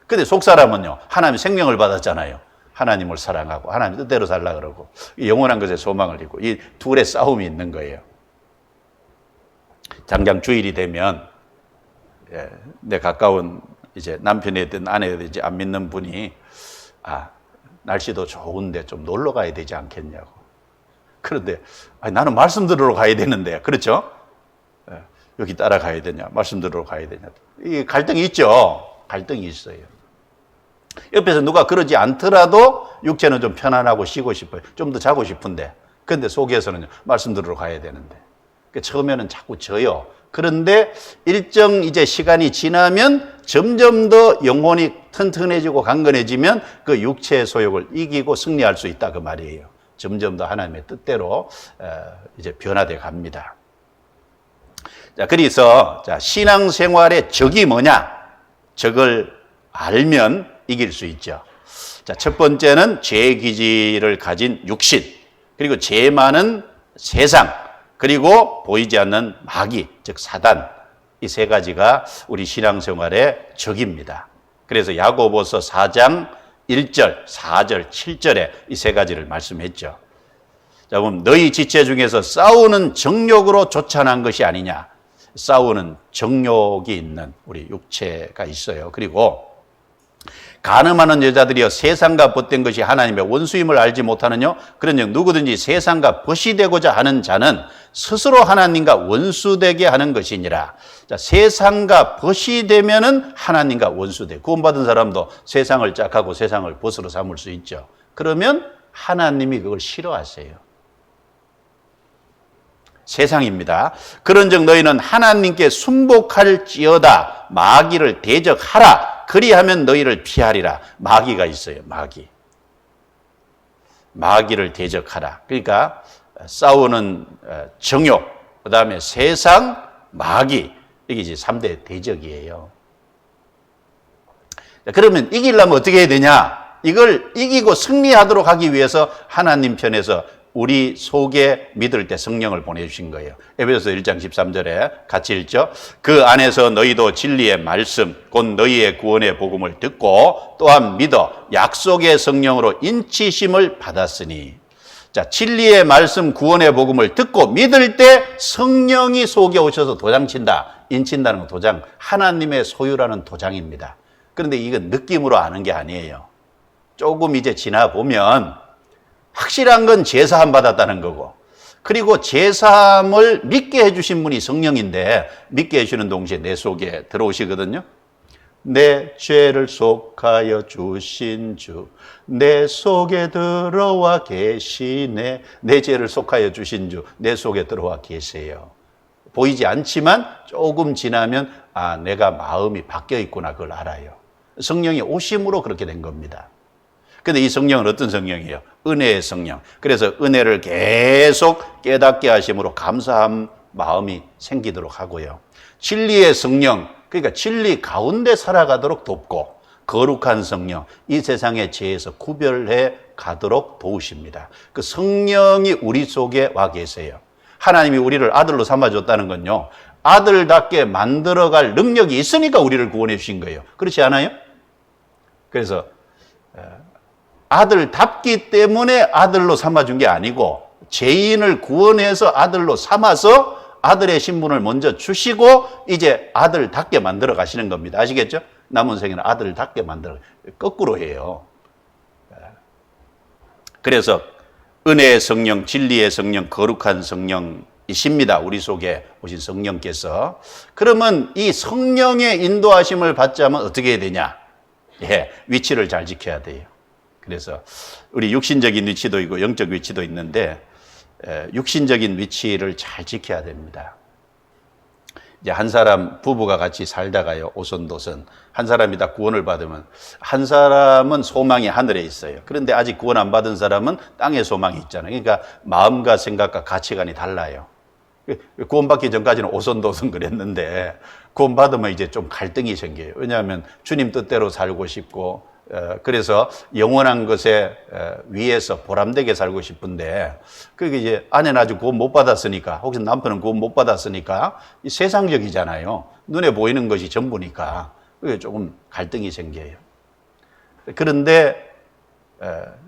근데 속사람은요, 하나님 생명을 받았잖아요. 하나님을 사랑하고 하나님 뜻대로 살라 그러고 영원한 것에 소망을 잇고 이 둘의 싸움이 있는 거예요. 장장 주일이 되면 내 가까운 이제 남편이든 아내든지 안 믿는 분이 날씨도 좋은데 좀 놀러 가야 되지 않겠냐고. 그런데 나는 말씀 들으러 가야 되는데, 그렇죠? 여기 따라가야 되냐, 말씀 들으러 가야 되냐. 이 갈등이 있죠. 갈등이 있어요. 옆에서 누가 그러지 않더라도 육체는 좀 편안하고 쉬고 싶어요. 좀 더 자고 싶은데. 근데 속에서는 말씀 들으러 가야 되는데. 처음에는 자꾸 져요. 그런데 일정 이제 시간이 지나면 점점 더 영혼이 튼튼해지고 강건해지면 그 육체의 소욕을 이기고 승리할 수 있다 그 말이에요. 점점 더 하나님의 뜻대로 이제 변화돼 갑니다. 자, 그래서 신앙생활의 적이 뭐냐? 적을 알면 이길 수 있죠. 자, 첫 번째는 죄의 기질을 가진 육신, 그리고 죄 많은 세상, 그리고 보이지 않는 마귀, 즉 사단. 이 세 가지가 우리 신앙생활의 적입니다. 그래서 야고보서 4장 1절, 4절, 7절에 이 세 가지를 말씀했죠. 자, 그럼 너희 지체 중에서 싸우는 정욕으로 쫓아난 것이 아니냐. 싸우는 정욕이 있는 우리 육체가 있어요. 그리고 간음하는 여자들이여 세상과 벗된 것이 하나님의 원수임을 알지 못하느냐? 그런즉 누구든지 세상과 벗이 되고자 하는 자는 스스로 하나님과 원수되게 하는 것이니라. 자, 세상과 벗이 되면은 하나님과 원수돼. 구원받은 사람도 세상을 짝하고 세상을 벗으로 삼을 수 있죠. 그러면 하나님이 그걸 싫어하세요. 세상입니다. 그런즉 너희는 하나님께 순복할지어다. 마귀를 대적하라. 그리하면 너희를 피하리라. 마귀가 있어요. 마귀를 대적하라. 그러니까 싸우는 정욕, 그 다음에 세상, 마귀. 이게 이제 3대 대적이에요. 그러면 이기려면 어떻게 해야 되냐? 이걸 이기고 승리하도록 하기 위해서 하나님 편에서 우리 속에 믿을 때 성령을 보내주신 거예요. 에베소서 1장 13절에 같이 읽죠. 그 안에서 너희도 진리의 말씀, 곧 너희의 구원의 복음을 듣고 또한 믿어 약속의 성령으로 인치심을 받았으니. 자, 진리의 말씀, 구원의 복음을 듣고 믿을 때 성령이 속에 오셔서 도장친다. 인친다는 건 도장, 하나님의 소유라는 도장입니다. 그런데 이건 느낌으로 아는 게 아니에요. 조금 이제 지나보면 확실한 건 제사함 받았다는 거고, 그리고 제사함을 믿게 해주신 분이 성령인데 믿게 해주는 동시에 내 속에 들어오시거든요. 내 죄를 속하여 주신 주, 내 속에 들어와 계시네. 내 죄를 속하여 주신 주, 내 속에 들어와 계세요. 보이지 않지만 조금 지나면 내가 마음이 바뀌어 있구나, 그걸 알아요. 성령이 오심으로 그렇게 된 겁니다. 근데 이 성령은 어떤 성령이에요? 은혜의 성령. 그래서 은혜를 계속 깨닫게 하심으로 감사한 마음이 생기도록 하고요. 진리의 성령, 그러니까 진리 가운데 살아가도록 돕고, 거룩한 성령, 이 세상의 죄에서 구별해 가도록 도우십니다. 그 성령이 우리 속에 와 계세요. 하나님이 우리를 아들로 삼아줬다는 건요, 아들답게 만들어갈 능력이 있으니까 우리를 구원해 주신 거예요. 그렇지 않아요? 그래서 아들답기 때문에 아들로 삼아준 게 아니고, 죄인을 구원해서 아들로 삼아서 아들의 신분을 먼저 주시고 이제 아들답게 만들어 가시는 겁니다. 아시겠죠? 남은 생에는 아들답게 만들어, 거꾸로 해요. 그래서 은혜의 성령, 진리의 성령, 거룩한 성령, 이십니다. 우리 속에 오신 성령께서. 그러면 이 성령의 인도하심을 받자면 어떻게 해야 되냐? 예, 위치를 잘 지켜야 돼요. 그래서 우리 육신적인 위치도 있고 영적 위치도 있는데 육신적인 위치를 잘 지켜야 됩니다. 이제 한 사람 부부가 같이 살다가요, 오손도손 한 사람이 다 구원을 받으면 한 사람은 소망이 하늘에 있어요. 그런데 아직 구원 안 받은 사람은 땅에 소망이 있잖아요. 그러니까 마음과 생각과 가치관이 달라요. 구원받기 전까지는 오손도손 그랬는데 구원 받으면 이제 좀 갈등이 생겨요. 왜냐하면 주님 뜻대로 살고 싶고 그래서 영원한 것에 위에서 보람되게 살고 싶은데 그게 이제 아내는 아직 구원 못 받았으니까 혹시 남편은 구원 못 받았으니까 세상적이잖아요. 눈에 보이는 것이 전부니까 그게 조금 갈등이 생겨요. 그런데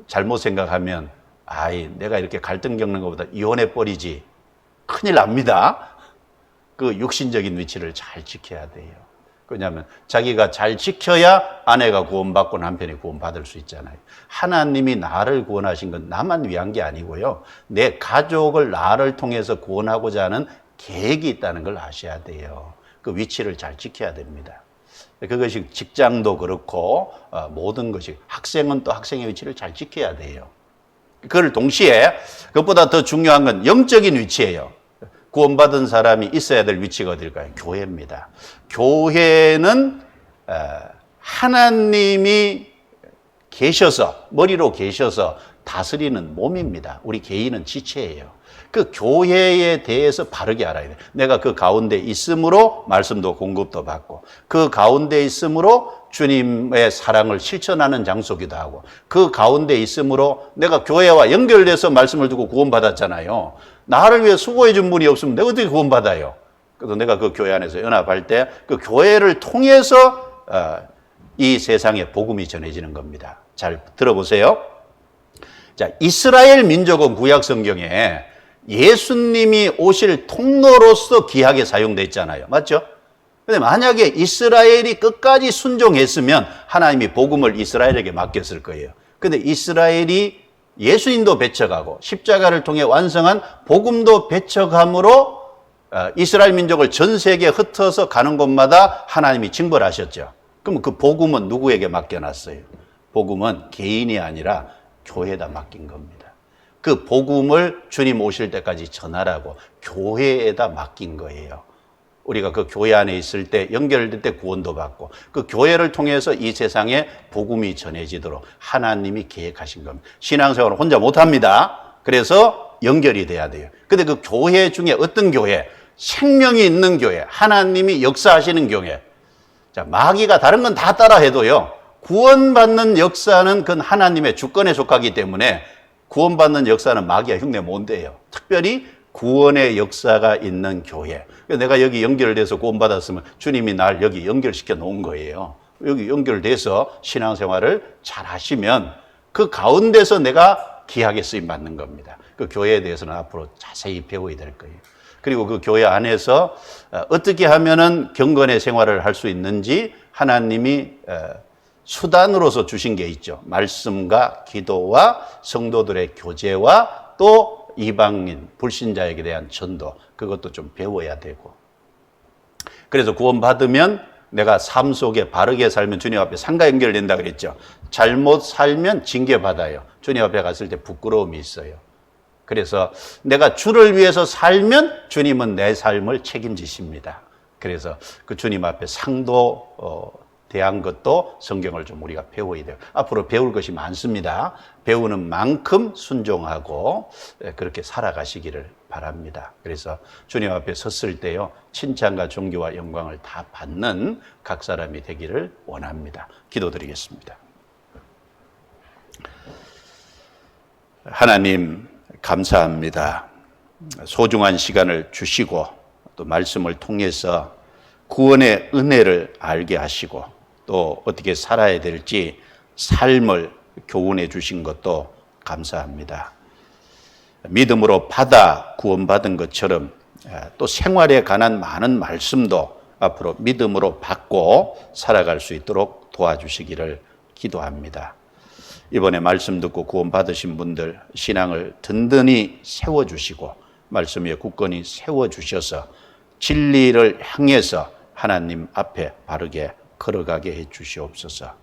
잘못 생각하면 내가 이렇게 갈등 겪는 것보다 이혼해 버리지 큰일 납니다. 그 육신적인 위치를 잘 지켜야 돼요. 왜냐하면 자기가 잘 지켜야 아내가 구원받고 남편이 구원받을 수 있잖아요. 하나님이 나를 구원하신 건 나만 위한 게 아니고요. 내 가족을 나를 통해서 구원하고자 하는 계획이 있다는 걸 아셔야 돼요. 그 위치를 잘 지켜야 됩니다. 그것이 직장도 그렇고 모든 것이 학생은 또 학생의 위치를 잘 지켜야 돼요. 그걸 동시에 그것보다 더 중요한 건 영적인 위치예요. 구원받은 사람이 있어야 될 위치가 어딜까요? 교회입니다. 교회는 하나님이 계셔서 머리로 계셔서 다스리는 몸입니다. 우리 개인은 지체예요. 그 교회에 대해서 바르게 알아야 돼요. 내가 그 가운데 있음으로 말씀도 공급도 받고 그 가운데 있음으로 주님의 사랑을 실천하는 장소기도 하고 그 가운데 있음으로 내가 교회와 연결돼서 말씀을 듣고 구원받았잖아요. 나를 위해 수고해 준 분이 없으면 내가 어떻게 구원받아요? 그래서 내가 그 교회 안에서 연합할 때 그 교회를 통해서 이 세상에 복음이 전해지는 겁니다. 잘 들어보세요. 자, 이스라엘 민족은 구약 성경에 예수님이 오실 통로로서 귀하게 사용되어 있잖아요. 맞죠? 근데 만약에 이스라엘이 끝까지 순종했으면 하나님이 복음을 이스라엘에게 맡겼을 거예요. 근데 이스라엘이 예수님도 배척하고 십자가를 통해 완성한 복음도 배척함으로 이스라엘 민족을 전 세계에 흩어서 가는 곳마다 하나님이 징벌하셨죠. 그럼 그 복음은 누구에게 맡겨놨어요? 복음은 개인이 아니라 교회에다 맡긴 겁니다. 그 복음을 주님 오실 때까지 전하라고 교회에다 맡긴 거예요. 우리가 그 교회 안에 있을 때 연결될 때 구원도 받고 그 교회를 통해서 이 세상에 복음이 전해지도록 하나님이 계획하신 겁니다. 신앙생활은 혼자 못합니다. 그래서 연결이 돼야 돼요. 근데 그 교회 중에 어떤 교회? 생명이 있는 교회, 하나님이 역사하시는 교회. 자, 마귀가 다른 건 다 따라해도요, 구원받는 역사는 그건 하나님의 주권에 속하기 때문에 구원받는 역사는 마귀가 흉내 못 내요. 특별히 구원의 역사가 있는 교회. 내가 여기 연결돼서 구원받았으면 주님이 날 여기 연결시켜 놓은 거예요. 여기 연결돼서 신앙생활을 잘 하시면 그 가운데서 내가 귀하게 쓰임 받는 겁니다. 그 교회에 대해서는 앞으로 자세히 배워야 될 거예요. 그리고 그 교회 안에서 어떻게 하면은 경건의 생활을 할 수 있는지 하나님이 수단으로서 주신 게 있죠. 말씀과 기도와 성도들의 교제와 또 이방인, 불신자에게 대한 전도, 그것도 좀 배워야 되고. 그래서 구원받으면 내가 삶 속에 바르게 살면 주님 앞에 상가 연결된다 그랬죠. 잘못 살면 징계받아요. 주님 앞에 갔을 때 부끄러움이 있어요. 그래서 내가 주를 위해서 살면 주님은 내 삶을 책임지십니다. 그래서 그 주님 앞에 상도 대한 것도 성경을 좀 우리가 배워야 돼요. 앞으로 배울 것이 많습니다. 배우는 만큼 순종하고 그렇게 살아가시기를 바랍니다. 그래서 주님 앞에 섰을 때요, 칭찬과 존귀와 영광을 다 받는 각 사람이 되기를 원합니다. 기도드리겠습니다. 하나님 감사합니다. 소중한 시간을 주시고 또 말씀을 통해서 구원의 은혜를 알게 하시고 또 어떻게 살아야 될지 삶을 교훈해 주신 것도 감사합니다. 믿음으로 받아 구원받은 것처럼 또 생활에 관한 많은 말씀도 앞으로 믿음으로 받고 살아갈 수 있도록 도와주시기를 기도합니다. 이번에 말씀 듣고 구원받으신 분들 신앙을 든든히 세워주시고 말씀 위에 굳건히 세워주셔서 진리를 향해서 하나님 앞에 바르게 걸어가게 해 주시옵소서.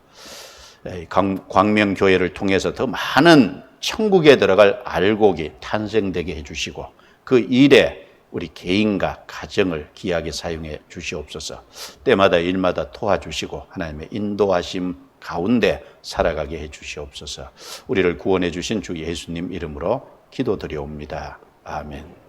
광명교회를 통해서 더 많은 천국에 들어갈 알곡이 탄생되게 해 주시고 그 일에 우리 개인과 가정을 귀하게 사용해 주시옵소서. 때마다 일마다 도와주시고 하나님의 인도하심 가운데 살아가게 해 주시옵소서. 우리를 구원해 주신 주 예수님 이름으로 기도드려옵니다. 아멘.